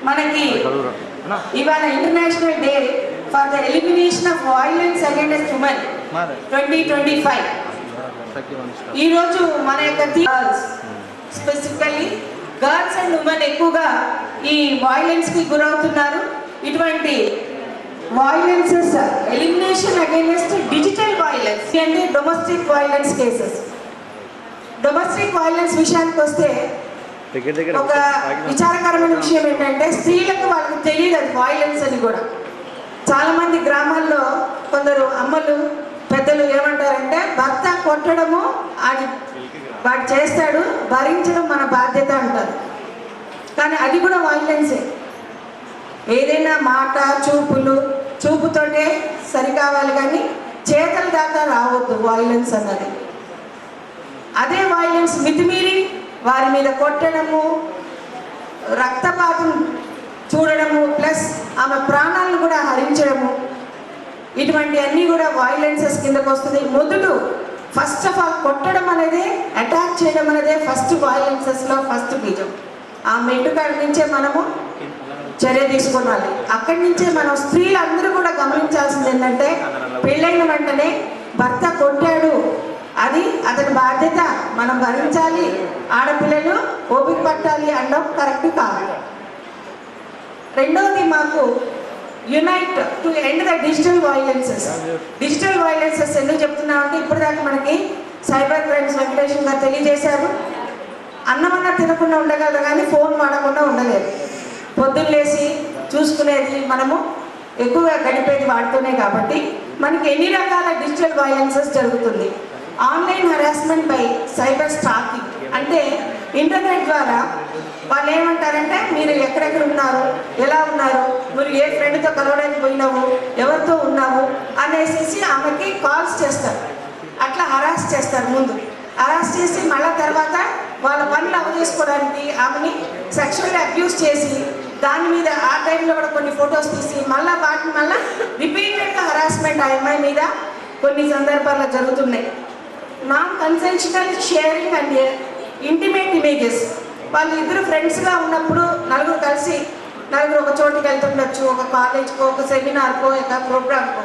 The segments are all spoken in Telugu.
మనకి ఇవాళ international day for the elimination of violence against women 2025. ఈరోజు మన యొక్క girls, specifically girls and women ఎక్కువగా ఈ వైలెన్స్కి గురవుతున్నారు. ఇటువంటి violences elimination against digital violence అంటే domestic violence cases. Domestic violence విషయానికి వస్తే ఒక విచారకరమైన విషయం ఏంటంటే స్త్రీలకు వాళ్ళకి తెలియదు అది వైలెన్స్ అని కూడా. చాలామంది గ్రామాల్లో కొందరు అమ్మలు పెద్దలు ఏమంటారంటే భర్త కొట్టడము అది వాడు చేస్తాడు, భరించడం మన బాధ్యత అంటారు. కానీ అది కూడా వైలెన్సే. ఏదైనా మాట చూపుతోటే సరికావాలి కానీ చేతల దాకా రావద్దు వైలెన్స్ అన్నది. అదే వైలెన్స్ మితిమీరి వారి మీద కొట్టడము, రక్తపాతం చూడడము, ప్లస్ ఆమె ప్రాణాలను కూడా హరించడము, ఇటువంటి అన్నీ కూడా వైలెన్సెస్ కిందకు వస్తుంది. మొదలు ఫస్ట్ ఆఫ్ ఆల్ కొట్టడం అనేది, అటాక్ చేయడం అనేది ఫస్ట్ వైలెన్సెస్లో ఫస్ట్ బీజం. ఆ మెట్టుకాడి నుంచే మనము చర్య తీసుకోవాలి. అక్కడి నుంచే మనం స్త్రీలందరూ కూడా గమనించాల్సింది ఏంటంటే పెళ్ళైన వెంటనే భర్త కొట్టాడు, అది అతని బాధ్యత, మనం భరించాలి, ఆడపిల్లలు ఓపిక పట్టాలి అనడం కరెక్ట్ కాదు. రెండవది మాకు unite to end the digital violences. Digital violences ఎందుకు చెప్తున్నామంటే ఇప్పటిదాకా మనకి సైబర్ క్రైమ్స్ వెంకటేశ్వర గారు తెలియజేశారు. అన్నమన్నా తినకుండా ఉండగలరు కానీ ఫోన్ వాడకుండా ఉండలేదు. పొద్దున్న లేసి చూసుకునేది మనము ఎక్కువగా గడిపేది వాడుతూనే కాబట్టి మనకి ఎన్ని రకాల డిజిటల్ వైలెన్సెస్ జరుగుతుంది. Online harassment by cyber stacking అంటే ఇంటర్నెట్ ద్వారా వాళ్ళు ఏమంటారంటే మీరు ఎక్కడెక్కడ ఉన్నారు, ఎలా ఉన్నారు, మీరు ఏ ఫ్రెండ్తో కలవడానికి పోయినావు, ఎవరితో ఉన్నావు అనేసి ఆమెకి కాల్స్ చేస్తారు. అట్లా హరాస్ చేస్తారు. ముందు హరాస్ చేసి మళ్ళీ తర్వాత వాళ్ళ పనులు చేసుకోవడానికి ఆమెని సెక్షువల్గా అబ్యూస్ చేసి దాని మీద ఆ టైంలో కూడా కొన్ని ఫొటోస్ తీసి వాటిని రిపీటెడ్గా హరాస్మెంట్ ఆ అమ్మాయి మీద కొన్ని సందర్భాల్లో జరుగుతున్నాయి. Non consensual sharing and intimate images. వాళ్ళు ఇద్దరు ఫ్రెండ్స్గా ఉన్నప్పుడు నలుగురు ఒక చోటుకి వెళ్తుండొచ్చు, ఒక కాలేజ్కో, ఒక సెమినార్కో, ఒక ప్రోగ్రామ్కో.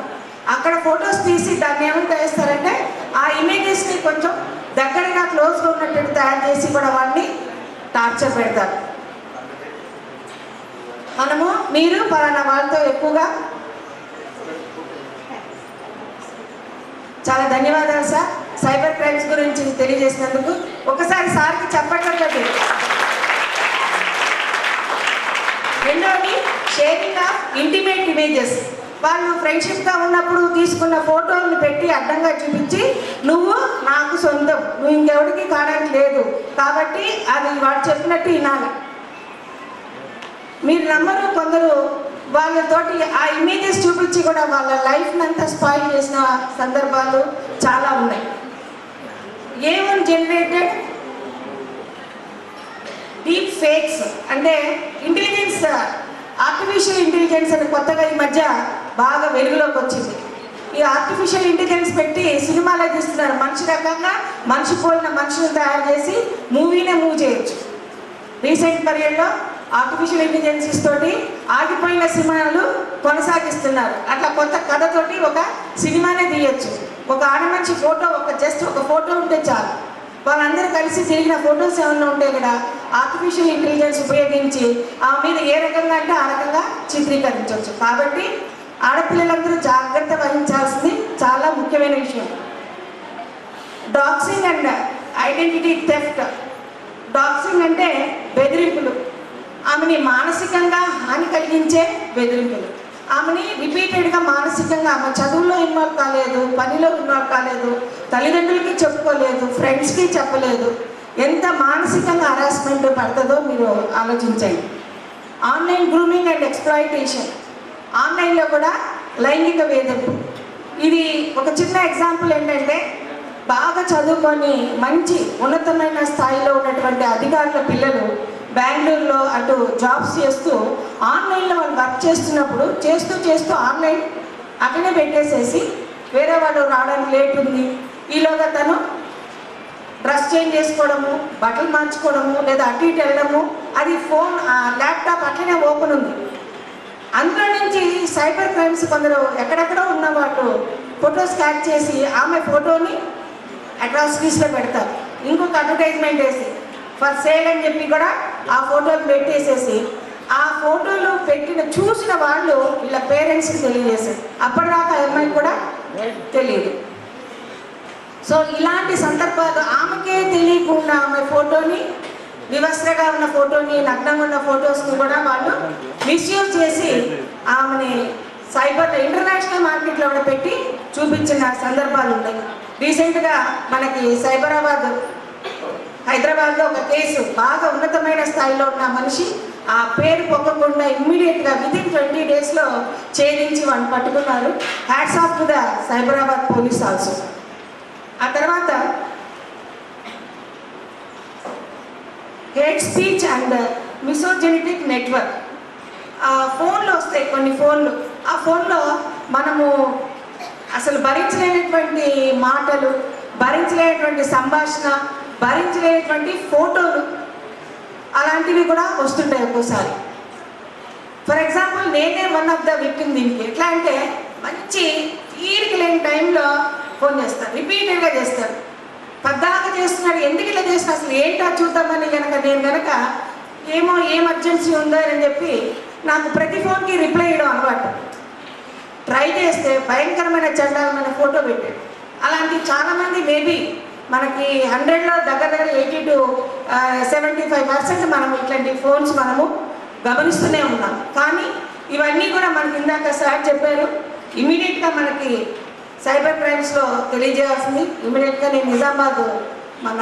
అక్కడ ఫొటోస్ తీసి దాన్ని ఏమంతా వేస్తారంటే ఆ ఇమేజెస్ని కొంచెం దగ్గరగా క్లోజ్గా ఉన్నట్టు తయారు చేసి కూడా వాడిని టార్చర్ పెడతారు. మీరు పలానా వాళ్ళతో ఎక్కువగా. చాలా ధన్యవాదాలు సార్ సైబర్ క్రైమ్స్ గురించి తెలియజేసినందుకు. ఒకసారి సార్కి చెప్పట్లేదు. రెండోది షేరింగ్ ఆఫ్ ఇంటిమేట్ ఇమేజెస్. వాళ్ళు ఫ్రెండ్షిప్గా ఉన్నప్పుడు తీసుకున్న ఫోటోలను పెట్టి అడ్డంగా చూపించి నువ్వు నాకు సొంతం, నువ్వు ఇంకెవరికి కావడానికి లేదు కాబట్టి అది వాడు చెప్పినట్టు వినాలి. మీరు నమ్మరు, కొందరు వాళ్ళతోటి ఆ ఇమేజెస్ చూపించి కూడా వాళ్ళ లైఫ్ని అంతా స్పాయిల్ చేసిన సందర్భాలు చాలా ఉన్నాయి. ఏవన్ జనరేటెడ్ డీప్ ఫేక్స్ అంటే ఇంటెలిజెన్స్, ఆర్టిఫిషియల్ ఇంటెలిజెన్స్ అని కొత్తగా ఈ మధ్య బాగా వెలుగులోకి వచ్చింది. ఈ ఆర్టిఫిషియల్ ఇంటెలిజెన్స్ పెట్టి సినిమాలో తీస్తున్నారు. మనిషి రకంగా మనిషి పోలిన మనుషులను తయారు చేసి మూవీనే మూవ్ చేయొచ్చు. రీసెంట్ పీరియడ్లో ఆర్టిఫిషియల్ ఇంటెలిజెన్సెస్ తోటి ఆగిపోయిన సినిమాలు కొనసాగిస్తున్నారు. అట్లా కొత్త కథతోటి ఒక సినిమానే తీయచ్చు. ఒక ఆడమనిషి ఫోటో, జస్ట్ ఒక ఫోటో ఉంటే చాలు, వాళ్ళందరూ కలిసి తిరిగిన ఫొటోస్ ఏమన్నా ఉంటే కూడా ఆర్టిఫిషియల్ ఇంటెలిజెన్స్ ఉపయోగించి ఆ మీద ఏ రకంగా అంటే ఆ రకంగా చిత్రీకరించవచ్చు. కాబట్టి ఆడపిల్లలందరూ జాగ్రత్త వహించాల్సింది చాలా ముఖ్యమైన విషయం. Daxing and identity theft. Daxing అంటే బెదిరింపులు, ఆమెని మానసికంగా హాని కలిగించే బెదిరింపులు. ఆమెని రిపీటెడ్గా మానసికంగా ఆమె చదువులో ఇన్వాల్వ్ కాలేదు, పనిలో ఇన్వాల్వ్ కాలేదు, తల్లిదండ్రులకి చెప్పుకోలేదు, ఫ్రెండ్స్కి చెప్పలేదు. ఎంత మానసికంగా హరాస్మెంట్ పడుతుందో మీరు ఆలోచించండి. Online grooming and exploitation. ఆన్లైన్లో కూడా లైంగిక వేధింపు. ఇది ఒక చిన్న ఎగ్జాంపుల్ ఏంటంటే బాగా చదువుకొని మంచి ఉన్నతమైన స్థాయిలో ఉన్నటువంటి అధికారుల పిల్లలు బెంగళూరులో అటు జాబ్స్ చేస్తూ ఆన్లైన్లో వాళ్ళు వర్క్ చేస్తున్నప్పుడు చేస్తూ ఆన్లైన్ అక్కడే పెట్టేసేసి వేరే వాళ్ళు రావడానికి లేట్ ఉంది, ఈలోగా తను డ్రెస్ చేంజ్ చేసుకోవడము, బట్టలు మార్చుకోవడము, లేదా అటు ఇటు వెళ్ళడము, అది ఫోన్ ల్యాప్టాప్ అట్లనే ఓపెన్ ఉంది. అందులో నుంచి సైబర్ క్రైమ్స్ కొందరు ఎక్కడెక్కడో ఉన్న వాళ్ళు ఫొటోస్ క్యాచ్ చేసి ఆమె ఫోటోని అట్రాసిటీస్లో పెడతారు. ఇంకొక అడ్వర్టైజ్మెంట్ వేసి ఫర్ సేల్ అని చెప్పి కూడా ఆ ఫోటోలు పెట్టేసేసి ఆ ఫోటోలు చూసిన వాళ్ళు వీళ్ళ పేరెంట్స్కి తెలియజేశారు. అప్పటిదాకా అమ్మాయికి కూడా తెలియదు. సో ఇలాంటి సందర్భాలు ఆమెకే తెలియకుండా ఆమె ఫోటోని, వివస్త్రగా ఉన్న ఫోటోని, నగ్నంగా ఉన్న ఫొటోస్ని కూడా వాళ్ళు మిస్యూజ్ చేసి ఆమెని సైబర్లో ఇంటర్నేషనల్ మార్కెట్లో కూడా పెట్టి చూపించిన సందర్భాలు ఉన్నాయి. రీసెంట్గా మనకి హైదరాబాద్లో ఒక కేసు, బాగా ఉన్నతమైన స్థాయిలో ఉన్న మనిషి ఆ పేరు పొక్కకుండా ఇమ్మీడియట్గా వితిన్ 20 డేస్లో ఛేదించి వాళ్ళు పట్టుకున్నారు. Hats off to the Cyberabad police also. ఆ తర్వాత హేట్ స్పీచ్ అండ్ మిసోజెనిటిక్ నెట్వర్క్ ఫోన్లో వస్తాయి కొన్ని ఫోన్లు. ఆ ఫోన్లో మనము అసలు భరించలేనటువంటి మాటలు, భరించలేనటువంటి సంభాషణ, భరించలేనటువంటి ఫోటోలు అలాంటివి కూడా వస్తుంటాయి ఒక్కోసారి. ఫర్ ఎగ్జాంపుల్ నేనే వన్ ఆఫ్ ద విక్టిమ్ దీనికి. ఎట్లా అంటే మంచి తీరిక లేని టైంలో ఫోన్ చేస్తారు, రిపీటెడ్గా చేస్తారు. పద్దాక చేస్తున్నాడు, ఎందుకు ఇలా చేస్తున్నా, అసలు ఏంటో చూద్దామని నేను కనుక ఏమో ఏం అర్జెన్సీ ఉందో అని చెప్పి నాకు ప్రతి ఫోన్కి రిప్లై ఇవ్వడం అలవాటు. ట్రై చేస్తే భయంకరమైన చండాలమైన ఫోటో పెట్టాడు. అలాంటి చాలామంది మేబీ మనకి 100లో దగ్గర 80 to 75% మనం ఇట్లాంటి ఫోన్స్ మనము గమనిస్తూనే ఉన్నాం. కానీ ఇవన్నీ కూడా మనకి ఇందాక సార్ చెప్పారు, ఇమీడియట్గా మనకి సైబర్ క్రైమ్స్లో తెలియజేయాల్సింది. ఇమీడియట్గా నేను నిజామాబాద్ మన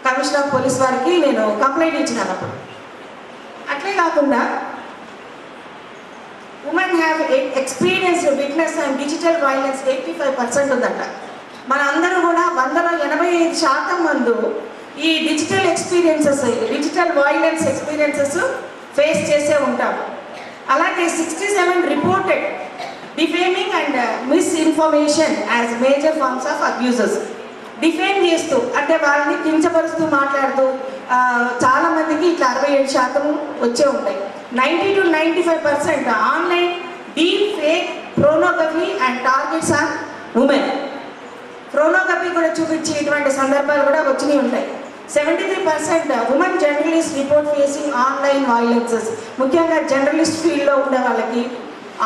కమిషనర్ ఆఫ్ పోలీస్ వారికి నేను కంప్లైంట్ ఇచ్చినాను. అప్పుడు అట్లే కాకుండా women have experienced witness and digital violence 85% ఉందంట. మన అందరూ కూడా 100లో 85% మంది ఈ డిజిటల్ వైలెన్స్ ఎక్స్పీరియన్సెస్ ఫేస్ చేసే ఉంటాము. అలాగే 67 reported defaming and misinformation as major forms of abuses. Defame చేస్తూ అంటే వాళ్ళని కించపరుస్తూ మాట్లాడుతూ చాలామందికి ఇట్లా 67% వచ్చే ఉంటాయి. 90 to 95% online deep fake pornography and targets on women. Pornography కూడా చూపించి ఇటువంటి సందర్భాలు కూడా వచ్చినాయి ఉంటాయి. 73% women journalist report facing online violences. ముఖ్యంగా జర్నలిస్ట్ ఫీల్డ్లో ఉండే వాళ్ళకి,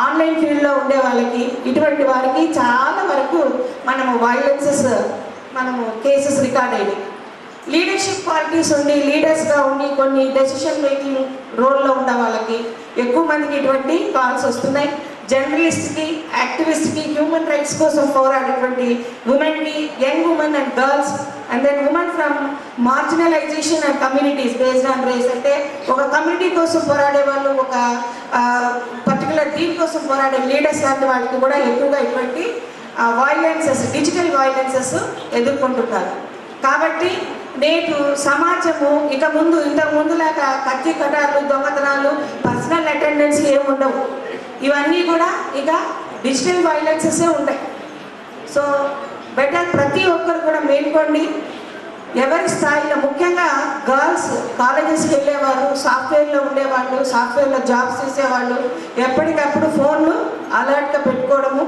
ఆన్లైన్ ఫీల్డ్లో ఉండే వాళ్ళకి, ఇటువంటి వారికి చాలా వరకు మనము కేసెస్ రికార్డ్ అయ్యాయి. లీడర్షిప్ క్వాలిటీస్ ఉండి, లీడర్స్గా ఉండి కొన్ని డెసిషన్ మేకింగ్ రోల్లో ఉన్న వాళ్ళకి ఎక్కువ మందికి ఇటువంటి కాల్స్ వస్తున్నాయి. జర్నలిస్ట్కి, యాక్టివిస్ట్కి, హ్యూమన్ రైట్స్ కోసం పోరాడేటువంటి ఉమెన్కి, young women and girls, and then women from marginalisation and communities based on race. అంటే ఒక కమ్యూనిటీ కోసం పోరాడే వాళ్ళు, ఒక పర్టికులర్ దీనికోసం పోరాడే లీడర్స్ లాంటి వాళ్ళకి కూడా ఎక్కువగా ఇటువంటి వైలెన్సెస్, డిజిటల్ వైలెన్సెస్ ఎదుర్కొంటున్నారు. కాబట్టి నేటి సమాజము ఇక ముందు ఇంతకు ముందులాగా కత్తి కటాలు, దొంగతనాలు, పర్సనల్ అటెండెన్స్ ఏమి ఉండవు. ఇవన్నీ కూడా ఇక డిజిటల్ వైలెన్సెసే ఉంటాయి. సో బెటర్ ప్రతి ఒక్కరు కూడా మేల్కోండి. ఎవరి స్థాయిలో, ముఖ్యంగా గర్ల్స్ కాలేజెస్కి వెళ్ళేవాళ్ళు, సాఫ్ట్వేర్లో ఉండేవాళ్ళు, సాఫ్ట్వేర్లో జాబ్స్ చేసేవాళ్ళు ఎప్పటికప్పుడు ఫోన్లు అలర్ట్గా పెట్టుకోవడము.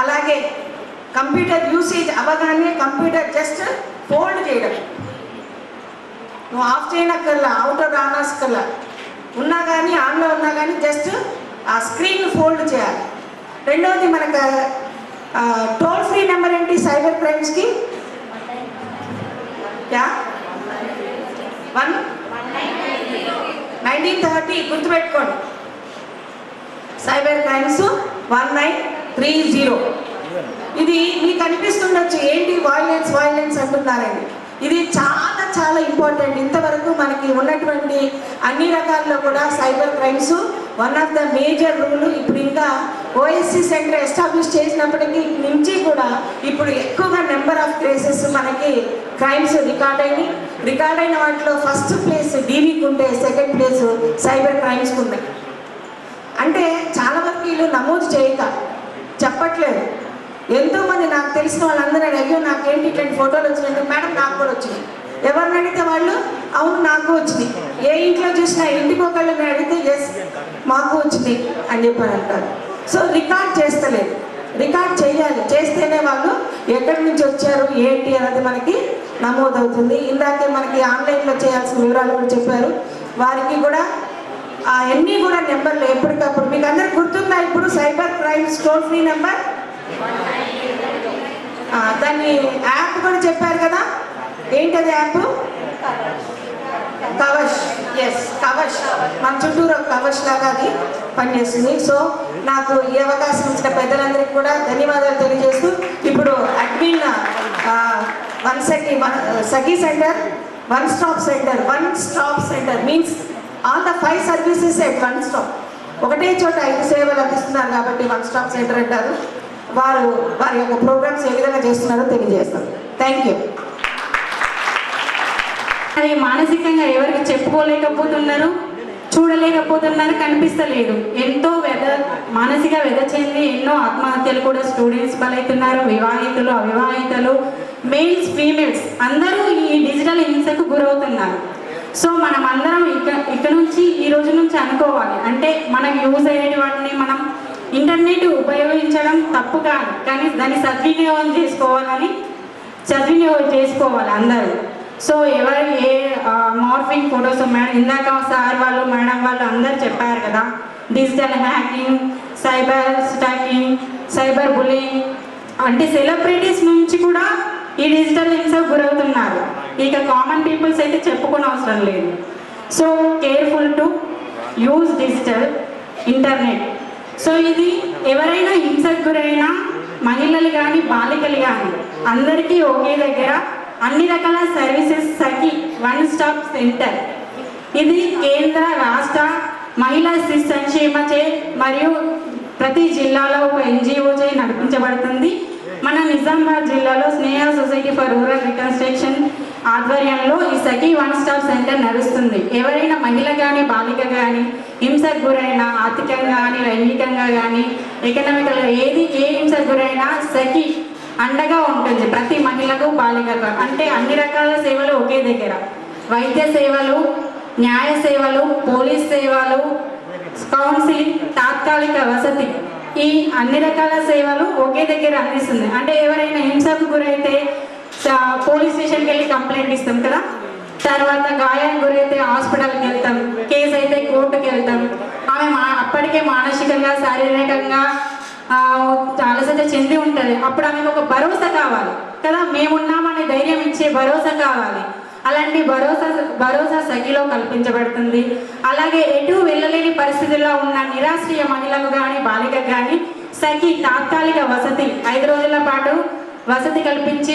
అలాగే కంప్యూటర్ యూసేజ్ అవ్వగానే కంప్యూటర్ జస్ట్ ఫోల్డ్ చేయడం. నువ్వు ఆఫ్ చేయనక్కర్లా, అవుటర్ రానక్కర్లా, ఉన్నా కానీ ఆన్లో ఉన్నా కానీ జస్ట్ ఆ స్క్రీన్ ఫోల్డ్ చేయాలి. రెండవది మనకు టోల్ ఫ్రీ నెంబర్ ఏంటి సైబర్ క్రైమ్స్కి? 1930 గుర్తుపెట్టుకోండి. Cyber crimes 1930. ఇది మీకు అనిపిస్తుండొచ్చు ఏంటి వైలెన్స్ అంటున్నారండి. ఇది చాలా చాలా ఇంపార్టెంట్. ఇంతవరకు మనకి ఉన్నటువంటి అన్ని రకాల్లో కూడా cyber crimes one of the major rule. ఇప్పుడు ఇంకా ఓఎస్సీ సెంటర్ ఎస్టాబ్లిష్ చేసినప్పటికీ నుంచి కూడా ఇప్పుడు ఎక్కువగా నెంబర్ ఆఫ్ కేసెస్ మనకి క్రైమ్స్ రికార్డ్ అయిన వాటిలో ఫస్ట్ ప్లేస్ డీవీకి ఉంటే సెకండ్ ప్లేస్ సైబర్ క్రైమ్స్కి ఉన్నాయి. అంటే చాలా వరకు వీళ్ళు నమోదు చేయక చెప్పట్లేదు. ఎంతోమంది నాకు తెలిసిన వాళ్ళందరూ అయ్యో నాకేంటి ఇట్లాంటి ఫోటోలు వచ్చినాయి, మేడం నాకు కూడా వచ్చినాయి. ఎవరిని అడిగితే వాళ్ళు అవును నాకు వచ్చినాయి. ఏ ఇంట్లో చూసినా ఇంటికి ఒకళ్ళని అడిగితే ఎస్ మాకు వచ్చింది అని చెప్పని అంటారు. సో రికార్డ్ చేస్తలేదు, రికార్డ్ చేయాలి. చేస్తేనే వాళ్ళు ఎక్కడి నుంచి వచ్చారు ఏంటి అనేది మనకి నమోదవుతుంది. ఇందాకే మనకి ఆన్లైన్లో చేయాల్సిన వివరాలు కూడా చెప్పారు. వారికి కూడా అన్నీ కూడా నెంబర్లు ఎప్పటికప్పుడు మీకు అందరికి గుర్తుందా? ఇప్పుడు cyber crimes toll free number, దాన్ని యాప్ కూడా చెప్పారు కదా. ఏంటది యాప్? కవచ్. ఎస్ కవచ్. మన చుట్టూరు కవచ్ లాగా అది పనిచేస్తుంది. సో నాకు ఈ అవకాశం ఇచ్చిన పెద్దలందరికీ కూడా ధన్యవాదాలు తెలియజేస్తూ ఇప్పుడు admin Sakhi centre one stop centre means all the 5 services at one stop, ఒకటే చోట 5 సేవలు అందిస్తున్నారు కాబట్టి వన్ స్టాప్ సెంటర్ అంటారు. వారి యొక్క ప్రోగ్రామ్స్ ఏ విధంగా చేస్తున్నారో తెలియజేస్తారు. Thank you. అది మానసికంగా ఎవరికి చెప్పుకోలేకపోతున్నారు, చూడలేకపోతున్నారు, కనిపిస్తలేదు. ఎంతో మానసిక వ్యధ చెంది ఎన్నో ఆత్మహత్యలు కూడా స్టూడెంట్స్ బలవుతున్నారు. వివాహితులు, అవివాహితులు, మేల్స్, ఫీమేల్స్ అందరూ ఈ డిజిటల్ హింసకు గురవుతున్నారు. సో మనం అందరం ఇక్కడ నుంచి ఈ రోజు నుంచి అనుకోవాలి, అంటే మనకు యూజ్ అయ్యే వాటిని మనం ఇంటర్నెట్ ఉపయోగించడం తప్పు కాదు, కానీ దాన్ని సద్వినియోగం చేసుకోవాలి అందరూ. సో ఎవరు ఏ మార్ఫింగ్ ఫొటోస్ ఇందాక సార్ వాళ్ళు మేడం వాళ్ళు అందరు చెప్పారు కదా, digital hacking, cyber stacking, cyber bullying అంటే సెలబ్రిటీస్ నుంచి కూడా ఈ డిజిటల్ హింసకు గురవుతున్నారు. ఇక కామన్ పీపుల్స్ అయితే చెప్పుకునే అవసరం లేదు. So careful to use digital internet. So ఇది ఎవరైనా హింసకు గురైన మహిళలు కానీ బాలికలు కానీ అందరికీ ఒకే దగ్గర అన్ని రకాల సర్వీసెస్ సఖీ వన్ స్టాప్ సెంటర్. ఇది కేంద్ర రాష్ట్ర మహిళా శిశు సంక్షేమచే మరియు ప్రతి జిల్లాలో ఒక NGO చే నడిపించబడుతుంది. మన నిజామాబాద్ జిల్లాలో స్నేహ సొసైటీ ఫర్ రూరల్ రికన్స్ట్రక్షన్ ఆధ్వర్యంలో ఈ సఖీ వన్ స్టాప్ సెంటర్ నడుస్తుంది. ఎవరైనా మహిళ కానీ బాలిక కానీ హింసకు గురైనా ఆర్థికంగా కానీ లైంగికంగా కానీ ఎకనామికల్గా ఏ హింసకు గురైనా సఖీ అండగా ఉంటుంది ప్రతి మహిళకు బాలికకు. అంటే అన్ని రకాల సేవలు ఒకే దగ్గర, వైద్య సేవలు, న్యాయ సేవలు, పోలీస్ సేవలు, కౌన్సిలింగ్, తాత్కాలిక వసతి, ఈ అన్ని రకాల సేవలు ఒకే దగ్గర అందిస్తుంది. అంటే ఎవరైనా హింసకు గురైతే పోలీస్ స్టేషన్కి వెళ్ళి కంప్లైంట్ ఇస్తాం కదా, తర్వాత గాయానికి గురైతే హాస్పిటల్కి వెళ్తాం, కేసు అయితే కోర్టుకి వెళ్తాం. ఆమె అప్పటికే మానసికంగా శారీరకంగా అలసట చెంది ఉంటుంది. అప్పుడు ఆమెకు ఒక భరోసా కావాలి కదా, మేమున్నామనే ధైర్యం ఇచ్చే భరోసా కావాలి. అలాంటి భరోసా సఖీలో కల్పించబడుతుంది. అలాగే ఎటు వెళ్ళలేని పరిస్థితుల్లో ఉన్న నిరాశ్రయ మహిళకు కానీ బాలికకు కానీ సఖీ తాత్కాలిక వసతి 5 రోజుల పాటు వసతి కల్పించి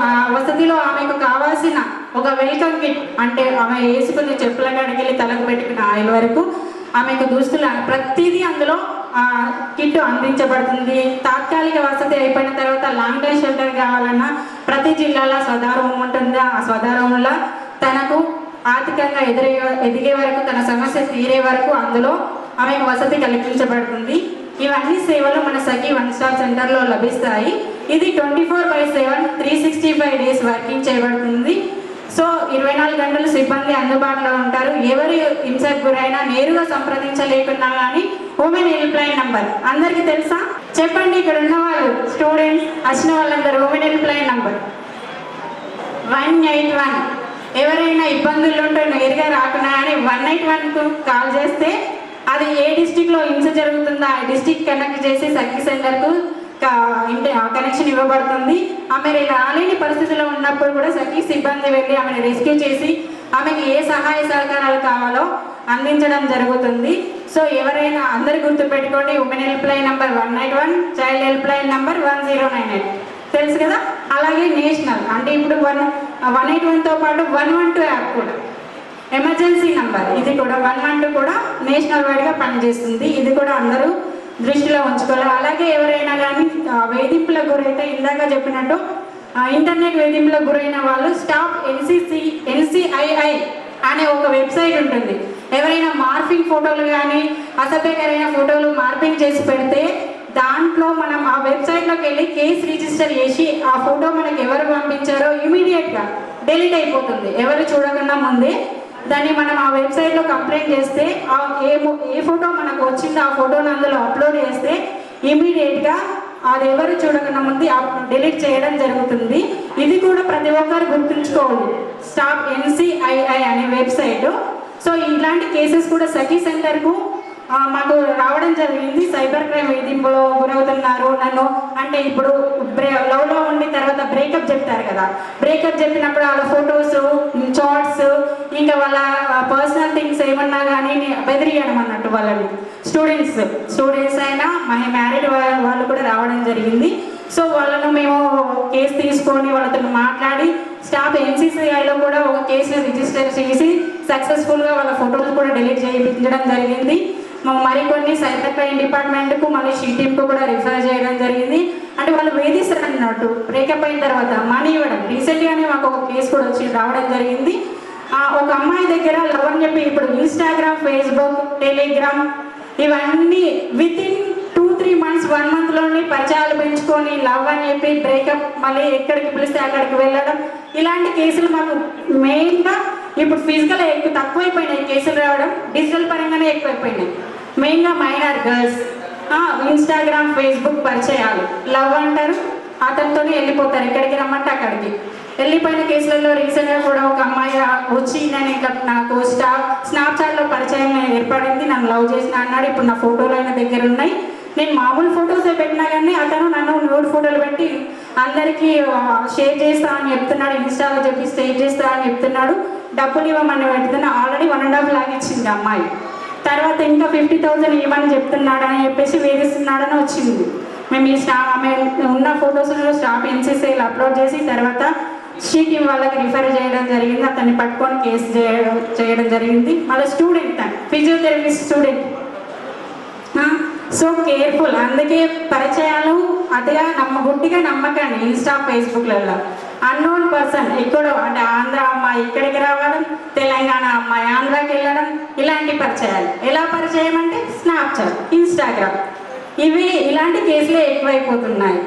ఆ వసతిలో ఆమెకు కావాల్సిన ఒక వెల్కమ్ కిట్, అంటే ఆమె వేసుకునే చెప్పుల కాడికి వెళ్ళి తలకు పెట్టుకున్న ఆయిల్ వరకు ఆమెకు దుస్తులు ప్రతిదీ అందులో కిట్ అందించబడుతుంది. తాత్కాలిక వసతి అయిపోయిన తర్వాత లాంగ్ టైమ్ షెల్టర్ కావాలన్నా ప్రతి జిల్లాలో స్వధారం ఉంటుంది. ఆ స్వధారంలో తనకు ఆర్థికంగా ఎదిగే వరకు, తన సమస్య తీరే వరకు అందులో ఆమెకు వసతి కల్పించబడుతుంది. ఇవన్నీ సేవలు మన సఖీ వన్ స్టాప్ సెంటర్లో లభిస్తాయి. ఇది 24/7 365 డేస్ వర్కింగ్ చేయబడుతుంది. సో 24 గంటలు సిబ్బంది అందుబాటులో ఉంటారు. ఎవరు హింసకు గురైనా నేరుగా సంప్రదించలేకున్నా కానీ ఉమెన్ హెల్ప్ లైన్ నంబర్ అందరికీ తెలుసా? చెప్పండి, ఇక్కడ ఉన్న వాళ్ళు స్టూడెంట్స్ వచ్చిన వాళ్ళందరూ ఉమెన్ హెల్ప్ లైన్ నంబర్ 181. ఎవరైనా ఇబ్బందులు ఉంటే నేరుగా రాకున్నా కానీ 181కు కాల్ చేస్తే అది ఏ డిస్టిక్లో హింస జరుగుతుందో ఆ డిస్టిక్ కనెక్ట్ చేసి సఖీ సెంటర్కు కనెక్షన్ ఇవ్వబడుతుంది. ఆమె రాలేని పరిస్థితిలో ఉన్నప్పుడు కూడా సఖీ సిబ్బంది వెళ్ళి ఆమెను రెస్క్యూ చేసి ఆమెకి ఏ సహాయ సహకారాలు కావాలో అందించడం జరుగుతుంది. సో ఎవరైనా అందరు గుర్తుపెట్టుకోండి, women help line number 181, child help line number 1098 తెలుసు కదా. అలాగే నేషనల్ అంటే ఇప్పుడు 181తో పాటు 112 యాప్ కూడా ఎమర్జెన్సీ నంబర్, ఇది కూడా 112 కూడా నేషనల్ వైడ్గా పనిచేస్తుంది. ఇది కూడా అందరూ దృష్టిలో ఉంచుకోవాలి. అలాగే ఎవరైనా కానీ వేధింపులకు గురైతే ఇందాక చెప్పినట్టు ఇంటర్నెట్ వేధింపులకు గురైన వాళ్ళు స్టాప్ NCII అనే ఒక వెబ్సైట్ ఉంటుంది. ఎవరైనా మార్ఫింగ్ ఫోటోలు కానీ అసభ్యకరమైన ఫోటోలు మార్పింగ్ చేసి పెడితే దాంట్లో మనం ఆ వెబ్సైట్లోకి వెళ్ళి కేసు రిజిస్టర్ చేసి ఆ ఫోటో మనకి ఎవరు పంపించారో ఇమీడియట్గా డిలీట్ అయిపోతుంది. ఎవరు చూడకుండా ముందే దాన్ని మనం ఆ వెబ్సైట్లో కంప్లైంట్ చేస్తే ఏ ఫోటో మనకు వచ్చిందో ఆ ఫోటోని అందులో అప్లోడ్ చేస్తే ఇమీడియట్గా అది ఎవరు చూడకుండా ముందు డిలీట్ చేయడం జరుగుతుంది. ఇది కూడా ప్రతి ఒక్కరు గుర్తుంచుకోవాలి. స్టాప్ NCII అనే వెబ్సైట్. సో ఇలాంటి కేసెస్ కూడా సఖీ సెంటర్కు మాకు రావడం జరిగింది. సైబర్ క్రైమ్ వేధింపులో గురవుతున్నారు నన్ను, అంటే ఇప్పుడు లవ్లో ఉండి తర్వాత బ్రేకప్ చెప్తారు కదా, బ్రేకప్ చెప్పినప్పుడు వాళ్ళ ఫొటోస్, చాట్స్, ఇంకా వాళ్ళ పర్సనల్ థింగ్స్ ఏమన్నా కానీ బెదిరియడం అన్నట్టు వాళ్ళని. స్టూడెంట్స్ అయినా మ్యారీడ్ వాళ్ళు కూడా రావడం జరిగింది. సో వాళ్ళను మేము కేసు తీసుకొని వాళ్ళతో మాట్లాడి స్టాఫ్ NCCIలో కూడా ఒక కేసును రిజిస్టర్ చేసి సక్సెస్ఫుల్గా వాళ్ళ ఫోటోలు కూడా డిలీట్ చేయించడం జరిగింది. మరికొన్ని సైబర్ క్రైమ్ డిపార్ట్మెంట్కు మళ్ళీ షీటీంకు కూడా రిఫర్ చేయడం జరిగింది. అంటే వాళ్ళు వేధిస్తారు అన్నట్టు బ్రేకప్ అయిన తర్వాత మనీ ఇవ్వడం. రీసెంట్గానే మాకు ఒక కేసు కూడా వచ్చి రావడం జరిగింది. ఒక అమ్మాయి దగ్గర లవ్ అని చెప్పి ఇప్పుడు ఇన్స్టాగ్రామ్, ఫేస్బుక్, టెలిగ్రామ్ ఇవన్నీ వితిన్ 2-3 months 1 monthలోనే పరిచయాలు పెంచుకొని లవ్ అని చెప్పి బ్రేకప్, మళ్ళీ ఎక్కడికి పిలిస్తే అక్కడికి వెళ్ళడం, ఇలాంటి కేసులు మాకు మెయిన్గా ఇప్పుడు ఫిజికల్ తక్కువైపోయినాయి కేసులు రావడం, డిజిటల్ పరంగానే ఎక్కువైపోయినాయి. మెయిన్గా మైనర్ గర్ల్స్ ఇన్స్టాగ్రామ్, ఫేస్బుక్ పరిచయాలు, లవ్ అంటారు, అతనితోనే వెళ్ళిపోతారు, ఎక్కడికి రమ్మంటే అక్కడికి వెళ్ళిపోయిన కేసులలో రీసెంట్గా కూడా ఒక అమ్మాయి వచ్చి నేను ఇంకా నాకు స్నాప్చాట్లో పరిచయం ఏర్పడింది, నన్ను లవ్ చేసిన అన్నాడు. ఇప్పుడు నా ఫోటోలు అయిన దగ్గర ఉన్నాయి. నేను మామూలు ఫొటోసే పెట్టినా కానీ అతను నన్ను న్యూడ్ ఫోటోలు పెట్టి అందరికీ షేర్ చేస్తా అని చెప్తున్నాడు, ఇన్స్టాలో చెప్పి షేర్ చేస్తా అని చెప్తున్నాడు. డబ్బులు ఇవ్వమని పెడుతున్నా. ఆల్రెడీ 1.5 lakh ఇచ్చింది అమ్మాయి. తర్వాత ఇంకా 50,000 ఇవ్వమని చెప్తున్నాడు అని చెప్పేసి వేధిస్తున్నాడని వచ్చింది. మేము ఆమె ఉన్న ఫొటోస్లో స్టాఫ్ NCCIలో అప్లోడ్ చేసి తర్వాత షీటీం వాళ్ళకి రిఫర్ చేయడం జరిగింది. అతన్ని పట్టుకొని కేసు చేయడం జరిగింది. మళ్ళీ student physiotherapy student. So careful. అందుకే పరిచయాలు అదిగా గుడ్డిగా నమ్మకండి. ఇన్స్టా, ఫేస్బుక్లలో అన్నోన్ పర్సన్ ఎక్కడో, అంటే ఆంధ్ర అమ్మాయి ఇక్కడికి రావడం, తెలంగాణ అమ్మాయి ఆంధ్రాకి వెళ్ళడం, ఇలాంటి పరిచయాలు. ఎలా పరిచయం అంటే స్నాప్చాట్, ఇన్స్టాగ్రామ్, ఇలాంటి కేసులే ఎక్కువైపోతున్నాయి.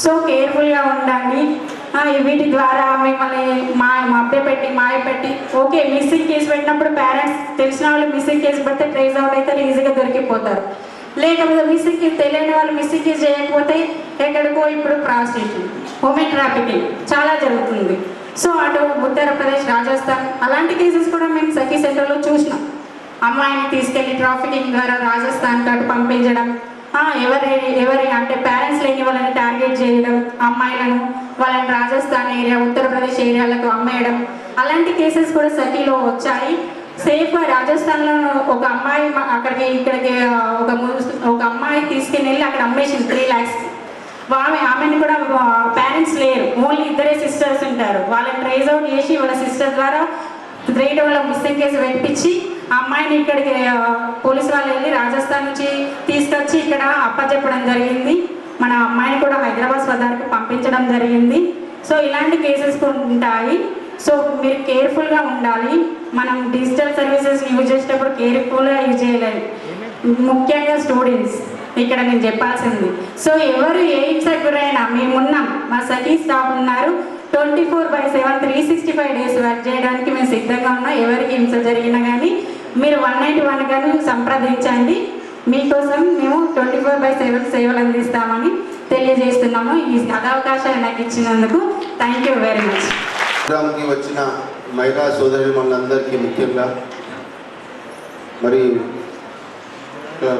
సో కేర్ఫుల్గా ఉండండి. వీటి ద్వారా మిమ్మల్ని మాయ పెట్టి ఓకే మిస్సింగ్ కేసు పెట్టినప్పుడు పేరెంట్స్ తెలిసిన వాళ్ళు మిస్సింగ్ కేసు పెడితే ట్రేస్ అవుట్ అయితే ఈజీగా దొరికిపోతారు. లేకపోతే మిస్సింగ్ కేసు తెలియని వాళ్ళు మిస్సింగ్ కేసు చేయకపోతే ఎక్కడికో ఇప్పుడు ప్రాస్టిట్యూషన్, హ్యూమన్ ట్రాఫికింగ్ చాలా జరుగుతుంది. సో అటు ఉత్తరప్రదేశ్, రాజస్థాన్ అలాంటి కేసెస్ కూడా మేము సఖీ సెంటర్లో చూసినాం. అమ్మాయిని తీసుకెళ్ళి ట్రాఫికింగ్ ద్వారా రాజస్థాన్కి అటు పంపించడం, ఎవరి అంటే పేరెంట్స్ లేని వాళ్ళని టార్గెట్ చేయడం, అమ్మాయిలను వాళ్ళని రాజస్థాన్ ఏరియా, ఉత్తరప్రదేశ్ ఏరియాలకు అమ్మేయడం, అలాంటి కేసెస్ కూడా సఖీలో వచ్చాయి. సేఫ్గా రాజస్థాన్లో ఒక అమ్మాయి ఇక్కడికి ఒక అమ్మాయి తీసుకుని వెళ్ళి అక్కడ అమ్మేసింది 3 lakhs. ఆమెను కూడా పేరెంట్స్ లేరు, ఓన్లీ 2 sisters ఉంటారు. వాళ్ళని ట్రేస్ అవుట్ చేసి వాళ్ళ సిస్టర్ ద్వారా 3 వాళ్ళ మిస్సింగ్ కేసు పెట్టించి ఆ అమ్మాయిని ఇక్కడికి పోలీసు వాళ్ళు వెళ్ళి రాజస్థాన్ నుంచి తీసుకొచ్చి ఇక్కడ అప్పచెప్పడం జరిగింది. మన అమ్మాయిని కూడా హైదరాబాద్ స్వదానికి పంపించడం జరిగింది. సో ఇలాంటి కేసెస్ ఉంటాయి. సో మీరు కేర్ఫుల్గా ఉండాలి. మనం డిజిటల్ సర్వీసెస్ యూజ్ చేసేటప్పుడు కేర్ఫుల్గా యూజ్ చేయలేదు, ముఖ్యంగా స్టూడెంట్స్. ఇక్కడ నేను చెప్పాల్సింది. సో ఎవరు ఏ హింసకు గురైనా మేమున్నాం, మా సఖీ స్టాఫ్ ఉన్నారు. 24/7 365 days వర్క్ చేయడానికి మేము సిద్ధంగా ఉన్నాం. ఎవరికి హింస జరిగినా కానీ మీరు 191 కానీ సంప్రదించండి. మీకోసం మేము 24/7 సేవలు అందిస్తామని తెలియజేస్తున్నాము. ఈ సదవకాశాన్ని నాకు ఇచ్చినందుకు థ్యాంక్ యూ వెరీ మచ్. ప్రోగ్రామ్కి వచ్చిన మహిళా సోదరి మనందరికీ ముఖ్యంగా మరి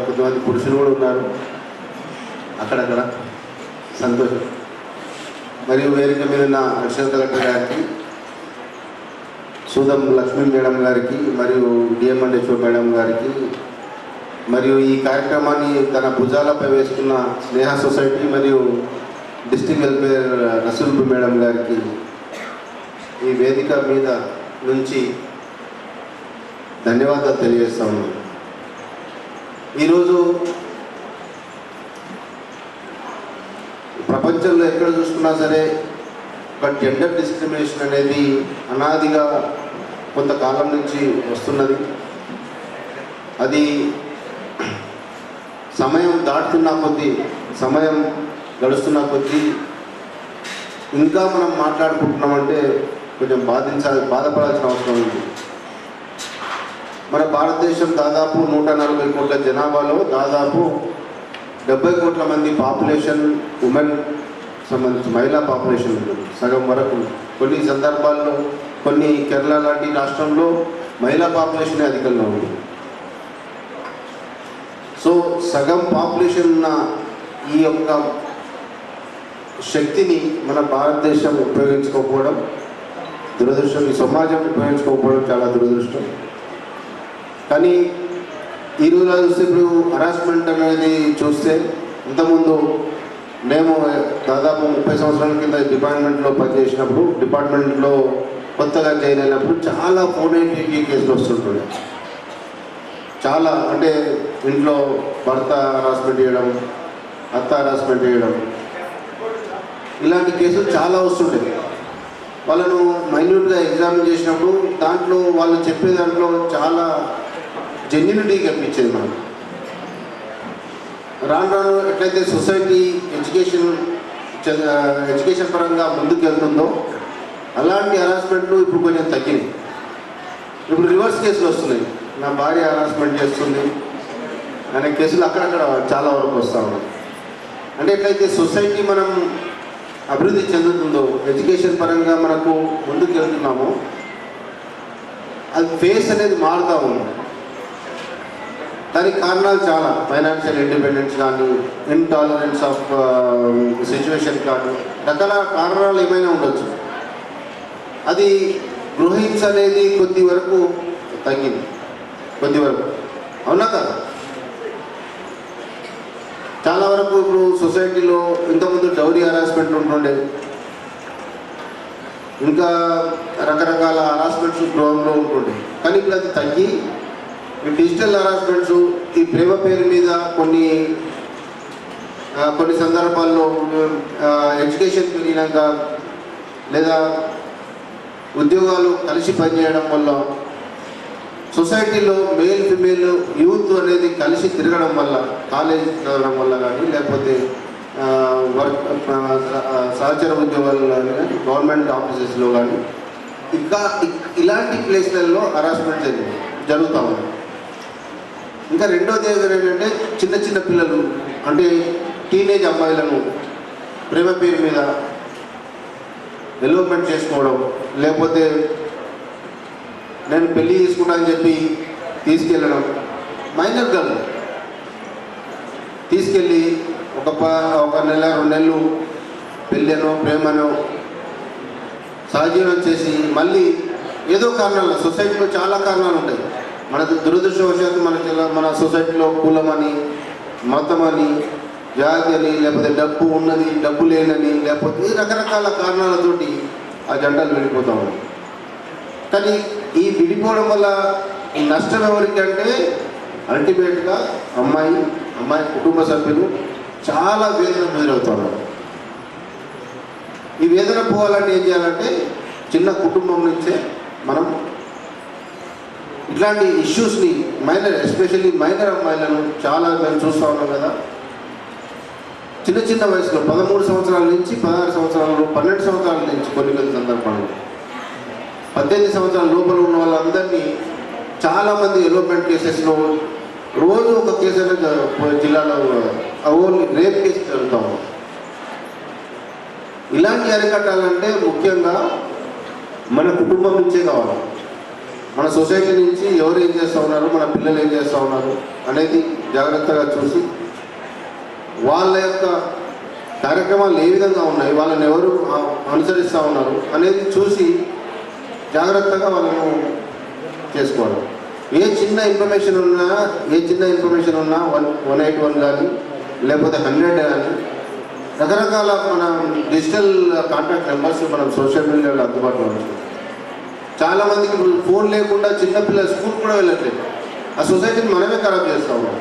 కొంతమంది పురుషులు కూడా ఉన్నారు అక్కడక్కడ, సంతోషం. మరియు వేదిక మీద ఉన్న అడిషనల్ కలెక్టర్ గారికి, సూదం లక్ష్మీ మేడం గారికి, మరియు డిఎంఎన్హెచ్ఓ మేడం గారికి, మరియు ఈ కార్యక్రమాన్ని తన భుజాలపై వేసుకున్న స్నేహ సొసైటీ మరియు డిస్ట్రిక్ట్ వెల్ఫేర్ రసూల్పు మేడం గారికి ఈ వేదిక మీద నుంచి ధన్యవాదాలు తెలియజేస్తా ఉన్నాను. ఈరోజు ప్రపంచంలో ఎక్కడ చూసుకున్నా సరే ఒక జెండర్ డిస్క్రిమినేషన్ అనేది అనాదిగా కొంతకాలం నుంచి వస్తున్నది. అది సమయం దాటుతున్న కొద్దీ సమయం గడుస్తున్న కొద్దీ ఇంకా మనం మాట్లాడుకుంటున్నామంటే కొంచెం బాధపడాల్సిన అవసరం ఉంది. మన భారతదేశం దాదాపు 140 కోట్ల జనాభాలో దాదాపు 70 కోట్ల మంది పాపులేషన్ ఉమెన్ సంబంధించి మహిళా పాపులేషన్ ఉంటుంది, సగం వరకు. కొన్ని సందర్భాల్లో కొన్ని కేరళ లాంటి రాష్ట్రంలో మహిళా పాపులేషన్ అధికంగా ఉంది. సో సగం పాపులేషన్ ఉన్న ఈ యొక్క శక్తిని మన భారతదేశం ఉపయోగించుకోకపోవడం దురదృష్టం, ఈ సమాజం ఉపయోగించుకోకపోవడం చాలా దురదృష్టం. కానీ ఈ రోజులో చూస్తే ఇప్పుడు హరాస్మెంట్ అనేది చూస్తే ఇంతకుముందు మేము దాదాపు 30 సంవత్సరాల కింద డిపార్ట్మెంట్లో పనిచేసినప్పుడు, డిపార్ట్మెంట్లో కొత్తగా జాయిన్ అయినప్పుడు చాలా ఫోన్ కేసులు వస్తుంటుండే. చాలా అంటే ఇంట్లో భర్త హరాస్మెంట్ చేయడం, అత్త హరాస్మెంట్ చేయడం, ఇలాంటి కేసులు చాలా వస్తుండే. వాళ్ళను మైన్యూట్గా ఎగ్జామిన్ చేసినప్పుడు దాంట్లో వాళ్ళు చెప్పే దాంట్లో చాలా జెన్యూనిటీ కనిపించేది మనకు. రాను రాను ఎట్లయితే సొసైటీ ఎడ్యుకేషన్ పరంగా ముందుకు వెళ్తుందో అలాంటి హరాస్మెంట్లు ఇప్పుడు కొంచెం తగ్గినాయి. ఇప్పుడు రివర్స్ కేసులు వస్తున్నాయి, నా భార్య హరాస్మెంట్ చేస్తుంది అనే కేసులు అక్కడక్కడ చాలా వరకు వస్తూ ఉన్నాయి. అంటే ఎట్లయితే సొసైటీ మనం అభివృద్ధి చెందుతుందో, ఎడ్యుకేషన్ పరంగా మనకు ముందుకు వెళ్తున్నామో అది ఫేస్ అనేది మారుతూ ఉంది. దానికి కారణాలు చాలా, ఫైనాన్షియల్ ఇండిపెండెన్స్ కానీ, ఇంటాలరెన్స్ ఆఫ్ సిచ్యువేషన్ కానీ, రకరకాల కారణాలు ఏమైనా ఉండొచ్చు. అది గృహహింస అనేది కొద్ది వరకు తగ్గింది, కొద్ది వరకు. అవునా కదా? చాలా వరకు ఇప్పుడు సొసైటీలో ఇంతకుముందు డౌరీ హరాస్మెంట్ ఉంటుండే, ఇంకా రకరకాల హరాస్మెంట్స్ గృహంలో ఉంటుండే. కానీ ఇప్పుడు అది తగ్గి ఈ డిజిటల్ హరాస్మెంట్స్, ఈ ప్రేమ పేరు మీద కొన్ని సందర్భాల్లో ఎడ్యుకేషన్ పెరిగినాక లేదా ఉద్యోగాలు కలిసి పనిచేయడం వల్ల సొసైటీలో మేల్ ఫిమేల్ యూత్ అనేది కలిసి తిరగడం వల్ల, కాలేజ్ చదవడం వల్ల కానీ, లేకపోతే సహచర ఉద్యోగాల్లో కానీ, గవర్నమెంట్ ఆఫీసెస్లో కానీ, ఇంకా ఇలాంటి ప్లేస్లలో హరాస్మెంట్ జరుగుతూ ఉంది. ఇంకా రెండోది ఏంటంటే చిన్న చిన్న పిల్లలు, అంటే టీనేజ్ అమ్మాయిలను ప్రేమ పేరు మీద డెవలప్మెంట్ చేసుకోవడం, లేకపోతే నేను పెళ్ళి చేసుకుంటా అని చెప్పి తీసుకెళ్ళడం, మైనర్ గర్ల్ తీసుకెళ్ళి ఒక నెల 2 నెలలు పెళ్ళనో ప్రేమనో సహజీవనం చేసి మళ్ళీ ఏదో కారణాలు, సొసైటీలో చాలా కారణాలు ఉంటాయి. మన దురదృష్టవశాత్తు మన సొసైటీలో కులమని, మతమని, జాతి అని, లేకపోతే డబ్బు ఉన్నది డబ్బు లేనని, లేకపోతే రకరకాల కారణాలతోటి ఆ జంటలు విడిపోతూ ఉన్నాయి. కానీ ఈ విడిపోవడం వల్ల ఈ నష్టం ఎవరికి అంటే అల్టిమేట్గా అమ్మాయి కుటుంబ సభ్యులు చాలా వేదన గురవుతున్నారు. ఈ వేదన పోవాలంటే ఏం చేయాలంటే చిన్న కుటుంబం నుంచే మనం ఇట్లాంటి ఇష్యూస్ని ఎస్పెషల్లీ మైనర్ అమ్మాయిలను చాలా మేము చూస్తూ ఉన్నాం కదా. చిన్న వయసులో 13 సంవత్సరాల నుంచి 16 సంవత్సరాలు, 12 సంవత్సరాల నుంచి కొన్ని సందర్భాల్లో 18 సంవత్సరాల లోపల ఉన్న వాళ్ళందరినీ చాలామంది ఎలోప్మెంట్ కేసెస్లో రోజు ఒక కేసు అనేది జిల్లాలో ఓన్లీ రేప్ కేసు జరుగుతాం. ఇలాంటి అరికట్టాలంటే ముఖ్యంగా మన కుటుంబం నుంచే కావాలి. మన సొసైటీ నుంచి ఎవరు ఏం చేస్తూ ఉన్నారు, మన పిల్లలు ఏం చేస్తూ ఉన్నారు అనేది జాగ్రత్తగా చూసి వాళ్ళ యొక్క కార్యక్రమాలు ఏ విధంగా ఉన్నాయి, వాళ్ళని ఎవరు అనుసరిస్తూ ఉన్నారు అనేది చూసి జాగ్రత్తగా వాళ్ళను చేసుకోవాలి. ఏ చిన్న ఇన్ఫర్మేషన్ ఉన్నా 181 కానీ లేకపోతే 100 కానీ రకరకాల మన డిజిటల్ కాంటాక్ట్ నెంబర్స్ మనం సోషల్ మీడియాలో అందుబాటులో ఉంటుంది. చాలామందికి ఇప్పుడు ఫోన్ లేకుండా చిన్నపిల్లలు స్కూల్ కూడా వెళ్ళట్లేదు. ఆ సొసైటీని మనమే ఖరాబ్ చేస్తూ ఉన్నాం.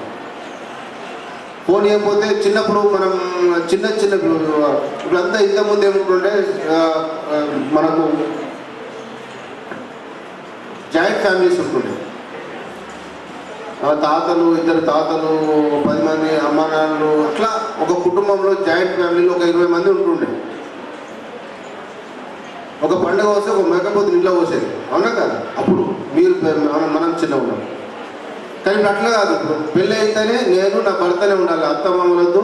ఫోన్ ఇవ్వకపోతే చిన్నప్పుడు మనం చిన్న ఇప్పుడంతా ఇంతకుముందు ఏముంటుంటే మనకు జాయింట్ ఫ్యామిలీస్ ఉంటుండే. తాతలు, ఇద్దరు తాతలు, 10 మంది అమ్మా నాన్నలు, అట్లా ఒక కుటుంబంలో జాయింట్ ఫ్యామిలీలో ఒక 20 మంది ఉంటుండే. ఒక పండుగ వస్తే ఒక మేకపోతే ఇంట్లో పోసేది, అవునా కాదు? అప్పుడు మీరు మనం చిన్న ఉన్నాం. కానీ ఇప్పుడు అట్లా కాదు. ఇప్పుడు పెళ్ళి అయితేనే నేను నా భర్తనే ఉండాలి, అత్తమామలొద్దు,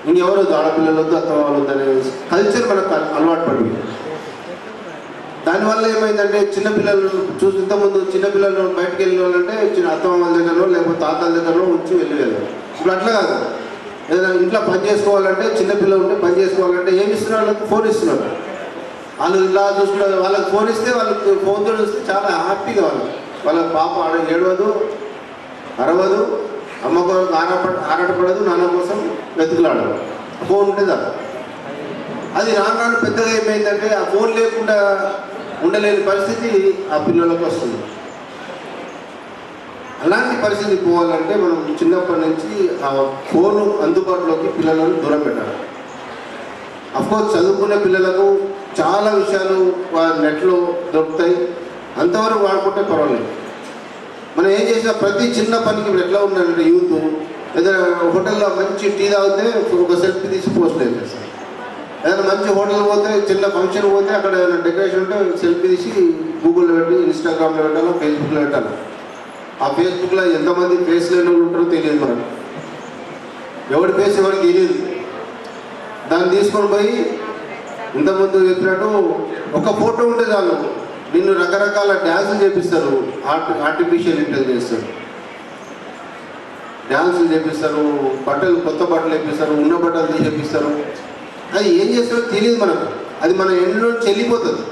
ఇంకెవరొద్దు, ఆడపిల్లలొద్దు, అత్తమామలొద్దు అనే కల్చర్ మనకు అలవాటు పడింది. దానివల్ల ఏమైందంటే చిన్నపిల్లలు చూసి ఇంతకుముందు చిన్నపిల్లలు బయటకు వెళ్ళిన వాళ్ళంటే అత్తమామల దగ్గరనో లేకపోతే తాతల దగ్గరనో ఉంచి వెళ్ళారు. ఇప్పుడు అట్లా కాదు. ఏదైనా ఇంట్లో పని చేసుకోవాలంటే చిన్నపిల్లలు ఉంటే పని చేసుకోవాలంటే ఏమి ఇస్తున్నారు? వాళ్ళకి ఫోన్ ఇస్తున్నారు. వాళ్ళు ఇలా చూసుకుంటారు. వాళ్ళకి ఫోన్ ఇస్తే వాళ్ళకి ఫోన్తో చూస్తే చాలా హ్యాపీగా వాళ్ళ పాప ఏడవదు, అరవదు, అమ్మ కోసం ఆరాటపడదు, నాన్న కోసం వెతుకులాడదు. ఫోన్ ఉంటే చాలు. అది రాను పెద్దగా ఏమైందంటే ఆ ఫోన్ లేకుండా ఉండలేని పరిస్థితి ఆ పిల్లలకు వస్తుంది. అలాంటి పరిస్థితి పోవాలంటే మనం చిన్నప్పటి నుంచి ఆ ఫోను అందుబాటులోకి పిల్లలను దూరం పెట్టాలి. అఫ్కోర్స్ చదువుకునే పిల్లలకు చాలా విషయాలు నెట్లో దొరుకుతాయి, అంతవరకు వాడుకుంటే పర్వాలేదు. మనం ఏం చేసినా ప్రతి చిన్న పనికి ఇప్పుడు ఎట్లా ఉందంటే యూత్ ఏదైనా హోటల్లో మంచి టీ తాగితే ఒక సెల్ఫీ తీసి పోస్ట్ చేసేస్తారు. ఏదైనా మంచి హోటల్ పోతే, చిన్న ఫంక్షన్ పోతే అక్కడ ఏదైనా డెకరేషన్ ఉంటే సెల్ఫీ తీసి గూగుల్లో పెట్టి, ఇన్స్టాగ్రామ్లో పెట్టాలి, ఫేస్బుక్లో పెట్టాలి. ఆ ఫేస్బుక్లో ఎంతమంది ఫేస్ లేని వాళ్ళు ఉంటారో తెలియదు మనకు. ఎవరి ఫేస్ ఎవరికి తెలియదు. దాన్ని తీసుకొని పోయి ఇంతకుముందు చెప్పినట్టు ఒక ఫోటో ఉంటే చాలు నిన్ను రకరకాల డ్యాన్సులు చేపిస్తారు. ఆర్టిఫిషియల్ ఇంటెలిజెన్స్ డ్యాన్సులు చేపిస్తారు, కొత్త బట్టలు వేపిస్తారు, ఉన్న బట్టలు తీసేపిస్తారు. అది ఏం చేస్తారో తెలియదు మనకు. అది మన ఎండ్లో చెల్లిపోతుంది.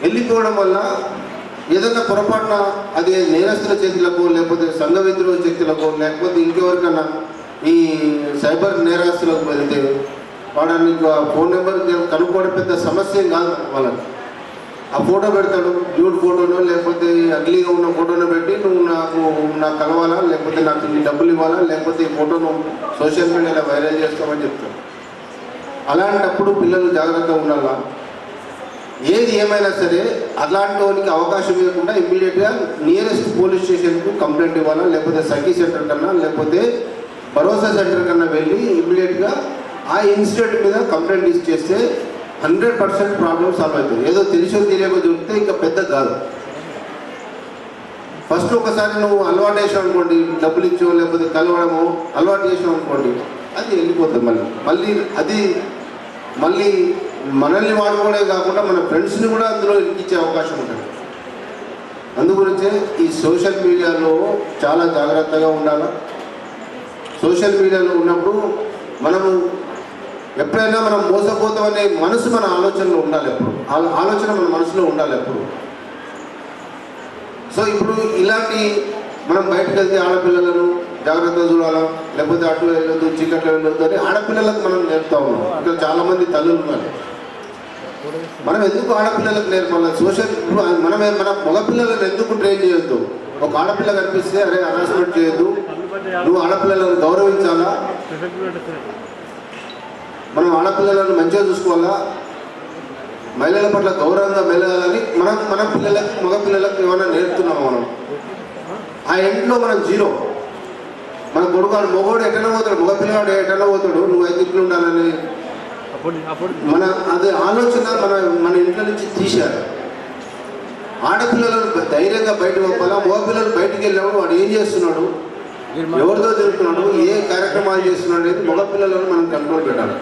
వెళ్ళిపోవడం వల్ల ఏదైనా పొరపాటున అది నేరస్తుల చేతులకు, లేకపోతే సంఘ విద్రోహ శక్తులకు, లేకపోతే ఇంకెవరికన్నా ఈ సైబర్ నేరస్తులకు వెళ్తే వాడానికి ఫోన్ నెంబర్ కనుక్కోవడం పెద్ద సమస్య ఏం కాదు. వాళ్ళకి ఆ ఫోటో పెడతాడు, న్యూడ్ ఫోటోనో లేకపోతే అగ్లీగా ఉన్న ఫోటోను పెట్టి నాకు కలవాలా, లేకపోతే నాకు ఇన్ని డబ్బులు ఇవ్వాలా, లేకపోతే ఈ ఫోటోను సోషల్ మీడియాలో వైరల్ చేస్తామని చెప్తాడు. అలాంటప్పుడు పిల్లలు జాగ్రత్తగా ఉండాలా. ఏది ఏమైనా సరే అలాంటి వానికి అవకాశం ఇవ్వకుండా ఇమ్మీడియట్గా నియరెస్ట్ పోలీస్ స్టేషన్కు కంప్లైంట్ ఇవ్వాలా, లేకపోతే సఖీ సెంటర్ కన్నా లేకపోతే భరోసా సెంటర్ కన్నా వెళ్ళి ఇమ్మీడియట్గా ఆ ఇన్సిడెంట్ మీద కంప్లైంట్ ఇచ్చేస్తే 100% ప్రాబ్లం సాల్వ్ అవుతుంది. ఏదో తెలిసో తెలియకో దొరికితే ఇంకా పెద్ద కాదు. ఫస్ట్ ఒకసారి నువ్వు అలవాటు చేసావు అనుకోండి, డబ్బులు ఇచ్చో లేకపోతే కలవడమో అలవాటు చేసావు అనుకోండి, అది వెళ్ళిపోతుంది. మళ్ళీ మనల్ని వాడుకోవడమే కాకుండా మన ఫ్రెండ్స్ని కూడా అందులో ఇచ్చే అవకాశం ఉంటుంది. అందుగురించే ఈ సోషల్ మీడియాలో చాలా జాగ్రత్తగా ఉండాలి. సోషల్ మీడియాలో ఉన్నప్పుడు మనము ఎప్పుడైనా మనం మోసపోతామనే మనసు మన ఆలోచనలో ఉండాలి. ఎప్పుడు ఆలోచన మన మనసులో ఉండాలి ఎప్పుడు. సో ఇప్పుడు ఇలాంటి మనం బయటకు వెళ్తే ఆడపిల్లలను జాగ్రత్తగా చూడాలా, లేకపోతే అటు వెళ్ళొద్దు, చీకట్లో వెళ్ళొద్దు అని ఆడపిల్లలకు మనం నేర్పుతా ఉన్నాం. ఇక్కడ చాలామంది తల్లులు ఉన్నారు. మనం ఎందుకు ఆడపిల్లలకు నేర్పాలి? మన మగపిల్లలను ఎందుకు ట్రైన్ చేయొద్దు? ఒక ఆడపిల్ల కనిపిస్తే అరే హరాస్మెంట్ చేయొద్దు, నువ్వు ఆడపిల్లలను గౌరవించాలా, మనం ఆడపిల్లలను మంచిగా చూసుకోవాలా, మహిళల పట్ల గౌరవంగా మెలగాలని మనం మగపిల్లలకు ఏమైనా నేర్పుతున్నాము. మనం ఆ ఎండ్లో మనం జీరో. మన కొడుకు మగోడు ఎటైనా పోతాడు, మగపిల్లవాడు ఎటైనా పోతాడు, నువ్వు అయితే ఇట్లు ఉండాలని అది ఆలోచన మన ఇంట్లో నుంచి తీశారు. ఆడపిల్లలను ధైర్యంగా బయటకు పంపాలా. మగపిల్లలు బయటికి వెళ్ళినప్పుడు వాడు ఏం చేస్తున్నాడు, ఎవరితో తిరుగుతున్నాడు, ఏ కార్యక్రమాలు చేస్తున్నాడు అనేది మగపిల్లలను మనం కంట్రోల్ పెట్టాలి.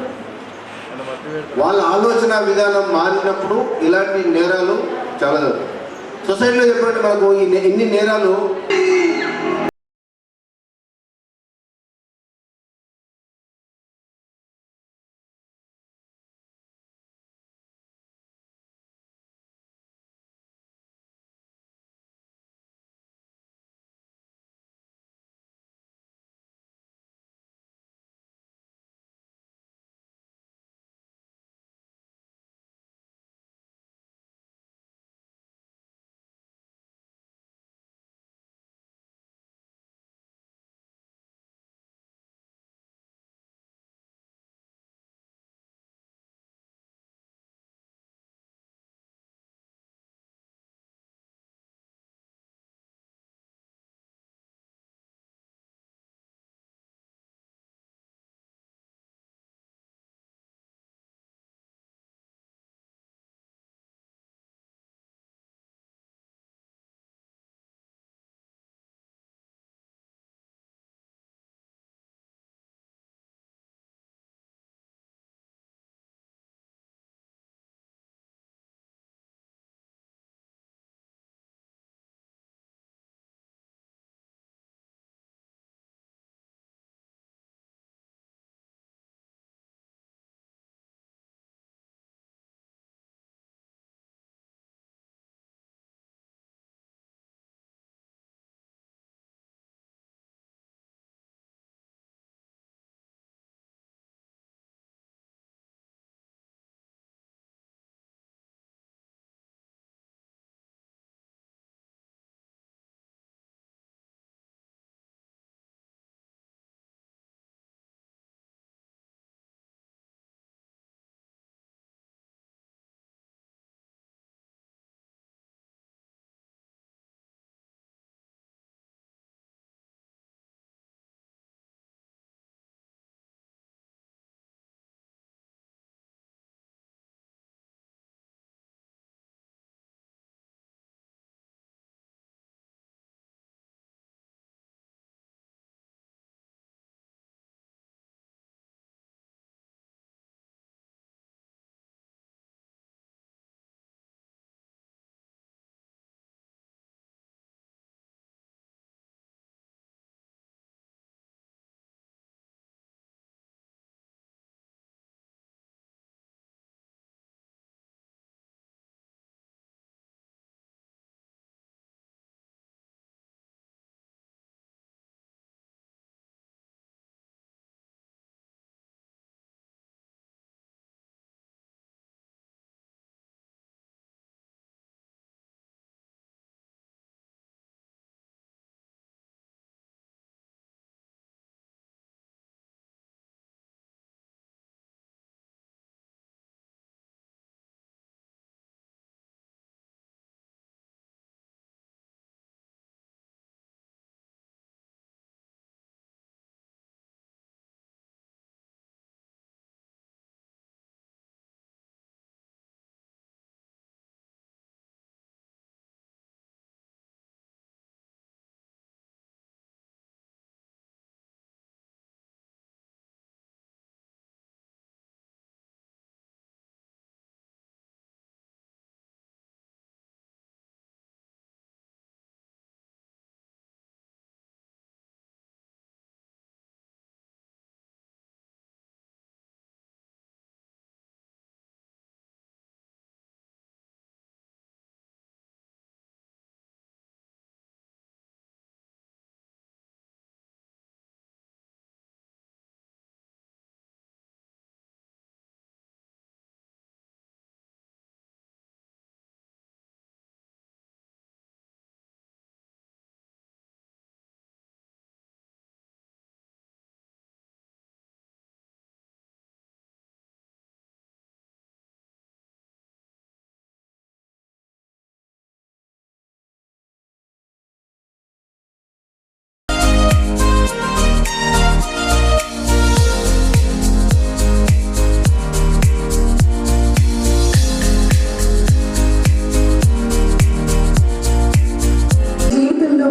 వాళ్ళ ఆలోచన విధానం మారినప్పుడు ఇలాంటి నేరాలు చాలా జరుగుతాయి. సొసైటీలో చెప్పినట్టు మనకు ఇన్ని నేరాలు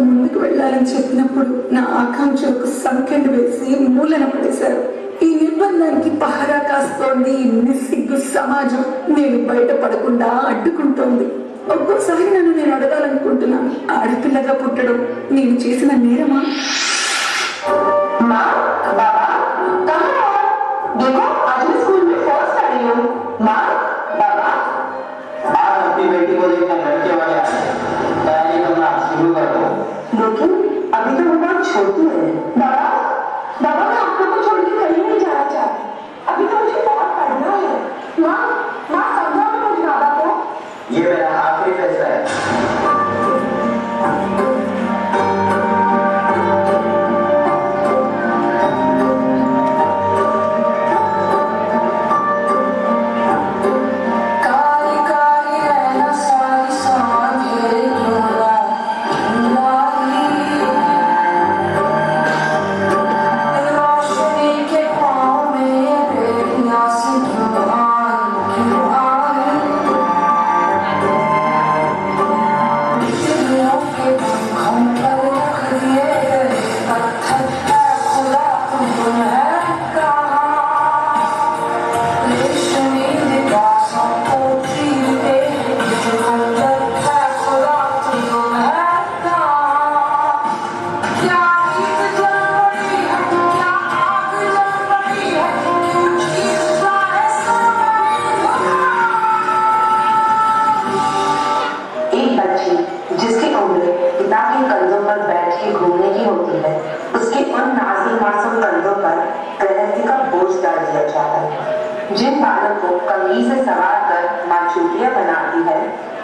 ముందుకు వెళ్ళాలని చెప్పినప్పుడు నా ఆకాంక్షలకు సంఖ్యలు వేసి మూలన పడేశారు. ఈ నిర్బంధానికి పహరా కాస్తోంది ఈ నిస్సిగ్గు సమాజం. నేను బయటపడకుండా అడ్డుకుంటోంది. ఒక్కోసారి నన్ను నేను అడగాలనుకుంటున్నాను, ఆడపిల్లగా పుట్టడం నేను చేసిన నేరమా? लेकिन अभी तो वो बहुत छोटी है। बाबा बाबा मैं आप लोग को छोड़ के कहीं नहीं जाना चाहती। अभी तो मुझे बहुत पढ़ना है। माँ माँ समझाओ ना मुझे बाबा को। ये मेरा आखिरी फैसला है। जिन बालों को कमीज से सवार कर माँ चूड़ियां बनाती है,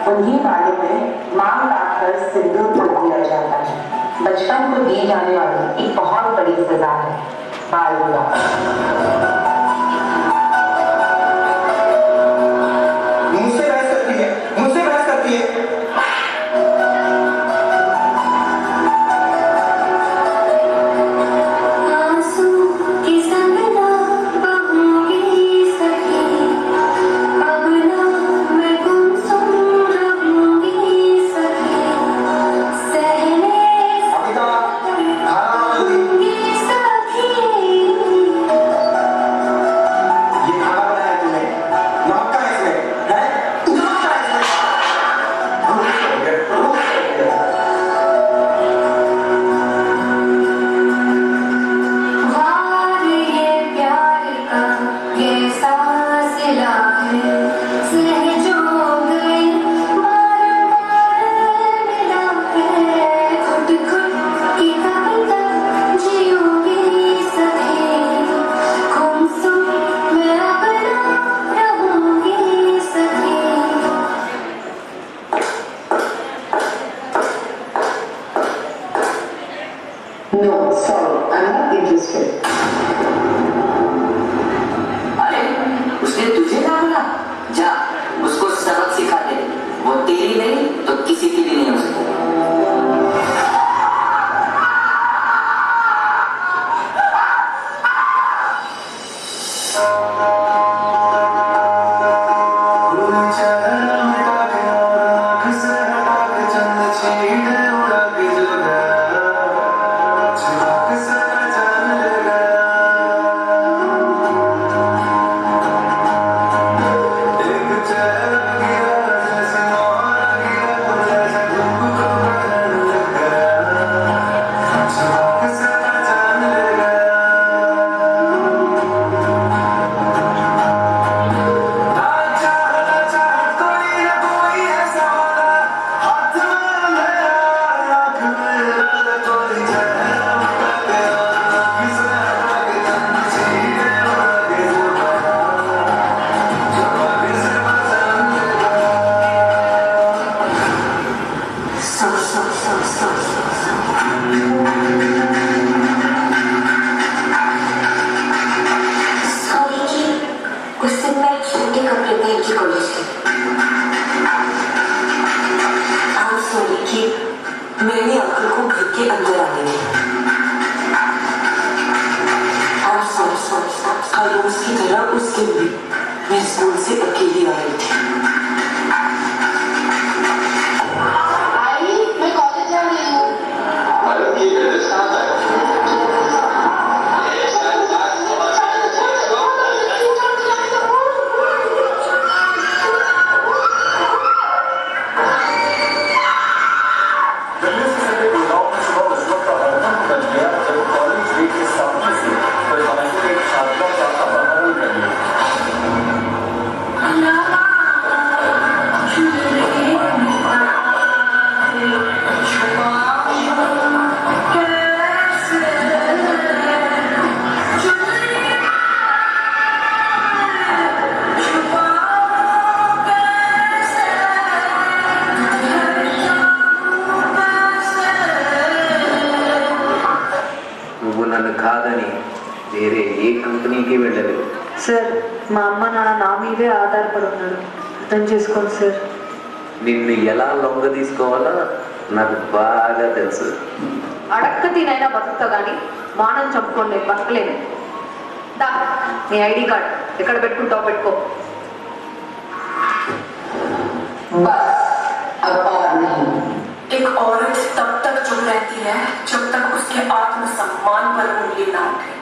उन्हीं बालों में मांग लाकर सिंदूर भर दिया जाता है। बचपन को दी जाने वाली एक बहुत बड़ी सजा है बाल विवाह। मुझसे बहस करती है, मुझसे बहस करती है। No, sorry, I'm not interested. अरे उसने तुझे क्या बोला? जा उसको सबक सिखा दे। वो तेरी नहीं तो किसी की भी नहीं हो सकती। मैंने अंकल को घर के अंदर आने दिया। हर रोज की तरह उस दिन भी मैं स्कूल से अकेली आ रही थी। आई, मैं कॉलेज जा रही हूँ। ఇంటికి వెళ్ళలేదు. సార్ మా అమ్మ నాన్న నా మీదే ఆధారపడి ఉన్నారు, అర్థం చేసుకోండి సార్. నిన్ను ఎలా లొంగ తీసుకోవాలో నాకు బాగా తెలుసు. అడక్క తినైనా బతుకుతా కానీ మానం చంపుకోండి, బతకలేను. దా నీ ఐడి కార్డ్ ఎక్కడ పెట్టుకుంటావు పెట్టుకో. बस अब और नहीं। एक औरत तब तक चुप रहती है जब तक उसके आत्मसम्मान पर उंगली ना उठे।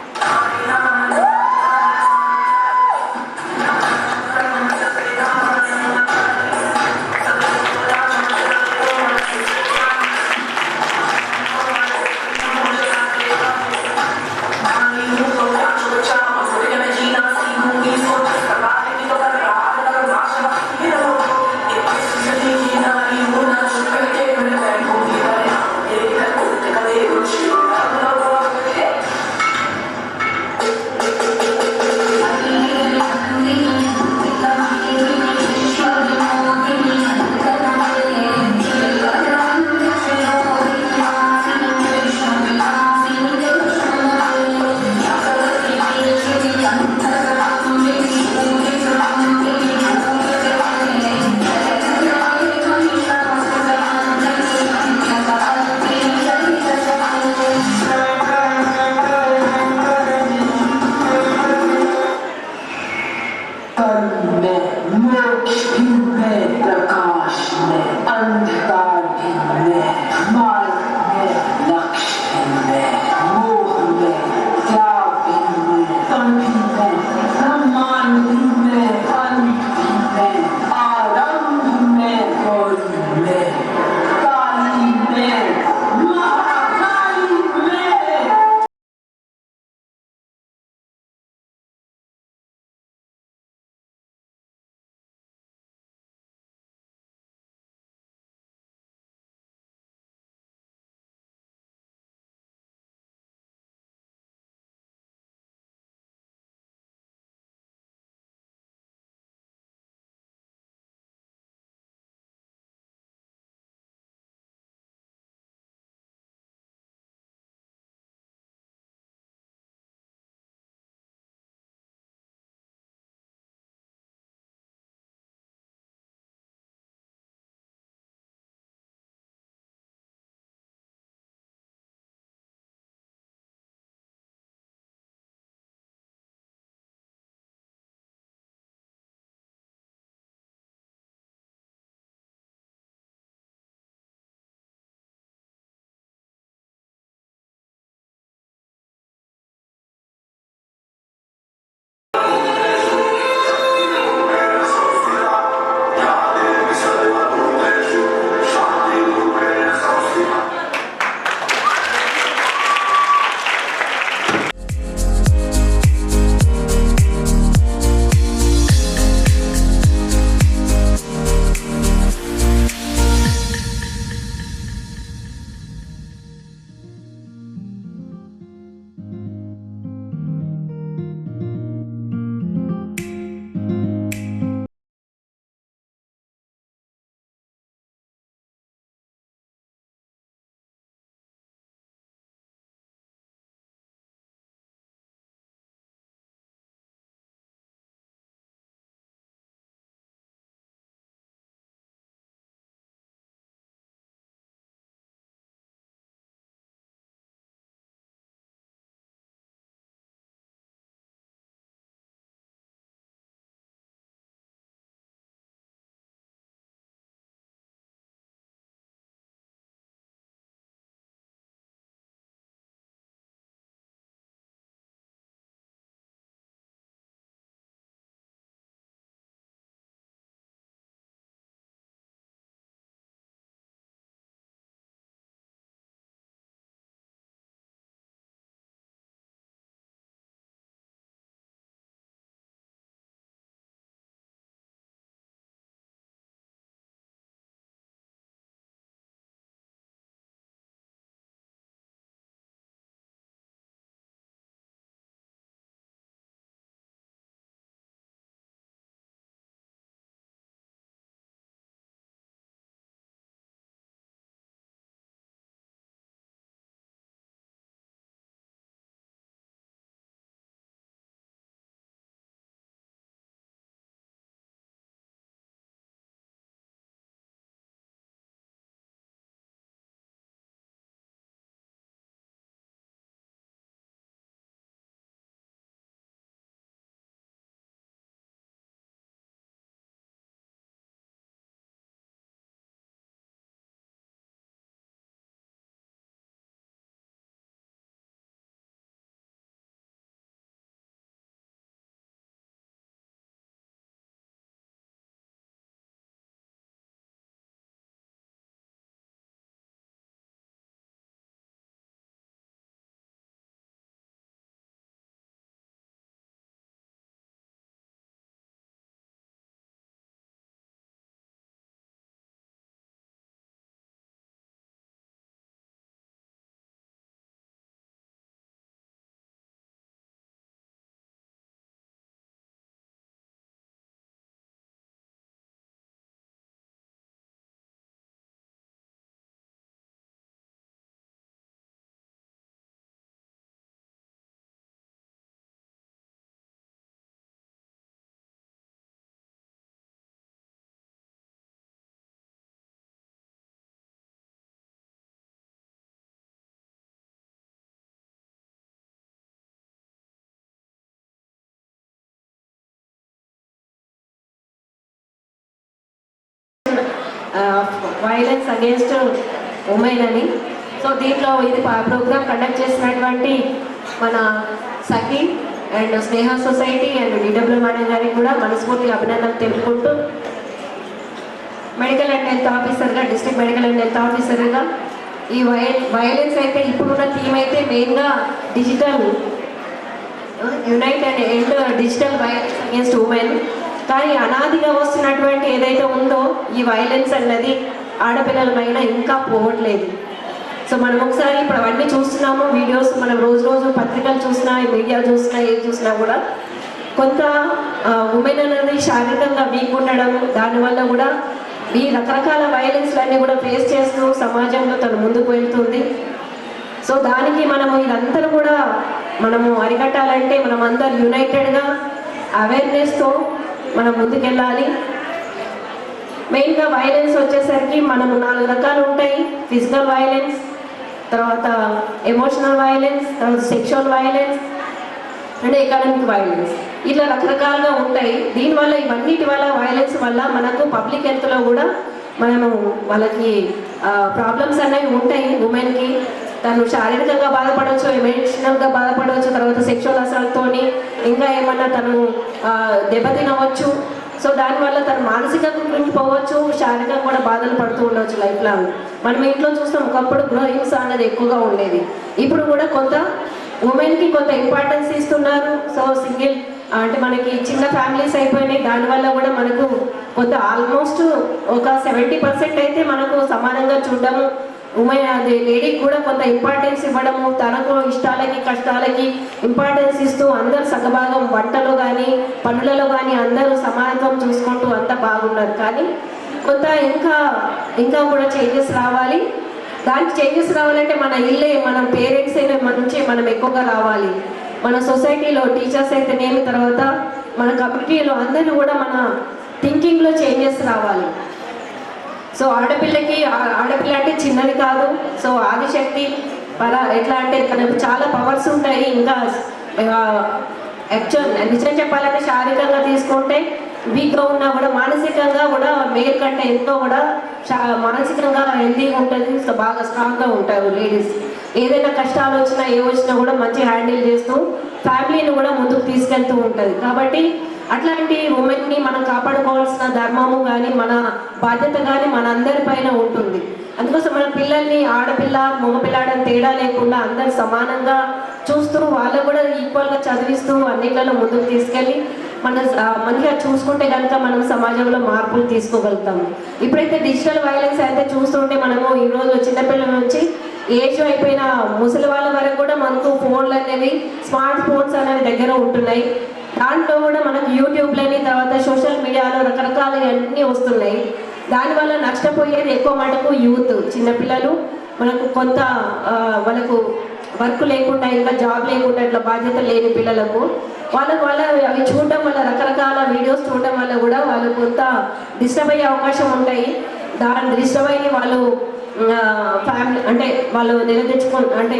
వైలెన్స్ అగేన్స్ట్ ఉమెన్ అని. సో దీంట్లో ఇది ప్రోగ్రామ్ కండక్ట్ చేసినటువంటి మన Sakhi and Sneha society and DW madam గారికి కూడా మనస్ఫూర్తిగా అభినందనలు తెలుపుకుంటూ, మెడికల్ అండ్ హెల్త్ ఆఫీసర్గా, డిస్ట్రిక్ట్ మెడికల్ అండ్ హెల్త్ ఆఫీసర్గా ఈ వైలెన్స్ అయితే ఇప్పుడున్న థీమ్ అయితే మెయిన్గా digital unite and end digital violence against women. కానీ అనాదిగా వస్తున్నటువంటి ఏదైతే ఉందో ఈ వైలెన్స్ అన్నది ఆడపిల్లల పైన ఇంకా పోవట్లేదు. సో మనం ఒకసారి ఇప్పుడు అవన్నీ చూస్తున్నాము వీడియోస్, మనం రోజు పత్రికలు చూసినా, మీడియా చూసినా, ఏది చూసినా కూడా కొంత ఉమెన్ అనేది శారీరకంగా వీక్ ఉండడం, దానివల్ల కూడా ఈ రకరకాల వైలెన్స్లన్నీ కూడా ఫేస్ చేస్తూ సమాజంలో తను ముందుకు వెళ్తుంది. సో దానికి మనము ఇదంతా కూడా మనము అరికట్టాలంటే మనం అందరు యునైటెడ్గా అవేర్నెస్తో మనం ముందుకెళ్ళాలి. మెయిన్గా వైలెన్స్ వచ్చేసరికి మనము 4 రకాలు ఉంటాయి. ఫిజికల్ వైలెన్స్, తర్వాత ఎమోషనల్ వైలెన్స్, తర్వాత sexual violence and economic violence, ఇట్లా రకరకాలుగా ఉంటాయి. దీనివల్ల ఇవన్నిటి వల్ల వైలెన్స్ వల్ల మనకు పబ్లిక్ హెల్త్లో కూడా మనము వాళ్ళకి ప్రాబ్లమ్స్ అనేవి ఉంటాయి. ఉమెన్కి తను శారీరకంగా బాధపడవచ్చు, ఎమోషనల్గా బాధపడవచ్చు, తర్వాత సెక్షువల్ అసల్ట్తోని ఇంకా ఏమన్నా తను దెబ్బతినవచ్చు. సో దానివల్ల తను మానసికంగా కృంగిపోవచ్చు, శారీరకంగా కూడా బాధలు పడుతూ ఉండవచ్చు లైఫ్ లాంగ్. మనం ఇంట్లో చూస్తాం, ఒకప్పుడు గృహహింస అన్నది ఎక్కువగా ఉండేది. ఇప్పుడు కూడా కొంత ఉమెన్కి కొంత ఇంపార్టెన్స్ ఇస్తున్నారు. సో సింగిల్ అంటే మనకి చిన్న ఫ్యామిలీస్ అయిపోయినాయి, దానివల్ల కూడా మనకు కొంత ఆల్మోస్ట్ ఒక 70% అయితే మనకు సమానంగా చూడడము, ఉమెన్ అది లేడీకి కూడా కొంత ఇంపార్టెన్స్ ఇవ్వడము, తనకు ఇష్టాలకి కష్టాలకి ఇంపార్టెన్స్ ఇస్తూ అందరు సగభాగం వంటలో కానీ పనులలో కానీ అందరూ సమానత్వం చూసుకుంటూ అంతా బాగున్నారు. కానీ కొంత ఇంకా కూడా చేంజెస్ రావాలి. దానికి చేంజెస్ రావాలంటే మన ఇల్లే, మన పేరెంట్స్ అయినా నుంచి మనం ఎక్కువగా రావాలి. మన సొసైటీలో టీచర్స్ అయితేనేమి, తర్వాత మన కమ్యూనిటీలో అందరూ కూడా మన థింకింగ్లో చేంజెస్ రావాలి. సో ఆడపిల్ల అంటే చిన్నది కాదు. సో ఆదిశక్తి ఎట్లా అంటే తనకు చాలా పవర్స్ ఉంటాయి. ఇంకా యాక్చువల్ నిజం చెప్పాలంటే శారీరకంగా తీసుకుంటే వీక్గా ఉన్నా కూడా మానసికంగా కూడా మేల్ కంటే ఎంతో కూడా మానసికంగా హెల్తీగా ఉంటుంది. సో బాగా స్ట్రాంగ్గా ఉంటారు లేడీస్. ఏదైనా కష్టాలు వచ్చినా ఏ వచ్చినా కూడా మంచి హ్యాండిల్ చేస్తూ ఫ్యామిలీని కూడా ముందుకు తీసుకెళ్తూ ఉంటుంది. కాబట్టి అట్లాంటి ఉమెన్ని మనం కాపాడుకోవాల్సిన ధర్మము కానీ మన బాధ్యత కానీ మన అందరి పైన ఉంటుంది. అందుకోసం మన పిల్లల్ని ఆడపిల్ల మగపిల్లాడని తేడా లేకుండా అందరు సమానంగా చూస్తూ వాళ్ళు కూడా ఈక్వల్గా చదివిస్తూ అన్నిట్లలో ముందుకు తీసుకెళ్ళి మంచిగా చూసుకుంటే కనుక మనం సమాజంలో మార్పులు తీసుకోగలుగుతాము. ఇప్పుడైతే డిజిటల్ వైలెన్స్ అయితే చూస్తుంటే మనము ఈరోజు చిన్నపిల్లల నుంచి ఏజ్ అయిపోయిన ముసలి వాళ్ళ వరకు కూడా మనకు ఫోన్లు అనేవి, స్మార్ట్ ఫోన్స్ అనేవి దగ్గర ఉంటున్నాయి. దాంట్లో కూడా మనకు యూట్యూబ్లని, తర్వాత సోషల్ మీడియాలో రకరకాల అన్నీ వస్తున్నాయి. దానివల్ల నష్టపోయేది ఎక్కువ మటుకు యూత్, చిన్నపిల్లలు. మనకు కొంత వాళ్ళకు వర్క్ లేకుండా, ఇంకా జాబ్ లేకుండా, ఇట్లా బాధ్యత లేని పిల్లలకు వాళ్ళ అవి చూడడం వల్ల, రకరకాల వీడియోస్ చూడడం వల్ల కూడా వాళ్ళు కొంత డిస్టర్బ్ అయ్యే అవకాశం ఉంటాయి. దాని డిస్టర్బ్ అయ్యి వాళ్ళు ఫ్యామిలీ అంటే వాళ్ళు అంటే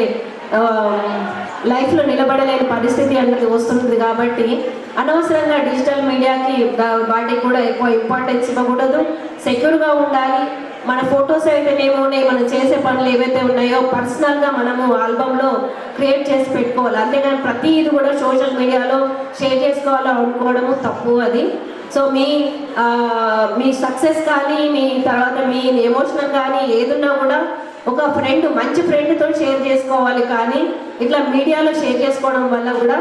లైఫ్లో నిలబడలేని పరిస్థితి అనేది వస్తుంది. కాబట్టి అనవసరంగా డిజిటల్ మీడియాకి వాటికి కూడా ఎక్కువ ఇంపార్టెన్స్ ఇవ్వకూడదు. సెక్యూర్గా ఉండాలి. మన ఫొటోస్ అయితే ఏమున్నాయి, మనం చేసే పనులు ఏవైతే ఉన్నాయో పర్సనల్గా మనము ఆల్బంలో క్రియేట్ చేసి పెట్టుకోవాలి. అంతేగాని ప్రతి ఇది కూడా సోషల్ మీడియాలో షేర్ చేసుకోవాలో అనుకోవడము తప్పు అది. సో మీ సక్సెస్ కానీ, మీ తర్వాత మీ ఎమోషనల్ కానీ ఏదున్నా కూడా ఒక ఫ్రెండ్, మంచి ఫ్రెండ్తో షేర్ చేసుకోవాలి. కానీ ఇట్లా మీడియాలో షేర్ చేసుకోవడం వల్ల కూడా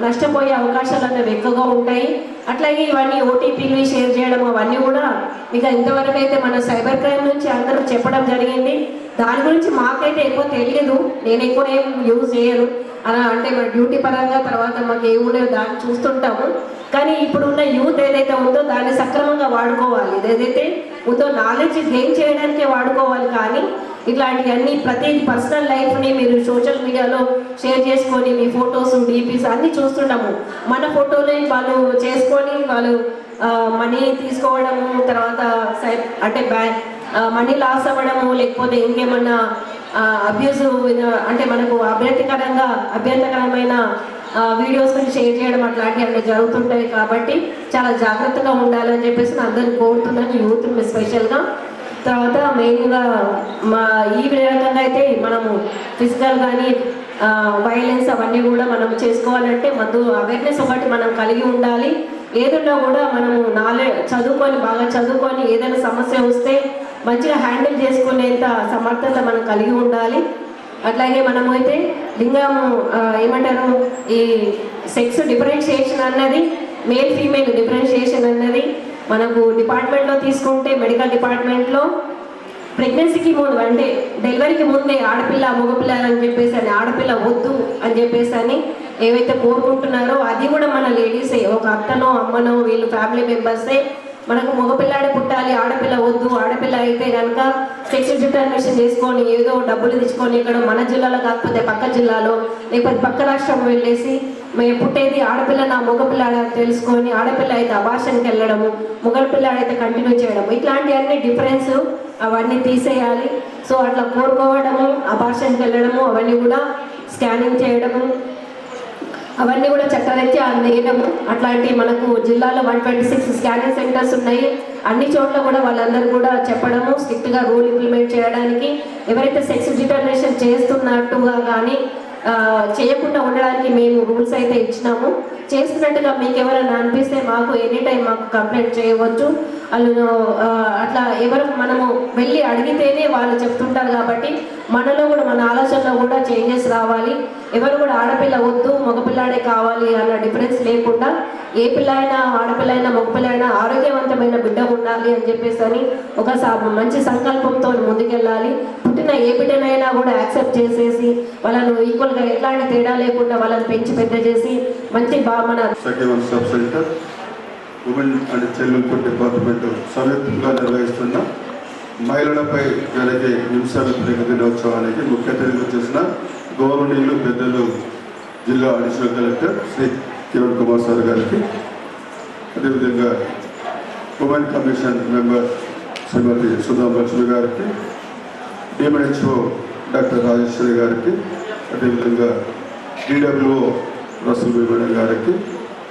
నష్టపోయే అవకాశాలు అనేవి ఎక్కువగా ఉంటాయి. అట్లాగే ఇవన్నీ ఓటీపీలు షేర్ చేయడం అవన్నీ కూడా మీకు ఇంతవరకు అయితే మన సైబర్ క్రైమ్ నుంచి అందరూ చెప్పడం జరిగింది. దాని గురించి మాకైతే ఎక్కువ తెలియదు, నేను ఎక్కువ ఏం యూజ్ చేయను అలా. అంటే మన డ్యూటీ పరంగా తర్వాత మాకు ఏమున్నాయో దాన్ని చూస్తుంటాము. కానీ ఇప్పుడున్న యూత్ ఏదైతే ఉందో దాన్ని సక్రమంగా వాడుకోవాలి. ఏదైతే ఉందో నాలెడ్జ్ గెయిన్ చేయడానికే వాడుకోవాలి. కానీ ఇట్లాంటివన్నీ ప్రతి పర్సనల్ లైఫ్ని మీరు సోషల్ మీడియాలో షేర్ చేసుకొని మీ ఫొటోస్, డీపీస్ అన్నీ చూస్తున్నాము. మన ఫోటోని వాళ్ళు చేసుకొని వాళ్ళు మనీ తీసుకోవడము, తర్వాత అంటే మనీ లాస్ అవ్వడము, లేకపోతే ఇంకేమన్నా అబ్యూస్ అంటే మనకు అభ్యంతరకరమైన వీడియోస్ షేర్ చేయడం అట్లాంటివి అన్నీ జరుగుతుంటాయి. కాబట్టి చాలా జాగ్రత్తగా ఉండాలని చెప్పేసి అందరిని కోరుతున్నాను, యూత్ స్పెషల్గా. తర్వాత మెయిన్గా ఈ రకంగా అయితే మనము ఫిజికల్ కానీ వైలెన్స్ అవన్నీ కూడా మనం చేసుకోవాలంటే ముందు అవేర్నెస్ ఒకటి మనం కలిగి ఉండాలి. ఏదున్నా కూడా మనము బాగా చదువుకొని ఏదైనా సమస్య వస్తే మంచిగా హ్యాండిల్ చేసుకునేంత సమర్థత మనం కలిగి ఉండాలి. అట్లాగే మనము అయితే లింగము ఏమంటారు, ఈ సెక్స్ డిఫరెన్షియేషన్ అన్నది, మేల్ ఫీమేల్ డిఫరెన్షియేషన్ అన్నది మనకు డిపార్ట్మెంట్లో తీసుకుంటే మెడికల్ డిపార్ట్మెంట్లో ప్రెగ్నెన్సీకి ముందు అంటే డెలివరీకి ముందే ఆడపిల్ల మగపిల్ల అని చెప్పేసి అని ఆడపిల్ల వద్దు అని చెప్పేసి అని ఏవైతే కోరుకుంటున్నారో అది కూడా మన లేడీసే, ఒక అత్తనో అమ్మనో వీళ్ళు ఫ్యామిలీ మెంబర్సే మనకు మగపిల్లాడే పుట్టాలి, ఆడపిల్ల వద్దు, ఆడపిల్ల అయితే కనుక సెక్స్ డిటర్మినేషన్ చేసుకొని ఏదో డబ్బులు తెచ్చుకొని ఇక్కడ మన జిల్లాలో కాకపోతే పక్క జిల్లాలో లేకపోతే పక్క రాష్ట్రం వెళ్ళేసి మేము పుట్టేది ఆడపిల్ల నా మగపిల్లాడ తెలుసుకొని ఆడపిల్ల అయితే అబార్షన్కి వెళ్ళడము, మగపిల్లాడైతే కంటిన్యూ చేయడము, ఇట్లాంటివన్నీ డిఫరెన్స్ అవన్నీ తీసేయాలి. సో అట్లా కోరుకోవడము, అబార్షన్కి వెళ్ళడము, అవన్నీ కూడా స్కానింగ్ చేయడము, అవన్నీ కూడా చట్టరీత్యా వేయడము. అట్లాంటి మనకు జిల్లాలో 126 స్కానింగ్ సెంటర్స్ ఉన్నాయి. అన్ని చోట్ల కూడా వాళ్ళందరూ కూడా చెప్పడము, స్ట్రిక్ట్గా రూల్ ఇంప్లిమెంట్ చేయడానికి, ఎవరైతే సెక్స్ డిటర్మినేషన్ చేస్తున్నట్టుగా కానీ చేయకుండా ఉండడానికి మేము రూల్స్ అయితే ఇచ్చినాము. చేస్తున్నట్టుగా మీకు ఎవరైనా అనిపిస్తే మాకు ఎనీ టైం మాకు కంప్లైంట్ చేయవచ్చు. వాళ్ళు అట్లా ఎవరు మనము వెళ్ళి అడిగితేనే వాళ్ళు చెప్తుంటారు కాబట్టి మనలో కూడా మన ఆలోచనలో కూడా చేంజెస్ రావాలి. ఎవరు కూడా ఆడపిల్ల వద్దు మగపిల్లాడే కావాలి అన్న డిఫరెన్స్ లేకుండా ఏ పిల్ల అయినా ఆడపిల్ల అయినా మగపిల్ల అయినా ఆరోగ్యవంతమైన బిడ్డ ఉండాలి అని చెప్పేసి అని ఒక మంచి సంకల్పంతో ముందుకెళ్ళాలి. పుట్టిన ఏ బిడ్డనైనా కూడా యాక్సెప్ట్ చేసేసి వాళ్ళను ఈక్వల్గా ఎట్లాంటి తేడా లేకుండా వాళ్ళని పెంచి పెద్ద చేసి మంచి మన sub centre women and child department సంయుక్తంగా నిర్వహిస్తున్న మహిళలపై జరిగే హింస వ్యతిరేక దినోత్సవానికి ముఖ్య అతిథిగా చేసిన గౌరవనీయులు పెద్దలు జిల్లా additional collector Shri Kiran Kumar sir గారికి, అదేవిధంగా women commission member Shrimati Sudham Lakshmi గారికి, డిఎంహెచ్ఓ డాక్టర్ రాజేశ్వరి గారికి, అదేవిధంగా డిడబ్ల్యూఓ రసూల్ మేడం గారికి,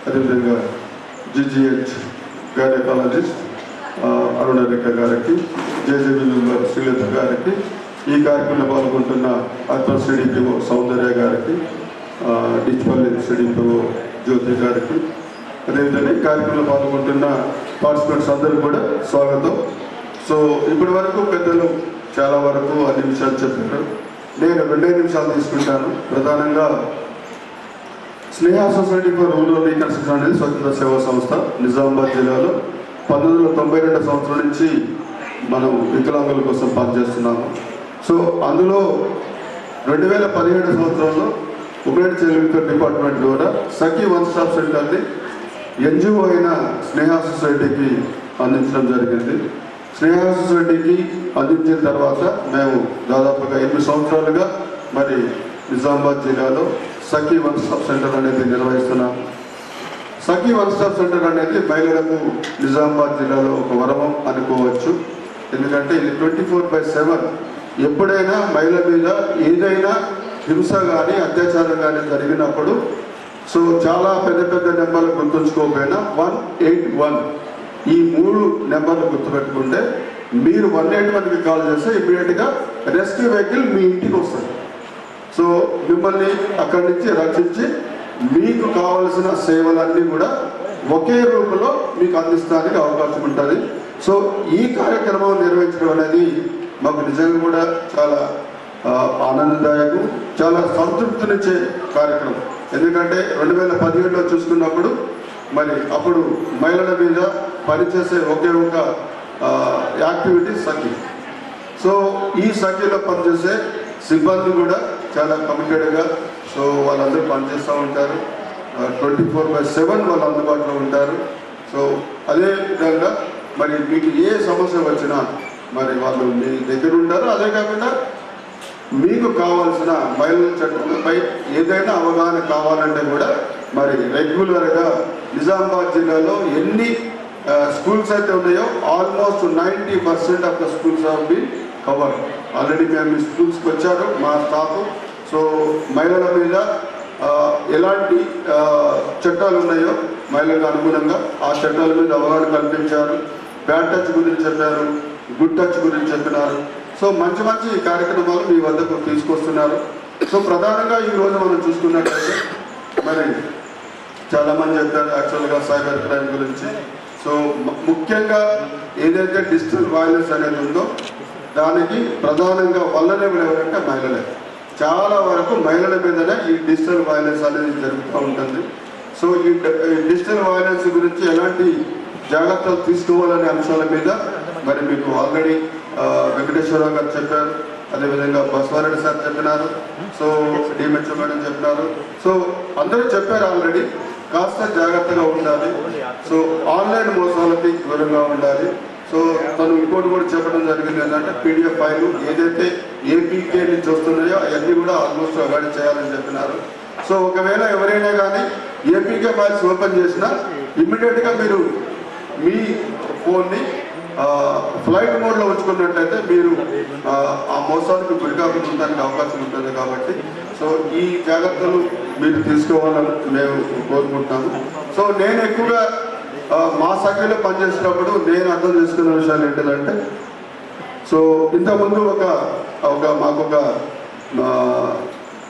అదేవిధంగా జిజిహెచ్ గైనకాలజిస్ట్ అరుణరేఖ గారికి, జేజేబీ మెంబర్ శ్రీలత గారికి, ఈ కార్యక్రమంలో పాల్గొంటున్న అర్బన్ సిడిపిఓ సౌందర్య గారికి, డిచ్పల్లి సిడిపిఓ జ్యోతి గారికి, అదేవిధంగా ఈ కార్యక్రమంలో పాల్గొంటున్న పార్టిసిపెంట్స్ అందరూ కూడా స్వాగతం. సో ఇప్పటి వరకు పెద్దలు చాలా వరకు అన్ని విషయాలు చెప్పారు. నేను 2 నిమిషాలు తీసుకుంటాను. ప్రధానంగా స్నేహ సొసైటీ ఫర్ రూరల్ రీకన్స్ట్రక్షన్ అనేది స్వతంత్ర సేవా సంస్థ నిజామాబాద్ జిల్లాలో 1992 సంవత్సరం నుంచి మనం వికలాంగుల కోసం పనిచేస్తున్నాము. సో అందులో 2017 సంవత్సరంలో ఉమెన్ చైల్డ్ డిపార్ట్మెంట్ ద్వారా సఖీ వన్ స్టాప్ సెంటర్ని ఎన్జిఓ అయిన స్నేహ సొసైటీకి అందించడం జరిగింది. స్నేహ సొసైటీకి అందించిన తర్వాత మేము దాదాపుగా 8 సంవత్సరాలుగా మరి నిజామాబాద్ జిల్లాలో సఖీ వన్ స్టాప్ సెంటర్ అనేది నిర్వహిస్తున్నాం. సఖీ వన్ స్టాప్ సెంటర్ అనేది మహిళలకు నిజామాబాద్ జిల్లాలో ఒక వరమం అనుకోవచ్చు. ఎందుకంటే ఇది 24/7 ఎప్పుడైనా మహిళల మీద ఏదైనా హింస కానీ అత్యాచారం కానీ జరిగినప్పుడు సో చాలా పెద్ద పెద్ద నెంబర్లు గుర్తుంచుకోకపోయినా 181 ఈ 3 నెంబర్లు గుర్తుపెట్టుకుంటే మీరు 181కి కాల్ చేస్తే ఇమ్మీడియట్గా రెస్క్యూ వెహికల్ మీ ఇంటికి వస్తుంది. సో మిమ్మల్ని అక్కడి నుంచి రక్షించి మీకు కావలసిన సేవలన్నీ కూడా ఒకే రూపంలో మీకు అందిస్తానికి అవకాశం ఉంటుంది. సో ఈ కార్యక్రమం నిర్వహించడం అనేది మాకు నిజంగా కూడా చాలా ఆనందదాయకం, చాలా సంతృప్తినిచ్చే కార్యక్రమం. ఎందుకంటే 2017లో చూసుకున్నప్పుడు మరి అప్పుడు మహిళల మీద పనిచేసే ఒకే ఒక యాక్టివిటీ సఖీ. సో ఈ సఖీలో పనిచేసే సిబ్బంది కూడా చాలా కమిటెడ్గా సో వాళ్ళందరూ పనిచేస్తూ ఉంటారు. 24/7 వాళ్ళు అందుబాటులో ఉంటారు. సో అదే విధంగా మరి మీకు ఏ సమస్య వచ్చినా మరి వాళ్ళు మీ దగ్గర ఉంటారు. అదే కాకుండా మీకు కావాల్సిన మహిళల చట్టాలపై ఏదైనా అవగాహన కావాలంటే కూడా మరి రెగ్యులర్గా నిజామాబాద్ జిల్లాలో ఎన్ని స్కూల్స్ అయితే ఉన్నాయో almost 90% of the schools have been cover. Already మేము ఈ స్కూల్స్కి వచ్చారు మా స్టాఫ్. సో మహిళల మీద ఎలాంటి చట్టాలు ఉన్నాయో మహిళలకు అనుగుణంగా ఆ చట్టాల మీద అవగాహన కల్పించారు. బ్యాడ్ టచ్ గురించి చెప్పారు, గుడ్ టచ్ గురించి చెప్పినారు. సో మంచి మంచి కార్యక్రమాలు మీ వద్దకు తీసుకొస్తున్నారు. సో ప్రధానంగా ఈరోజు మనం చూసుకున్నట్లయితే మరి చాలామంది చెప్పారు యాక్చువల్గా సైబర్ క్రైమ్ గురించి. సో ముఖ్యంగా ఏదైతే డిజిటల్ వైలెన్స్ అనేది ఉందో దానికి ప్రధానంగా వల్లనేబుల్ ఎవరంటే మహిళలే. చాలా వరకు మహిళల మీదనే ఈ డిజిటల్ వైలెన్స్ అనేది జరుగుతూ ఉంటుంది. సో ఈ డిజిటల్ వైలెన్స్ గురించి ఎలాంటి జాగ్రత్తలు తీసుకోవాలనే అంశాల మీద మరి మీకు ఆల్రెడీ వెంకటేశ్వరరావు గారు చెప్పారు, అదేవిధంగా బసవారెడ్డి సార్ చెప్పినారు, సో డిఎంహెచ్ఓ మేడం చెప్పినారు. సో అందరూ చెప్పారు ఆల్రెడీ. కాస్త జాగ్రత్తగా ఉండాలి. సో ఆన్లైన్ మోసాలకి దూరంగా ఉండాలి. సో తను ఇంకోటి కూడా చెప్పడం జరిగింది ఏంటంటే పీడిఎఫ్ ఫైలు ఏదైతే ఏపీకే నుంచి వస్తున్నాయో అవన్నీ కూడా ఆల్మోస్ట్ అవాయిడ్ చేయాలని చెప్పినారు. సో ఒకవేళ ఎవరైనా కానీ ఏపీకే ఫైల్స్ ఓపెన్ చేసినా ఇమ్మీడియట్గా మీరు మీ ఫోన్ని ఫ్లైట్ మోడ్లో ఉంచుకున్నట్లయితే మీరు ఆ మోసానికి గురికాకుండా ఉండడానికి అవకాశం ఉంటుంది. కాబట్టి సో ఈ జాగ్రత్తలు మీరు తీసుకోవాలని మేము కోరుకుంటున్నాము. సో నేను ఎక్కువగా మా సఖ్యలో పనిచేసినప్పుడు నేను అర్థం చేసుకున్న విషయాలు ఏంటంటే సో ఇంతకుముందు మాకు ఒక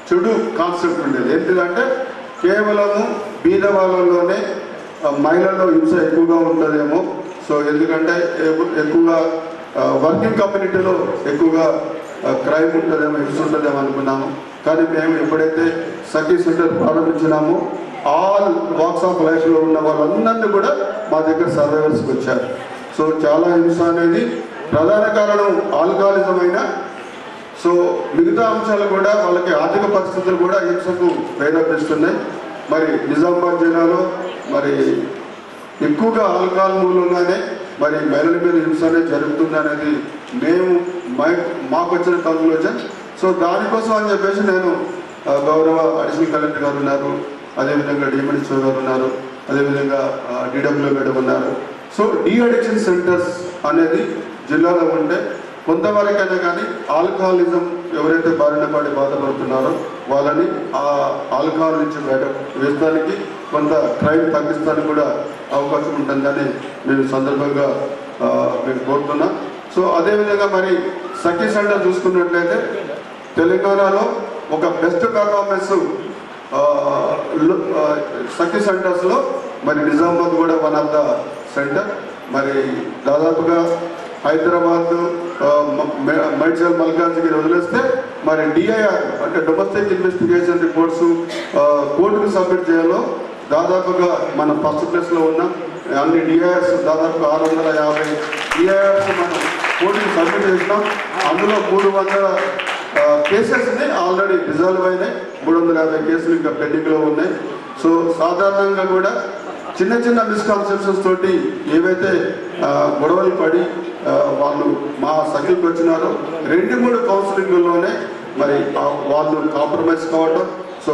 చెడు కాన్సెప్ట్ ఉండేది. ఏంటిదంటే కేవలము బీద వాళ్ళలోనే మహిళల్లో హింస ఎక్కువగా ఉంటుందేమో. సో ఎందుకంటే ఎక్కువగా వర్కింగ్ కమ్యూనిటీలో ఎక్కువగా క్రైమ్ ఉంటుందేమో, హింస ఉంటుందేమో అనుకున్నాము. కానీ మేము ఎప్పుడైతే సఖీ సెంటర్ ప్రారంభించినామో ఆల్ వాక్స్ ఆఫ్ లైఫ్లో ఉన్న వాళ్ళందరినీ కూడా మా దగ్గర సర్వైవర్స్కి వచ్చారు. సో చాలా హింస అనేది ప్రధాన కారణం ఆల్కహాలిజం అయినా సో మిగతా అంశాలు కూడా వాళ్ళకి ఆర్థిక పరిస్థితులు కూడా హింసకు ప్రేరేపిస్తున్నాయి. మరి నిజామాబాద్ జిల్లాలో మరి ఎక్కువగా ఆల్కహాల్ మూలంగానే మరి మహిళల మీద హింస అనేది జరుగుతుంది అనేది మాకు వచ్చిన కన్క్లూజన్. సో దానికోసం అని చెప్పేసి నేను గౌరవ అడిషనల్ కలెక్టర్ గారు ఉన్నారు, అదేవిధంగా డిఎంహెచ్ఓ గారు ఉన్నారు, అదేవిధంగా డిడబ్ల్యూ మేడం ఉన్నారు. సో డీ అడిక్షన్ సెంటర్స్ అనేది జిల్లాలో ఉంటే కొంతవరకైనా కానీ ఆల్కహాలిజం ఎవరైతే బారిన పడి బాధపడుతున్నారో వాళ్ళని ఆ ఆల్కహాల్ నుంచి బయట వేయడానికి కొంత క్రైమ్ తగ్గిస్తానికి కూడా అవకాశం ఉంటుందని నేను సందర్భంగా మేము కోరుతున్నాం. సో అదేవిధంగా మరి సఖీ సెంటర్ చూసుకున్నట్లయితే తెలంగాణలో ఒక బెస్ట్ పర్ఫార్మెన్స్ సఖీ సెంటర్స్లో మరి నిజామాబాద్ కూడా వన్ ఆఫ్ ద సెంటర్. మరి దాదాపుగా హైదరాబాద్ మేడ్చల్ మల్కాజ్గిరి వదిలేస్తే మరి డిఐఆర్ అంటే డొమెస్టిక్ ఇన్వెస్టిగేషన్ రిపోర్ట్స్ కోర్టుకు సబ్మిట్ చేయాలో దాదాపుగా మనం ఫస్ట్ ప్లేస్లో ఉన్నాం. అన్ని డిఐఆర్స్ దాదాపు 650 డిఐఆర్స్ మనం కోర్టుకు సబ్మిట్ చేసినాం. అందులో 300 కేసెస్ని ఆల్రెడీ రిజాల్వ్ అయినాయి, 350 కేసులు ఇంకా పెండింగ్లో ఉన్నాయి. సో సాధారణంగా కూడా చిన్న చిన్న మిస్కాన్సెప్షన్స్ తోటి ఏవైతే గొడవలు పడి వాళ్ళు మా సఖీకి వచ్చినారో 2-3 కౌన్సిలింగ్లోనే మరి వాళ్ళు కాంప్రమైజ్ కావటం, సో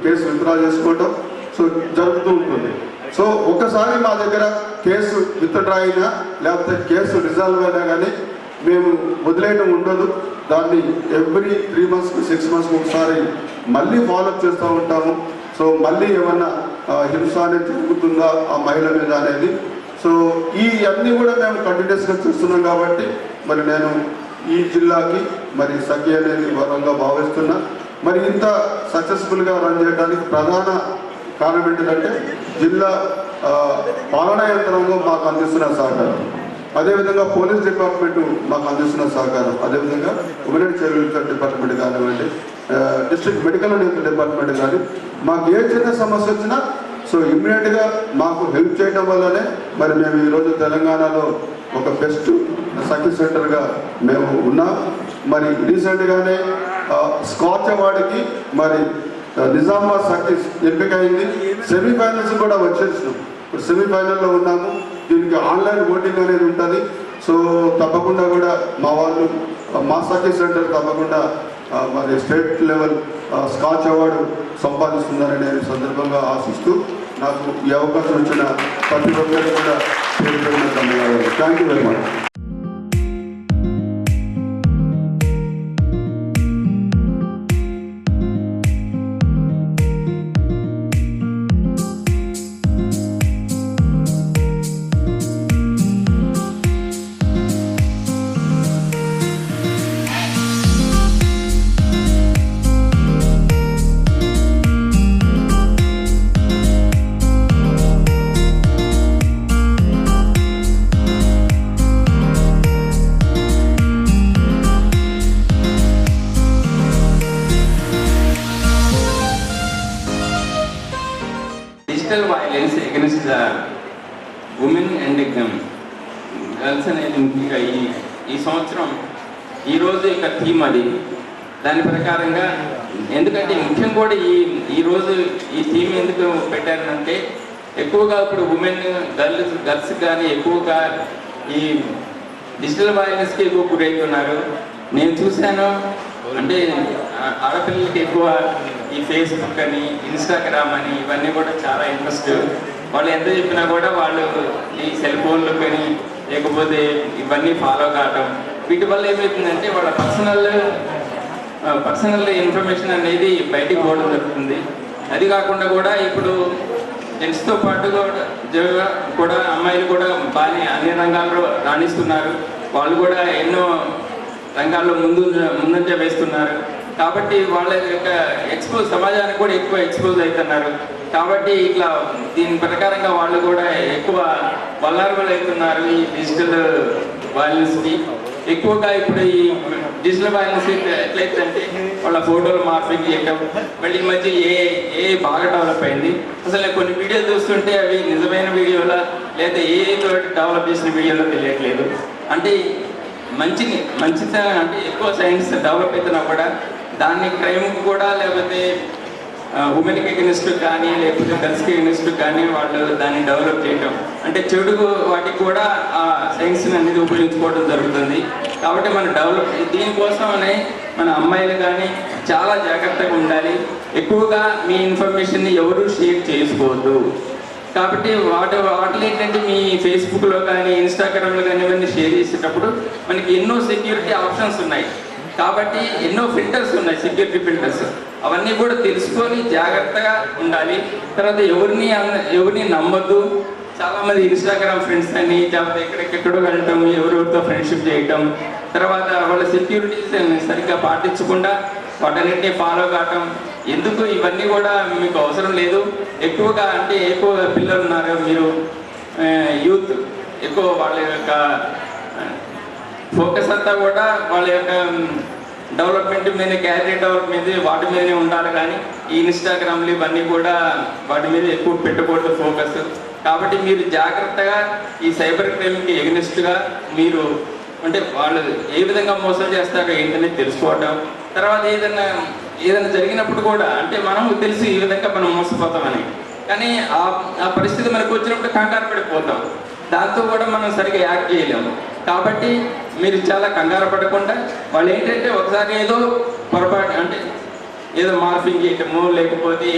కేసు విత్డ్రా చేసుకోవటం సో జరుగుతూ ఉంటుంది. సో ఒకసారి మా దగ్గర కేసు విత్డ్రా అయినా లేకపోతే కేసు రిజాల్వ్ అయినా కానీ మేము వదిలేయడం ఉండదు. దాన్ని ఎవ్రీ 3 months 6 months ఒకసారి మళ్ళీ ఫాలోఅప్ చేస్తూ ఉంటాము. సో మళ్ళీ ఏమన్నా హింస అనేది జరుగుతుందా ఆ మహిళ మీద అనేది. సో ఈ అన్నీ కూడా మేము కంటిన్యూస్గా చూస్తున్నాం. కాబట్టి మరి నేను ఈ జిల్లాకి మరి సఖీ అనేది వరంగా భావిస్తున్నా. మరి ఇంత సక్సెస్ఫుల్గా రన్ చేయడానికి ప్రధాన కారణం ఏంటంటే జిల్లా పాలనా యంత్రాంగం మాకు అందిస్తున్న సహకారం, అదేవిధంగా పోలీస్ డిపార్ట్మెంట్ మాకు అందిస్తున్న సహకారం, అదేవిధంగా women and child welfare department కానివ్వండి, district medical and health department కానీ మాకు ఏ చిన్న సమస్య వచ్చినా సో ఇమ్మీడియట్గా మాకు హెల్ప్ చేయడం వల్లనే మరి మేము ఈరోజు తెలంగాణలో ఒక బెస్ట్ సఖీ సెంటర్గా మేము ఉన్నాం. మరి రీసెంట్గానే స్కాచ్ అవార్డుకి మరి నిజామాబాద్ సఖీ ఎంపిక అయింది. సెమీఫైనల్స్ కూడా వచ్చేసినాం. ఇప్పుడు సెమీఫైనల్లో ఉన్నాము. దీనికి ఆన్లైన్ ఓటింగ్ అనేది ఉంటుంది. సో తప్పకుండా కూడా మా వాళ్ళు మా సఖీ సెంటర్ తప్పకుండా మరి స్టేట్ లెవెల్ స్కాచ్ అవార్డు సంపాదిస్తుందని నేను సందర్భంగా ఆశిస్తూ నాకు ఈ అవకాశం ఇచ్చిన ప్రతి ఒక్కరికి కూడా ధన్యవాదాలు. Thank you very much. Digital violence against the women and girls అనేది ముఖ్యంగా ఈ సంవత్సరం ఈరోజు ఇక థీమ్ అది. దాని ప్రకారంగా ఎందుకంటే ముఖ్యం కూడా ఈరోజు ఈ థీమ్ ఎందుకు పెట్టారంటే ఎక్కువగా ఇప్పుడు ఉమెన్ గర్ల్స్ కానీ ఎక్కువగా ఈ డిజిటల్ వైలెన్స్కి ఎక్కువ గురవుతున్నారు. నేను చూశాను అంటే ఆడపిల్లలకి ఎక్కువ ఈ ఫేస్బుక్ అని ఇన్స్టాగ్రామ్ అని ఇవన్నీ కూడా చాలా ఇంట్రెస్ట్. వాళ్ళు ఎంత చెప్పినా కూడా వాళ్ళు ఈ సెల్ ఫోన్లు కానీ లేకపోతే ఇవన్నీ ఫాలో కావటం, వీటి వల్ల ఏమవుతుందంటే వాళ్ళ పర్సనల్ ఇన్ఫర్మేషన్ అనేది బయటికి పోవడం జరుగుతుంది. అది కాకుండా కూడా ఇప్పుడు జెంట్స్తో పాటు కూడా అమ్మాయిలు కూడా బాగా అన్ని రంగాల్లో రాణిస్తున్నారు. వాళ్ళు కూడా ఎన్నో రంగాల్లో ముందంజ వేస్తున్నారు. కాబట్టి వాళ్ళ యొక్క సమాజానికి కూడా ఎక్కువ ఎక్స్పోజ్ అవుతున్నారు. కాబట్టి ఇట్లా దీని ప్రకారంగా వాళ్ళు కూడా ఎక్కువ వల్నరబుల్ అవుతున్నారు ఈ డిజిటల్ వైలెన్స్కి. ఎక్కువగా ఇప్పుడు ఈ డిజిటల్ వైలెన్స్ ఎట్లయితే వాళ్ళ ఫోటోలు మార్పింగ్ చేయటం, మళ్ళీ ఈ మధ్య ఏ బాగా డెవలప్ అయింది. అసలు కొన్ని వీడియోలు చూస్తుంటే అవి నిజమైన వీడియోలా లేదా తోటి డెవలప్ చేసిన వీడియోలో తెలియట్లేదు. అంటే మంచిగా అంటే ఎక్కువ సైన్స్ డెవలప్ అవుతున్నా కూడా దాన్ని క్రైమ్కి కూడా లేకపోతే ఉమెన్కి ఎగెనిస్ట్ కానీ లేకపోతే గర్ల్స్కి ఎగెనిస్ట్ కానీ వాళ్ళు దాన్ని డెవలప్ చేయటం అంటే చెడు వాటికి కూడా ఆ సైన్స్ని అనేది ఉపయోగించుకోవడం జరుగుతుంది. కాబట్టి మన దీనికోసమనే మన అమ్మాయిలు కానీ చాలా జాగ్రత్తగా ఉండాలి. ఎక్కువగా మీ ఇన్ఫర్మేషన్ని ఎవరు షేర్ చేసుకోవద్దు. కాబట్టి వాటిలో ఏంటంటే మీ ఫేస్బుక్లో కానీ ఇన్స్టాగ్రామ్లో కానీ ఇవన్నీ షేర్ చేసేటప్పుడు మనకి ఎన్నో సెక్యూరిటీ ఆప్షన్స్ ఉన్నాయి. కాబట్టి ఎన్నో ఫిల్టర్స్ ఉన్నాయి, సెక్యూరిటీ ఫిల్టర్స్. అవన్నీ కూడా తెలుసుకొని జాగ్రత్తగా ఉండాలి. తర్వాత ఎవరిని నమ్మద్దు. చాలామంది ఇన్స్టాగ్రామ్ ఫ్రెండ్స్ అని లేకపోతే ఎక్కడెక్కడో వెళ్ళటం, ఎవరెవరితో ఫ్రెండ్షిప్ చేయటం, తర్వాత వాళ్ళ సెక్యూరిటీస్ సరిగ్గా పాటించకుండా వాటన్నిటిని ఫాలో కావటం ఎందుకు, ఇవన్నీ కూడా మీకు అవసరం లేదు. ఎక్కువగా అంటే ఎక్కువ పిల్లలు ఉన్నారు, మీరు యూత్ ఎక్కువ వాళ్ళ యొక్క ఫోకస్ అంతా కూడా వాళ్ళ యొక్క డెవలప్మెంట్ మీద, క్యారియర్ డెవలప్మెంట్ మీద వాటి మీదనే ఉండాలి. కానీ ఈ ఇన్స్టాగ్రామ్లు ఇవన్నీ కూడా వాటి మీద ఎక్కువ పెట్టకూడదు ఫోకస్. కాబట్టి మీరు జాగ్రత్తగా ఈ సైబర్ క్రైమ్కి ఎగెనిస్ట్గా మీరు అంటే వాళ్ళు ఏ విధంగా మోసం చేస్తారో ఏంటనేది తెలుసుకోవటం. తర్వాత ఏదైనా జరిగినప్పుడు కూడా అంటే మనం తెలిసి ఈ విధంగా మనం మోసపోతామని, కానీ ఆ పరిస్థితి మనకు వచ్చినప్పుడు కంగారు పడిపోతాం. దాంతో కూడా మనం సరిగ్గా యాక్ట్ చేయలేము. కాబట్టి మీరు చాలా కంగారు పడకుండా వాళ్ళు ఏంటంటే ఒకసారి ఏదో పొరపాటు అంటే ఏదో మార్ఫింగ్ చేయటమో లేకపోతే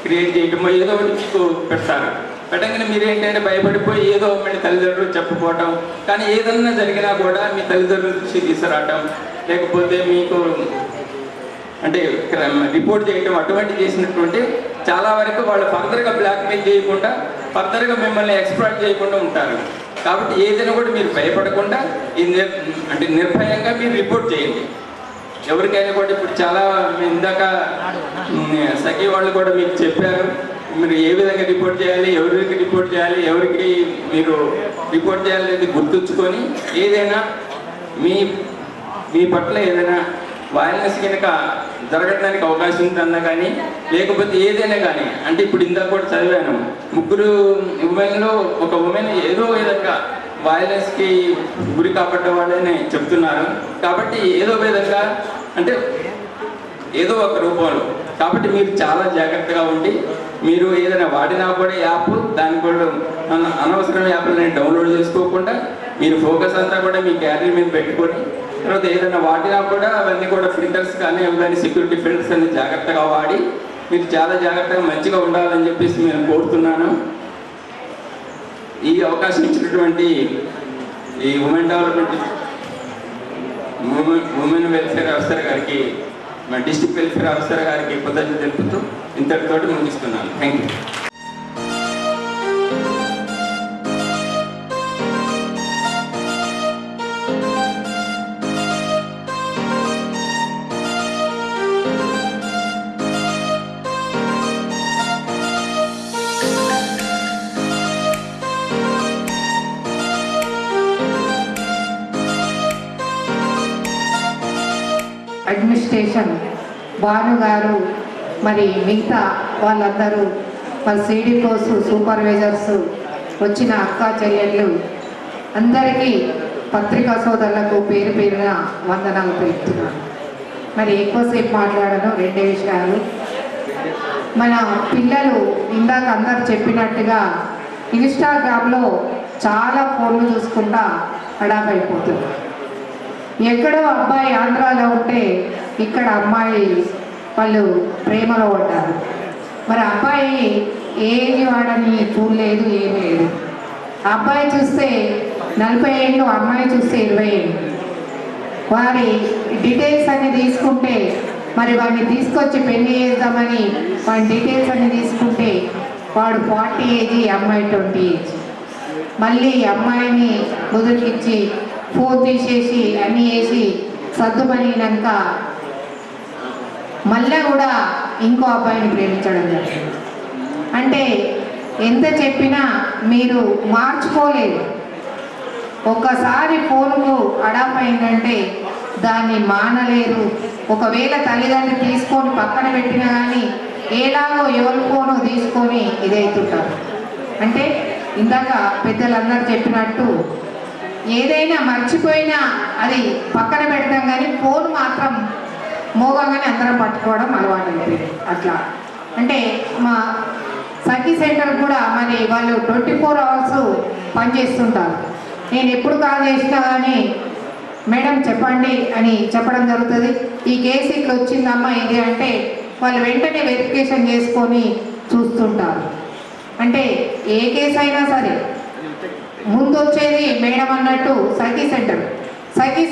క్రియేట్ చేయటమో ఏదో ఒకటి మీకు పెడతారు. పెట్టగానే మీరు ఏంటంటే భయపడిపోయి ఏదో మళ్ళీ తల్లిదండ్రులు చెప్పుకోవటం, కానీ ఏదన్నా జరిగినా కూడా మీ తల్లిదండ్రుల దృష్టి తీసుకురావటం లేకపోతే మీకు అంటే రిపోర్ట్ చేయటం అటువంటి చేసినటువంటి చాలా వరకు వాళ్ళు ఫర్దర్గా బ్లాక్మెయిల్ చేయకుండా ఫర్దర్గా మిమ్మల్ని ఎక్స్ప్లాయిట్ చేయకుండా ఉంటారు. కాబట్టి ఏదైనా కూడా మీరు భయపడకుండా అంటే నిర్భయంగా మీరు రిపోర్ట్ చేయండి ఎవరికైనా కూడా. ఇప్పుడు చాలా ఇందాక సఖీ వాళ్ళు కూడా మీకు చెప్పారు మీరు ఏ విధంగా రిపోర్ట్ చేయాలి, ఎవరికి రిపోర్ట్ చేయాలి, ఎవరికి మీరు రిపోర్ట్ చేయాలి అనేది గుర్తుంచుకొని ఏదైనా మీ పట్ల ఏదైనా వైలెన్స్ కనుక జరగడానికి అవకాశం ఉందన్నా కానీ లేకపోతే ఏదైనా కానీ అంటే ఇప్పుడు ఇందాక కూడా చదివాను 3 ఉమెన్లో ఒక ఉమెన్ ఏదో విధంగా వైలెన్స్కి గురి కాపాడే వాళ్ళని చెప్తున్నారు. కాబట్టి ఏదో విధంగా అంటే ఏదో ఒక రూపంలో. కాబట్టి మీరు చాలా జాగ్రత్తగా ఉండి మీరు ఏదైనా వాడినా కూడా యాప్ దాని కూడా అనవసరమైన యాప్లని డౌన్లోడ్ చేసుకోకుండా మీరు ఫోకస్ అంతా కూడా మీ క్యారియర్ మీద పెట్టుకొని తర్వాత ఏదైనా వాడినా కూడా అవన్నీ కూడా ఫిల్టర్స్ కానీ అవన్నీ సెక్యూరిటీ ఫిల్టర్స్ అన్ని జాగ్రత్తగా వాడి మీరు చాలా జాగ్రత్తగా మంచిగా ఉండాలని చెప్పేసి నేను కోరుతున్నాను. ఈ అవకాశం ఇచ్చినటువంటి ఈ women development women welfare officer గారికి మా డిస్ట్రిక్ట్ వెల్ఫేర్ ఆఫీసర్ గారికి కృతజ్ఞతలు తెలుపుతూ ఇంతటితోటి ముగిస్తున్నాను. Thank you. అడ్మినిస్ట్రేషన్ భాను గారు మరి మిగతా వాళ్ళందరూ వాళ్ళ సిడిపోస్ సూపర్వైజర్స్, వచ్చిన అక్క చెల్లెళ్ళు అందరికీ పత్రికా సోదరులకు పేరు పేరున వందనాలు తెలుపుతున్నాను. మరి ఎక్కువసేపు మాట్లాడను, 2 విషయాలు. మన పిల్లలు ఇందాక అందరు చెప్పినట్టుగా ఇన్స్టాగ్రామ్లో చాలా ఫోన్లు చూసుకుంటా అడాప్ అయిపోతుంది. ఎక్కడో అబ్బాయి ఆంధ్రాలో ఉంటే ఇక్కడ అమ్మాయి వాళ్ళు ప్రేమలో పడ్డారు. మరి అబ్బాయి ఏది వాడని చూడలేదు, ఏమీ లేదు. అబ్బాయి చూస్తే 40 ఏళ్ళు, అమ్మాయి చూస్తే 20 ఏళ్ళు. వారి డీటెయిల్స్ అన్ని తీసుకుంటే మరి వాడిని తీసుకొచ్చి పెళ్లి చేద్దామని వాడి డీటెయిల్స్ అన్ని తీసుకుంటే వాడు 40 ఏజ్, అమ్మాయి 20 ఏజ్. మళ్ళీ అమ్మాయిని ముదురుకిచ్చి ఫోన్ తీసేసి అన్నీ వేసి సర్దుమనినాక మళ్ళీ కూడా ఇంకో అబ్బాయిని ప్రేమించడం జరిగింది. అంటే ఎంత చెప్పినా మీరు మార్చుకోలేదు. ఒక్కసారి ఫోన్కు అడాప్ అయిందంటే దాన్ని మానలేరు. ఒకవేళ తల్లిదండ్రులు తీసుకొని పక్కన పెట్టినా కానీ ఏలాగో ఎవరి ఫోను తీసుకొని ఇదవుతుంటారు. అంటే ఇందాక పెద్దలందరూ చెప్పినట్టు ఏదైనా మర్చిపోయినా అది పక్కన పెడతాం, కానీ ఫోన్ మాత్రం మోగంగానే అందరం పట్టుకోవడం అలవాటు అయిపోయింది. అట్లా అంటే మా సఖీ సెంటర్ కూడా మరి వాళ్ళు 24 అవర్స్ పనిచేస్తుంటారు. నేను ఎప్పుడు కాల్ చేసినా కానీ మేడం చెప్పండి అని చెప్పడం జరుగుతుంది. ఈ కేసు ఇట్లా వచ్చిందమ్మా ఇది అంటే వాళ్ళు వెంటనే వెరిఫికేషన్ చేసుకొని చూస్తుంటారు. అంటే ఏ కేసు అయినా సరే ముందు వచ్చేది మేడం అన్నట్టు సఖీ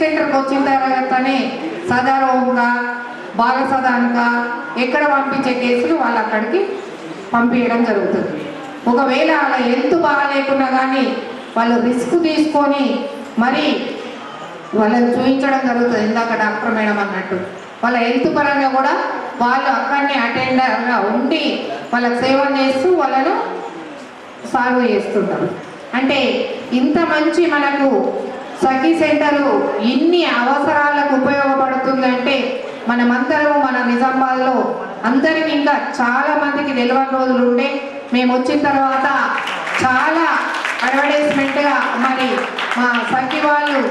సెంటర్కి వచ్చిన తర్వాతనే సదారోహంగా బాలసదానిగా ఎక్కడ పంపించే కేసులు వాళ్ళు అక్కడికి పంపించడం జరుగుతుంది. ఒకవేళ అలా హెల్త్ బాగాలేకున్నా కానీ వాళ్ళు రిస్క్ తీసుకొని మరి వాళ్ళని చూపించడం జరుగుతుంది. ఇందాక డాక్టర్ మేడం అన్నట్టు వాళ్ళ హెల్త్ పరంగా కూడా వాళ్ళు అక్కడనే అటెండర్గా ఉండి వాళ్ళకి సేవ చేస్తూ వాళ్ళను సాల్వ్ చేస్తుంటారు. అంటే ఇంత మంచి మనకు సఖీ సెంటరు ఇన్ని అవసరాలకు ఉపయోగపడుతుందంటే మనమందరం మన నిజామాబాద్లో అందరికీ ఇంకా చాలా మందికి తెలియని రోజులు ఉండే మేము వచ్చిన తర్వాత చాలా అడ్వర్టైజ్మెంట్గా మరి మా సఖీ వాళ్ళు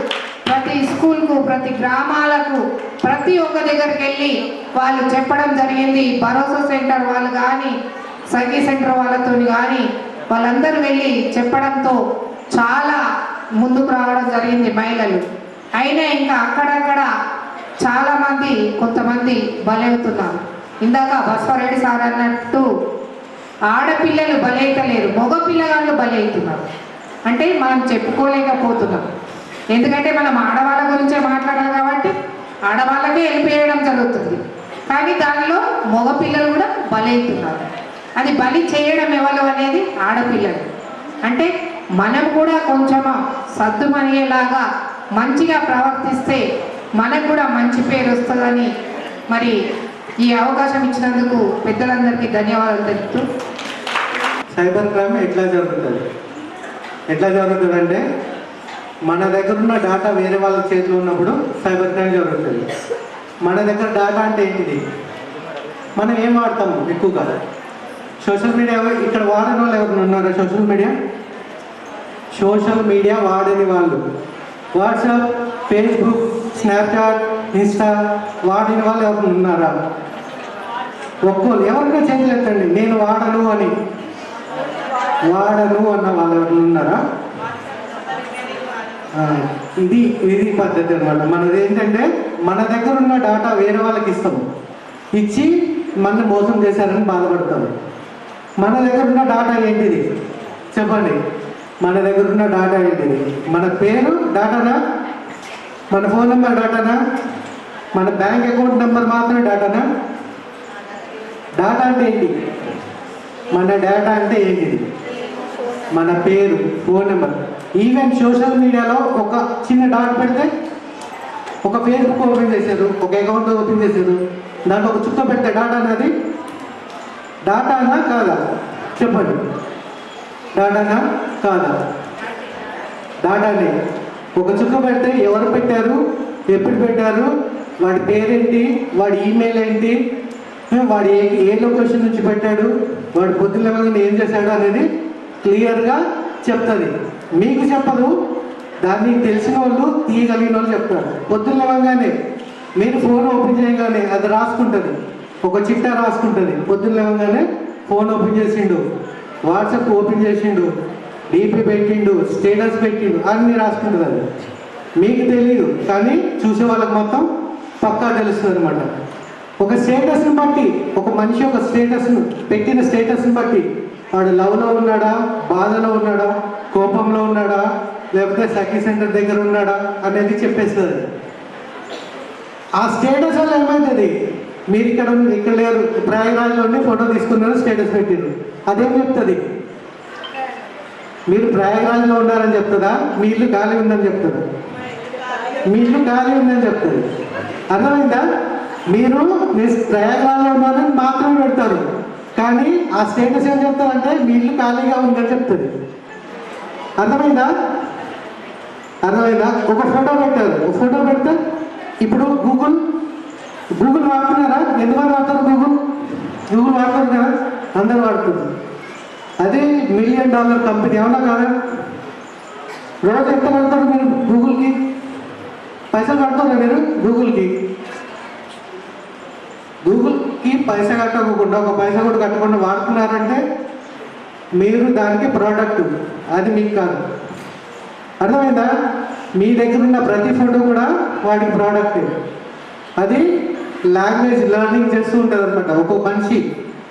ప్రతి స్కూల్కు, ప్రతి గ్రామాలకు, ప్రతి ఒక్క దగ్గరికి వెళ్ళి వాళ్ళు చెప్పడం జరిగింది. భరోసా సెంటర్ వాళ్ళు కానీ సఖీ సెంటర్ వాళ్ళతో కానీ వాళ్ళందరూ వెళ్ళి చెప్పడంతో చాలా ముందుకు రావడం జరిగింది మహిళలు. అయినా ఇంకా అక్కడక్కడ చాలామంది కొంతమంది బలవుతున్నారు. ఇందాక బస్వారెడ్డి సార్ అన్నట్టు ఆడపిల్లలు బలైతలేరు, మగ పిల్లగాళ్ళు బలవుతున్నారు. అంటే మనం చెప్పుకోలేకపోతున్నాం. ఎందుకంటే మనం ఆడవాళ్ళ గురించే మాట్లాడాలి కాబట్టి ఆడవాళ్ళకే వెళ్ళిపోయడం జరుగుతుంది. కానీ దానిలో మగ పిల్లలు కూడా బలవుతున్నారు. అది బలి చేయడం ఎవరు అనేది ఆడపిల్లలు. అంటే మనం కూడా కొంచెం సర్దుమనియేలాగా మంచిగా ప్రవర్తిస్తే మనకు కూడా మంచి పేరు వస్తుందని మరి ఈ అవకాశం ఇచ్చినందుకు పెద్దలందరికీ ధన్యవాదాలు తెలుపుతూ. సైబర్ క్రైమ్ ఎట్లా జరుగుతుంది అంటే మన దగ్గర ఉన్న డేటా వేరే వాళ్ళ చేతిలో ఉన్నప్పుడు సైబర్ క్రైమ్ జరుగుతుంది. మన దగ్గర డేటా అంటే ఏంటిది? మనం ఏం వాడతాము ఎక్కువగా? Social media. ఇక్కడ వాడని వాళ్ళు ఎవరు ఉన్నారా? సోషల్ మీడియా వాడని వాళ్ళు, వాట్సాప్, ఫేస్బుక్, స్నాప్చాట్, ఇన్స్టా వాడిన వాళ్ళు ఎవరు ఉన్నారా? ఒక్కోళ్ళు ఎవరికైనా చేయలేదండి నేను వాడను అన్న వాళ్ళు ఎవరు ఉన్నారా? ఇది పద్ధతి అనమాట. మనది ఏంటంటే మన దగ్గర ఉన్న డేటా వేరే వాళ్ళకి ఇస్తాము, ఇచ్చి మన మోసం చేశారని బాధపడతాము. మన దగ్గర ఉన్న డేటా ఏంటిది చెప్పండి? మన దగ్గర ఉన్న డేటా ఏంటిది? మన పేరు డేటానా? మన ఫోన్ నెంబర్ డేటానా? మన బ్యాంక్ అకౌంట్ నెంబర్ మాత్రమే డేటానా? డేటా అంటే ఏంటి? మన డేటా అంటే ఏంటిది? మన పేరు, ఫోన్ నెంబర్. ఈవెన్ సోషల్ మీడియాలో ఒక చిన్న డాట్ పెడితే, ఒక ఫేస్బుక్ ఓపెన్ చేశారు, ఒక అకౌంట్ ఓపెన్ చేశారు, దాంట్లో ఒక చుక్క పెడితే డేటా అనేది డేటానా కాదా? చెప్పండి, డేటానా కాదా? డేటానే. ఒక చుక్క పెడితే ఎవరు పెట్టారు, ఎప్పుడు పెట్టారు, వాడి పేరేంటి, వాడి ఈమెయిల్ ఏంటి, వాడు ఏ లొకేషన్ నుంచి పెట్టాడు, వాడు పొద్దున్న లేవగానే ఏం చేశాడు అనేది క్లియర్గా చెప్తుంది. మీకు చెప్పదు, దాన్ని తెలిసిన వాళ్ళు తీయగలిగిన వాళ్ళు చెప్తారు. పొద్దున్న లేవగానే మీరు ఫోన్ ఓపెన్ చేయగానే అది రాసుకుంటుంది, ఒక చిట్టా రాసుకుంటుంది. పొద్దున్న లేవగానే ఫోన్ ఓపెన్ చేసిండు, వాట్సాప్ ఓపెన్ చేసిండు, డీపీ పెట్టిండు, స్టేటస్ పెట్టిండు, అన్నీ రాసుకుంటుంది. అది మీకు తెలియదు, కానీ చూసే వాళ్ళకి మొత్తం పక్కా తెలుస్తుంది అనమాట. ఒక స్టేటస్ని బట్టి, ఒక మనిషి ఒక స్టేటస్ను పెట్టిన స్టేటస్ని బట్టి వాడు లవ్లో ఉన్నాడా, బాధలో ఉన్నాడా, కోపంలో ఉన్నాడా, లేకపోతే సఖీ సెంటర్ దగ్గర ఉన్నాడా అనేది చెప్పేస్తుంది. ఆ స్టేటస్ వల్ల ఏమవుతుంది, మీరు ఇక్కడ లేరు, ప్రయాగరాజ్లో ఉండి ఫోటో తీసుకున్నారు, స్టేటస్ పెట్టారు, అదేం చెప్తుంది? మీరు ప్రయాగరాజ్లో ఉన్నారని చెప్తుందా, మీ ఇల్లు ఖాళీ ఉందని చెప్తుందా? మీ ఇల్లు ఖాళీ ఉందని చెప్తుంది. అర్థమైందా? మీరు ప్రయాగరాజ్లో ఉన్నారని మాత్రమే పెడతారు, కానీ ఆ స్టేటస్ ఏం చెప్తారంటే మీ ఇల్లు ఖాళీగా ఉందని చెప్తుంది. అర్థమైందా? ఒక ఫోటో పెట్టారు, ఒక ఫోటో పెడితే ఇప్పుడు గూగుల్ వాడుతున్నారా? ఎంతమంది వాడతారు? గూగుల్ వాడతారు కదా, అందరూ వాడుతుంది. అది $1 మిలియన్ కంపెనీ, అవునా కాదా? రోజు ఎంత కడతారు మీరు గూగుల్కి? పైసలు కడతారా మీరు గూగుల్కి పైసా కట్టకుండా, ఒక పైసా కూడా కట్టకుండా వాడుతున్నారంటే మీరు దానికి ప్రోడక్ట్, అది మీకు కాదు. అర్థమైందా? మీ దగ్గర ఉన్న ప్రతి ఫోటో కూడా వాడికి ప్రోడక్టే. అది లాంగ్వేజ్ లెర్నింగ్ చేస్తూ ఉంటుంది అనమాట. ఒక్కొక్క మనిషి,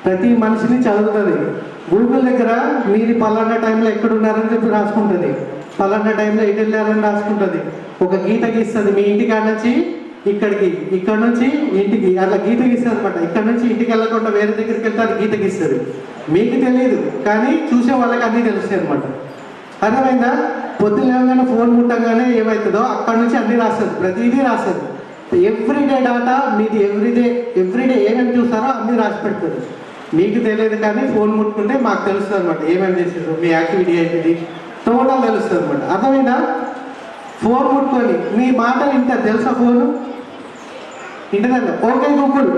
ప్రతి మనిషిని చదువుతుంది. గూగుల్ దగ్గర మీరు పలానా టైంలో ఎక్కడున్నారని చెప్పి రాసుకుంటుంది, పలానా టైంలో ఎటు వెళ్ళారని రాసుకుంటుంది, ఒక గీత గీస్తుంది. మీ ఇంటికి ఆడ నుంచి ఇక్కడికి, ఇక్కడ నుంచి ఇంటికి అట్లా గీత గీస్తుంది అనమాట. ఇక్కడ నుంచి ఇంటికి వెళ్ళకుండా వేరే దగ్గరికి వెళ్తే అది గీత గీస్తుంది. మీకు తెలియదు, కానీ చూసే వాళ్ళకి అన్నీ తెలుస్తాయి అనమాట. అర్థమైందా? పొద్దున్న లేవగానే ఫోన్ ముట్టగానే ఏమవుతుందో అక్కడ నుంచి అన్నీ రాస్తుంది, ప్రతిదీ రాస్తుంది. ఎవ్రీడే డాటా మీది, ఎవ్రీడే ఏమేమి చూస్తారో అన్నీ రాసి పెడుతుంది. మీకు తెలియదు, కానీ ఫోన్ ముట్టుకుంటే మాకు తెలుస్తుంది అనమాట, ఏమేమి చేసారు, మీ యాక్టివిటీ ఏంటిది టోటల్ తెలుస్తుంది అనమాట. అర్థమైందా? ఫోన్ ముట్టుకొని మీ మాట వింటారు, తెలుసా? ఫోను ఇంటర్నెట్ ఓకే గూగుల్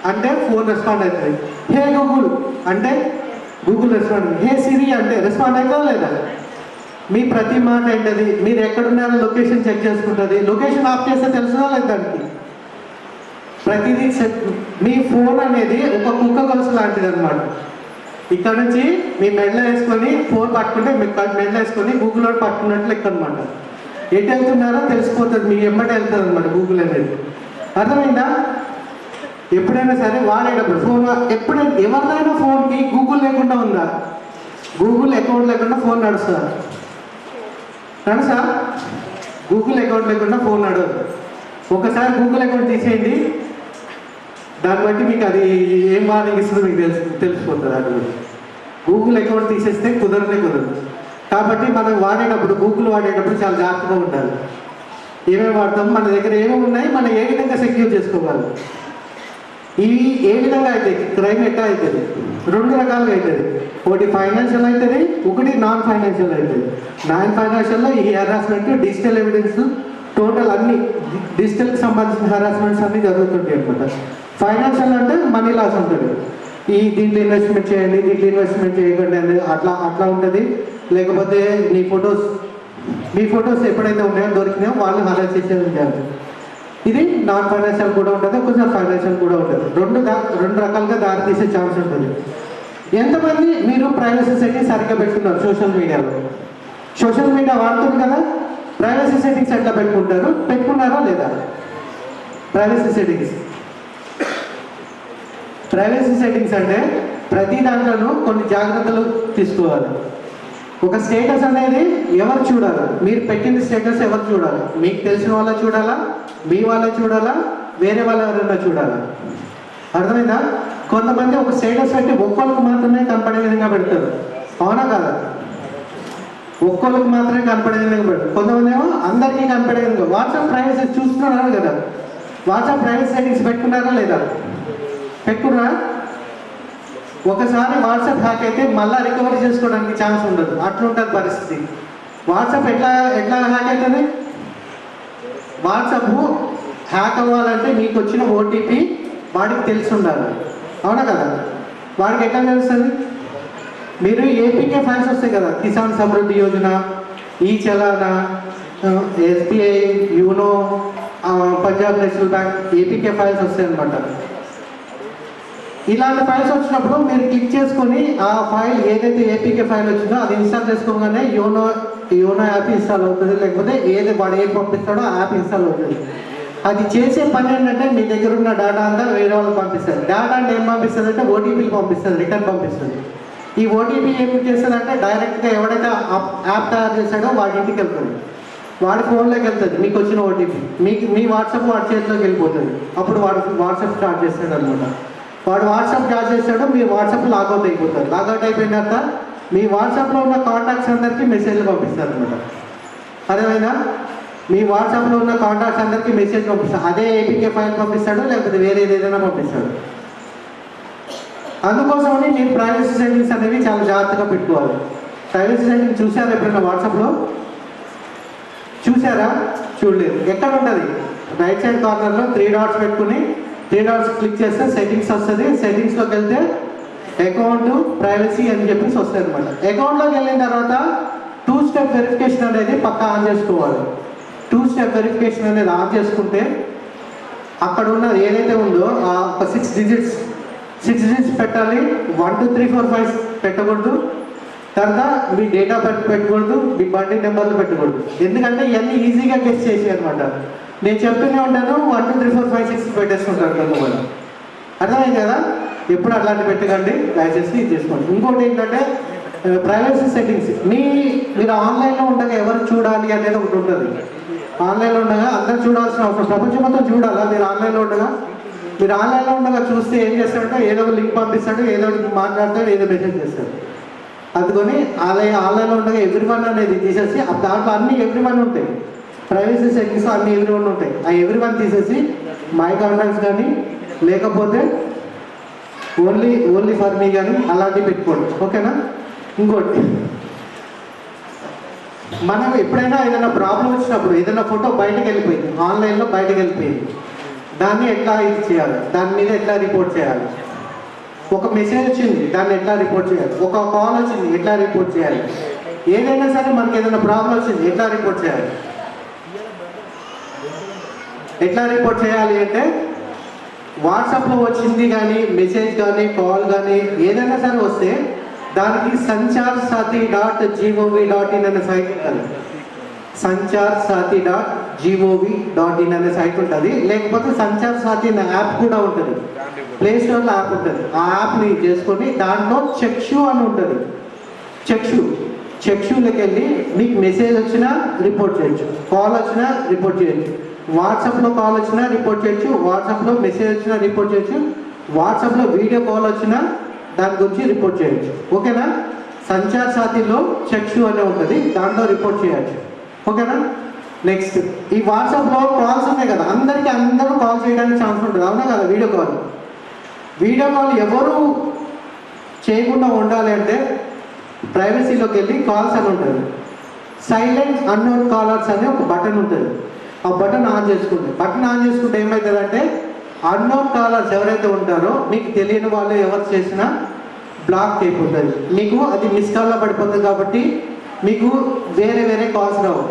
అంటే ఫోన్ రెస్పాండ్ అవుతుంది. హే గూగుల్ అంటే గూగుల్ రెస్పాండ్, హే సిరి అంటే రెస్పాండ్ అవుతుందా లేదా? మీ ప్రతి మాట ఏంటది, మీరు ఎక్కడున్నారో లొకేషన్ చెక్ చేసుకుంటుంది. లొకేషన్ ఆఫ్ చేస్తే తెలుస్తుందా లేదా దానికి? ప్రతిదీ మీ ఫోన్ అనేది ఒక కుక్క గొలుసు లాంటిది అనమాట. ఇక్కడ నుంచి మీ మెడలో వేసుకొని ఫోన్ పట్టుకుంటే మీ మెడలో వేసుకొని గూగుల్లో పట్టుకున్నట్లు లెక్క అనమాట. ఎటు వెళ్తున్నారో తెలిసిపోతుంది, మీ ఎమ్మటే వెళ్తుంది అనమాట గూగుల్ అనేది. అర్థమైందా? ఎప్పుడైనా సరే వాడేటప్పుడు ఫోన్, ఎప్పుడైనా ఎవరిదైనా ఫోన్కి గూగుల్ లేకుండా ఉందా? గూగుల్ అకౌంట్ లేకుండా ఫోన్ నడుస్తుందా? గూగుల్ అకౌంట్ లేకుండా ఫోన్ నడవదు. ఒకసారి గూగుల్ అకౌంట్ తీసేయండి, దాన్ని బట్టి మీకు అది ఏం వార్నింగ్ ఇస్తుందో మీకు తెలిసిపోతుంది. అది గూగుల్ అకౌంట్ తీసేస్తే కుదరదు. కాబట్టి మనం వాడేటప్పుడు, గూగుల్ వాడేటప్పుడు చాలా జాగ్రత్తగా ఉండాలి. ఏమేమి వాడతాం, మన దగ్గర ఏమేమి ఉన్నాయి, మనం ఏ విధంగా సెక్యూర్ చేసుకోవాలి. ఇవి ఏ విధంగా అవుతాయి, క్రైమ్ ఎట్లా అవుతుంది? 2 రకాలుగా అవుతుంది. ఒకటి ఫైనాన్షియల్ అవుతుంది, ఒకటి నాన్ ఫైనాన్షియల్ అవుతుంది. నాన్ ఫైనాన్షియల్లో ఈ హెరాస్మెంట్, డిజిటల్ ఎవిడెన్స్, టోటల్ అన్ని డిజిటల్కి సంబంధించిన హెరాస్మెంట్స్ అన్నీ జరుగుతుంటాయి అనమాట. ఫైనాన్షియల్ అంటే మనీ లాస్ ఉంటుంది, దీంట్లో ఇన్వెస్ట్మెంట్ చేయండి, దీంట్లో ఇన్వెస్ట్మెంట్ చేయకండి అనేది అట్లా ఉంటుంది. లేకపోతే మీ ఫొటోస్ ఎప్పుడైతే ఉన్నాయో దొరికినాయో వాళ్ళు హరాస్ చేసేది ఉంటారు. ఇది నాన్ ఫైనాన్షియల్ కూడా ఉంటుంది, కొంచెం ఫైనాన్షియల్ కూడా ఉంటుంది. రెండు రకాలుగా దారి తీసే ఛాన్స్ ఉంటుంది. ఎంతమంది మీరు ప్రైవసీ సెట్టింగ్స్ సరిగ్గా పెట్టుకున్నారు? సోషల్ మీడియా వాడుతుంది కదా, ప్రైవసీ సెట్టింగ్స్ ఎట్లా పెట్టుకున్నారా లేదా? ప్రైవసీ సెట్టింగ్స్ అంటే ప్రతి దాంట్లోనూ కొన్ని జాగ్రత్తలు తీసుకోవాలి. ఒక స్టేటస్ అనేది ఎవరు చూడాలి, మీరు పెట్టిన స్టేటస్ ఎవరు చూడాలి? మీకు తెలిసిన వాళ్ళ చూడాలా, మీ వాళ్ళ చూడాలా, వేరే వాళ్ళ ఎవరైనా చూడాలా? అర్థమైందా? కొంతమంది ఒక స్టేటస్ పెట్టి ఒక్కళ్ళకి మాత్రమే కనపడే విధంగా పెడతారు, అవునా కాదా? ఒక్కళ్ళకి మాత్రమే కనపడే విధంగా పెడతారు. కొంతమంది ఏమో అందరికీ కనపడే విధంగా. వాట్సాప్ ప్రైవసీ చూస్తున్నారు కదా, వాట్సాప్ ప్రైవసీ సెట్టింగ్స్ పెట్టుకున్నారా లేదా? పెట్టుకున్నారా? ఒకసారి వాట్సాప్ హ్యాక్ అయితే మళ్ళీ రికవరీ చేసుకోవడానికి ఛాన్స్ ఉండదు, అట్లుంటుంది పరిస్థితి. వాట్సాప్ ఎట్లా హ్యాక్ అవుతుంది? వాట్సాప్ హ్యాక్ అవ్వాలంటే మీకు వచ్చిన ఓటీపీ వాడికి తెలిసి ఉండాలి, అవునా కదా? వాడికి ఎట్లా తెలుస్తుంది? మీరు ఏపీకే ఫైల్స్ వస్తాయి కదా, కిసాన్ సమృద్ధి యోజన, ఈ చలానా, SBI, YONO, Punjab national bank, APK files వస్తాయి అనమాట. ఇలాంటి ఫైల్స్ వచ్చినప్పుడు మీరు క్లిక్ చేసుకొని ఆ ఫైల్ ఏదైతే ఏపీకే ఫైల్ వచ్చిందో అది ఇన్స్టాల్ చేసుకోగానే యోనో యాప్ ఇన్స్టాల్ అవుతుంది, లేకపోతే వాడు ఏది పంపిస్తాడో ఆ యాప్ ఇన్స్టాల్ అవుతుంది. అది చేసే పని ఏంటంటే మీ దగ్గర ఉన్న డేటా అంతా వేరే వాళ్ళకి పంపిస్తుంది. డేటా అంటే ఏం పంపిస్తుంది అంటే ఓటీపీలు పంపిస్తుంది, రిటర్న్ పంపిస్తుంది. ఈ ఓటీపీ ఏం చేస్తుంది అంటే డైరెక్ట్గా ఎవడైతే యాప్ తయారు చేశాడో వాడి ఇంటికి వెళ్తుంది, వాడి ఫోన్లోకి వెళ్తుంది. మీకు వచ్చిన ఓటీపీ మీ వాట్సాప్ వాడి చేతిలోకి వెళ్ళిపోతుంది. అప్పుడు వాడు వాట్సాప్ స్టార్ట్ చేస్తాడు అనమాట. వాడు వాట్సాప్ స్టార్ట్ చేస్తాడు, మీరు వాట్సాప్ లాగౌట్ అయిపోతారు. లాగౌట్ అయిపోయిన తర్వాత మీ వాట్సాప్లో ఉన్న కాంటాక్ట్స్ అందరికీ మెసేజ్లు పంపిస్తారు అనమాట. అదేమైనా మీ వాట్సాప్లో ఉన్న కాంటాక్ట్స్ అందరికీ మెసేజ్ పంపిస్తాడు. అదే ఏపీకే ఫైల్ పంపిస్తాడు, లేకపోతే వేరే ఏదైనా పంపిస్తాడు. అందుకోసమని మీరు ప్రైవసీ సెట్టింగ్స్ అనేవి చాలా జాగ్రత్తగా పెట్టుకోవాలి. ప్రైవసీ సెట్టింగ్ చూసారా ఎప్పుడైనా వాట్సాప్లో? చూసారా? చూడలేదు. ఎక్కడ ఉంటుంది? రైట్ సైడ్ కార్నర్లో 3 డాట్స్ పెట్టుకుని 3 డాట్స్ క్లిక్ చేస్తే సెట్టింగ్స్ వస్తుంది. సెట్టింగ్స్లోకి వెళ్తే అకౌంట్ ప్రైవసీ అని చెప్పేసి వస్తుంది అనమాట. అకౌంట్లోకి వెళ్ళిన తర్వాత 2 స్టెప్ వెరిఫికేషన్ అనేది పక్కా ఆన్ చేసుకోవాలి. 2 స్టెప్ వెరిఫికేషన్ అనేది ఆన్ చేసుకుంటే అక్కడ ఉన్న ఏదైతే ఉందో ఒక 6 డిజిట్స్ పెట్టాలి. 1 2 3 4 5 పెట్టకూడదు. తర్వాత మీ డేట్ ఆఫ్ బర్త్ పెట్టకూడదు, మీ బండి నెంబర్లు పెట్టకూడదు. ఎందుకంటే ఇవన్నీ ఈజీగా గెస్ చేసి అనమాట. నేను చెప్తూనే ఉంటాను, 1 2 3 4 5 6 పెట్టేస్తుంటాను కొంతమంది. అర్థమైంది కదా? ఎప్పుడు అట్లాంటి పెట్టకండి, దయచేసి ఇది చేసుకోండి. ఇంకోటి ఏంటంటే ప్రైవసీ సెట్టింగ్స్ మీరు ఆన్లైన్లో ఉండగా ఎవరు చూడాలి అనేది ఒకటి ఉంటుంది. ఆన్లైన్లో ఉండగా అందరూ చూడాల్సిన అవసరం, ప్రపంచం మొత్తం చూడాలా? మీరు ఆన్లైన్లో ఉండగా చూస్తే ఏం చేస్తాడంటే ఏదో ఒక లింక్ పంపిస్తాడు, ఏదో మాట్లాడతాడు, ఏదో మెసేజ్ చేస్తాడు. అందుకని ఆన్లైన్లో ఉండగా ఎవ్రీవన్ అనేది తీసేసి దాంట్లో అన్ని ఎవ్రీవన్ ఉంటాయి. ప్రైవసీ సెట్టింగ్స్ అన్ని ఎవ్రీవన్ ఉంటాయి. ఆ ఎవ్రీవన్ తీసేసి మై కాంటాక్ట్స్ కానీ లేకపోతే ఓన్లీ ఫర్ మీ కానీ అలాంటివి పెట్టుకోండి, ఓకేనా? ఇంకోటి, మనకు ఎప్పుడైనా ఏదైనా ప్రాబ్లం వచ్చినప్పుడు ఏదైనా ఫోటో బయటకు వెళ్ళిపోయింది, ఆన్లైన్లో బయటకు వెళ్ళిపోయింది, దాన్ని ఎట్లా ఇది చేయాలి? దాని మీద ఎట్లా రిపోర్ట్ చేయాలి? ఒక మెసేజ్ వచ్చింది, దాన్ని ఎట్లా రిపోర్ట్ చేయాలి? ఒక కాల్ వచ్చింది, ఎట్లా రిపోర్ట్ చేయాలి? ఏదైనా సరే మనకి ఏదైనా ప్రాబ్లం వచ్చింది, ఎట్లా రిపోర్ట్ చేయాలి? ఎట్లా రిపోర్ట్ చేయాలి అంటే వాట్సాప్లో వచ్చింది కానీ మెసేజ్ కానీ కాల్ కానీ ఏదైనా సరే వస్తే దానికి sancharsati.gov.in అనే సైట్ ఉంటుంది. sancharsati.gov.in అనే సైట్ ఉంటుంది. లేకపోతే సంచార్ సాతి అనే యాప్ కూడా ఉంటుంది, ప్లే స్టోర్లో యాప్ ఉంటుంది. ఆ యాప్ని చేసుకొని దాంట్లో చెక్షు అని ఉంటుంది. చెక్షులోకి వెళ్ళి మీకు మెసేజ్ వచ్చినా రిపోర్ట్ చేయొచ్చు, కాల్ వచ్చినా రిపోర్ట్ చేయొచ్చు, వాట్సాప్లో కాల్ వచ్చినా రిపోర్ట్ చేయొచ్చు, వాట్సాప్లో మెసేజ్ వచ్చినా రిపోర్ట్ చేయొచ్చు, వాట్సాప్లో వీడియో కాల్ వచ్చినా దాని గురించి రిపోర్ట్ చేయొచ్చు, ఓకేనా? సంచార్ సాతిలో చెక్షు అనే ఉంటుంది, దాంట్లో రిపోర్ట్ చేయొచ్చు, ఓకేనా? నెక్స్ట్, ఈ వాట్సాప్లో కాల్స్ ఉన్నాయి కదా, అందరూ కాల్ చేయడానికి ఛాన్స్ ఉంటుంది, అవునా కదా? వీడియో కాల్ ఎవరు చేయకుండా ఉండాలి అంటే ప్రైవసీలోకి వెళ్ళి కాల్స్ అని ఉంటుంది. సైలెంట్ అన్నోన్ కాలర్స్ అనే ఒక బటన్ ఉంటుంది. ఆ బటన్ ఆన్ చేసుకుంటే ఏమవుతుందంటే అన్నోన్ కాలర్స్ ఎవరైతే ఉంటారో మీకు తెలియని వాళ్ళు ఎవరు చేసినా బ్లాక్ అయిపోతుంది. మీకు అది మిస్ కాల్లో పడిపోతుంది కాబట్టి మీకు వేరే కాల్స్ రావు.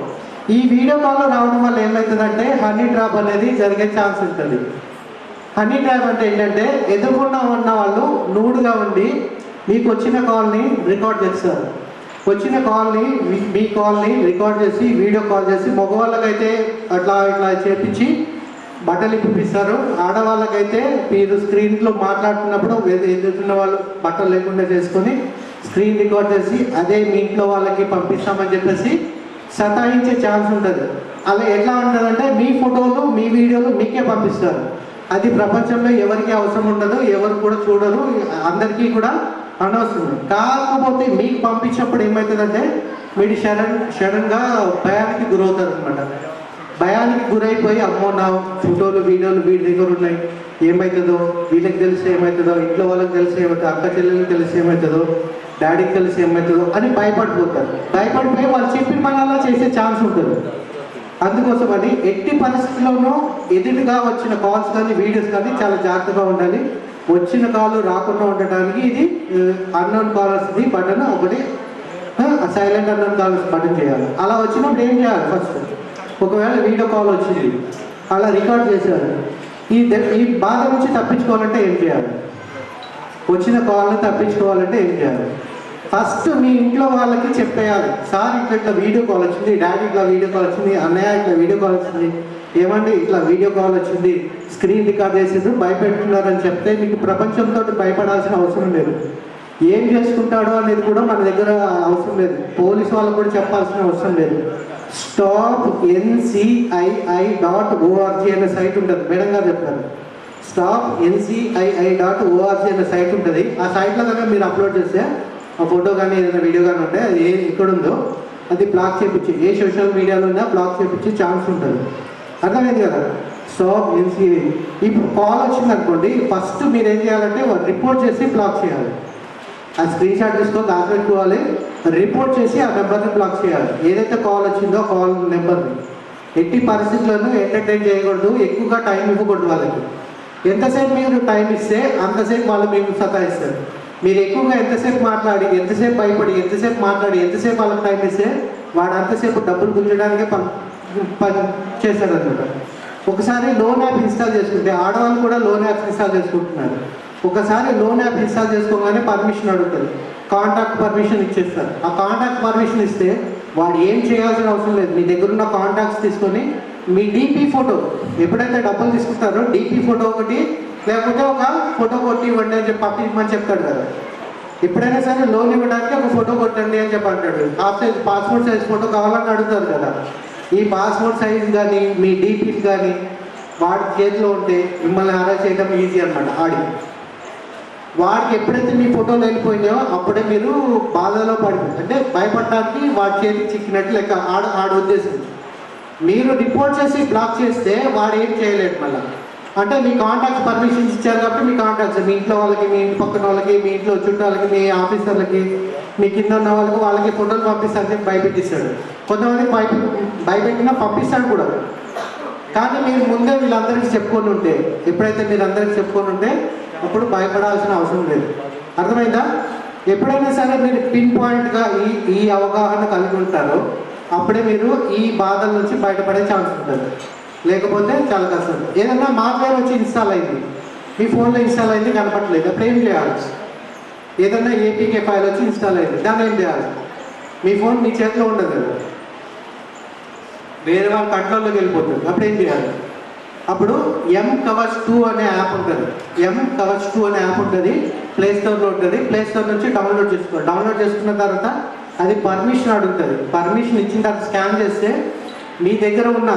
ఈ వీడియో కాల్లో రావడం వల్ల ఏమవుతుందంటే హనీ ట్రాప్ అనేది జరిగే ఛాన్స్ ఉంటుంది. హనీ ట్రాప్ అంటే ఏంటంటే ఎదురుకుండా ఉన్న వాళ్ళు నూడుగా ఉండి మీకు వచ్చిన కాల్ని రికార్డ్ చేస్తారు. మీ కాల్ని రికార్డ్ చేసి వీడియో కాల్ చేసి మగవాళ్ళకైతే అట్లా చేపించి బట్టలు ఇప్పిస్తారు. ఆడవాళ్ళకైతే మీరు స్క్రీన్లో మాట్లాడుతున్నప్పుడు ఎదురుతున్న వాళ్ళు బట్టలు లేకుండా చేసుకొని స్క్రీన్ రికార్డ్ చేసి అదే మీ ఇంట్లో వాళ్ళకి పంపిస్తామని చెప్పేసి సతాయించే ఛాన్స్ ఉంటుంది. అలా ఎట్లా ఉంటుందంటే మీ ఫోటోలు మీ వీడియోలు మీకే పంపిస్తారు. అది ప్రపంచంలో ఎవరికి అవసరం ఉండదు, ఎవరు కూడా చూడరు, అందరికీ కూడా అనవసరం. కాకపోతే మీకు పంపించినప్పుడు ఏమవుతుందంటే మీరు సడన్గా భయానికి గురవుతారు అనమాట. భయానికి గురైపోయి అమ్మో నా ఫోటోలు వీడియోలు వీడి దగ్గర ఉన్నాయి, ఏమవుతుందో, వీళ్ళకి తెలిసి ఏమవుతుందో, ఇంట్లో వాళ్ళకి తెలిసి ఏమవుతుందో, అక్క చెల్లెలకి తెలిసి ఏమవుతుందో, డాడీకి తెలిసి ఏమవుతుందో అని భయపడిపోతారు. భయపడిపోయి వాళ్ళు చెప్పిన పని అలా చేసే ఛాన్స్ ఉంటుంది. అందుకోసమని ఎట్టి పరిస్థితుల్లోనూ ఎదురుగా వచ్చిన కాల్స్ కానీ వీడియోస్ కానీ చాలా జాగ్రత్తగా ఉండాలి. వచ్చిన కాల్ రాకుండా ఉండటానికి ఇది అన్నోన్ కాలర్స్ది బటన్ ఒకటి సైలెంట్ అన్నోన్ కాలర్స్ బటన్ చేయాలి. అలా వచ్చినప్పుడు ఏం చేయాలి? ఫస్ట్ ఒకవేళ వీడియో కాల్ వచ్చింది అలా రికార్డ్ చేశారు, ఈ బాధ నుంచి తప్పించుకోవాలంటే ఏం చేయాలి? వచ్చిన కాల్ని తప్పించుకోవాలంటే ఏం చేయాలి? ఫస్ట్ మీ ఇంట్లో వాళ్ళకి చెప్పేయాలి, సార్ ఇట్లా వీడియో కాల్ వచ్చింది, డాడీ ఇట్లా వీడియో కాల్ వచ్చింది, అన్నయ్య ఇట్లా వీడియో కాల్ వచ్చింది, ఏమండి ఇట్లా వీడియో కాల్ వచ్చింది, స్క్రీన్ రికార్డ్ చేసేది, భయపెట్టుకున్నారని చెప్తే మీకు ప్రపంచంతో భయపడాల్సిన అవసరం లేదు. ఏం చేసుకుంటాడో అనేది కూడా మన దగ్గర అవసరం లేదు. పోలీసు వాళ్ళకు కూడా చెప్పాల్సిన అవసరం లేదు. stopncii.org అనే సైట్ ఉంటుంది, మేడం గారు చెప్తారు. stopncii.org అనే సైట్ ఉంటుంది. ఆ సైట్లో కనుక మీరు అప్లోడ్ చేస్తే ఆ ఫోటో కానీ ఏదైనా వీడియో కానీ ఉంటే అది ఎక్కడుందో అది బ్లాక్ చేయించి, ఏ సోషల్ మీడియాలో ఉన్నా బ్లాక్ చేయించే ఛాన్స్ ఉంటుంది. అర్థమైంది కదా? స్టాప్ ఎన్సిఐ. ఇప్పుడు కాల్ వచ్చింది అనుకోండి, ఫస్ట్ మీరు ఏం చేయాలంటే రిపోర్ట్ చేసి బ్లాక్ చేయాలి. ఆ స్క్రీన్ షాట్ తీసుకొని దాచిపెట్టుకోవాలి, రిపోర్ట్ చేసి ఆ నెంబర్ని బ్లాక్ చేయాలి. ఏదైతే కాల్ వచ్చిందో కాల్ నెంబర్ని ఎట్టి పరిస్థితులను ఎంటర్టైన్ చేయకూడదు, ఎక్కువగా టైం ఇవ్వకూడదు వాళ్ళకి. ఎంతసేపు మీరు టైం ఇస్తే అంతసేపు వాళ్ళు మీకు సతాయిస్తారు. మీరు ఎక్కువగా ఎంతసేపు మాట్లాడి, ఎంతసేపు భయపడి, ఎంతసేపు మాట్లాడి, ఎంతసేపు వాళ్ళకి టైం ఇస్తే వాడు అంతసేపు డబ్బులు గుంజడానికే పని చేశాడనమాట. ఒకసారి లోన్ యాప్ ఇన్స్టాల్ చేసుకుంటే, ఆడవాళ్ళు కూడా లోన్ యాప్ ఇన్స్టాల్ చేసుకుంటున్నారు. ఒకసారి లోన్ యాప్ ఇన్స్టాల్ చేసుకోగానే పర్మిషన్ అడుగుతుంది, కాంటాక్ట్ పర్మిషన్ ఇచ్చేస్తారు. ఆ కాంటాక్ట్ పర్మిషన్ ఇస్తే వాడు ఏం చేయాల్సిన అవసరం లేదు. మీ దగ్గర ఉన్న కాంటాక్ట్స్ తీసుకొని మీ డీపీ ఫోటో, ఎప్పుడైతే డబ్బులు తీసుకుంటారో డీపీ ఫోటో ఒకటి, లేకపోతే ఒక ఫోటో కొట్టి ఇవ్వండి అని చెప్పి పంపించమని చెప్తాడు కదా. ఎప్పుడైనా సరే లోన్ ఇవ్వడానికి ఒక ఫోటో కొట్టండి అని చెప్పి అంటాడు. Half size passport size photo కావాలని అడుగుతారు కదా. ఈ పాస్పోర్ట్ సైజ్ కానీ మీ డీపీలు కానీ వాడి చేతిలో ఉంటే మిమ్మల్ని అరెస్ట్ చేయడం ఈజీ అనమాట. వాడికి ఎప్పుడైతే మీ ఫోటోలు వెళ్ళిపోయినాయో అప్పుడే మీరు బాధలో అంటే భయపడడానికి వాడి చేతికి చిక్కినట్టు లెక్క ఆడ ఉద్దేశం. మీరు రిపోర్ట్ చేసి బ్లాక్ చేస్తే వాడు ఏం చేయలేడు మళ్ళీ. అంటే మీ కాంటాక్ట్స్ పర్మిషన్స్ ఇచ్చారు కాబట్టి మీ కాంటాక్ట్స్ మీ ఇంట్లో వాళ్ళకి, మీ ఇంటి పక్కన వాళ్ళకి, మీ ఇంట్లో చుట్టాలకి, మీ ఆఫీసర్లకి, మీ కింద ఉన్న వాళ్ళకి ఫోటోలు పంపిస్తారని చెప్పి భయపెట్టిస్తాడు. కొంతమంది భయపెట్టినా పంపిస్తాడు కూడా. కానీ మీరు ముందే వీళ్ళందరికీ చెప్పుకొని ఉంటే, ఎప్పుడైతే మీరు అందరికీ చెప్పుకొని ఉంటే అప్పుడు భయపడాల్సిన అవసరం లేదు. అర్థమైందా? ఎప్పుడైనా సరే మీరు పిన్ పాయింట్గా ఈ అవగాహన కలిగి ఉంటారో అప్పుడే మీరు ఈ బాధల నుంచి బయటపడే ఛాన్స్ ఉంటుంది. లేకపోతే చాలా కష్టం. ఏదన్నా మాల్వేర్ వచ్చి ఇన్స్టాల్ అయింది, మీ ఫోన్లో ఇన్స్టాల్ అయింది, కనపట్లేదు, అప్పుడు ఏం చేయాలి? ఏదన్నా ఏపీకే ఫైల్ వచ్చి ఇన్స్టాల్ అయింది, దాన్ని ఏం చేయాలి? మీ ఫోన్ మీ చేతిలో ఉండదు కదా, వేరే వాళ్ళ కంట్రోల్లోకి వెళ్ళిపోతుంది. అప్పుడు ఏం చేయాలి? అప్పుడు mKavach2 అనే యాప్ ఉంటుంది. mKavach2 అనే యాప్ ఉంటుంది, ప్లేస్టోర్లో ఉంటుంది. ప్లేస్టోర్ నుంచి డౌన్లోడ్ చేసుకోవాలి. డౌన్లోడ్ చేసుకున్న తర్వాత అది పర్మిషన్ అడుగుతుంది. పర్మిషన్ ఇచ్చిన తర్వాత స్కాన్ చేస్తే మీ దగ్గర ఉన్న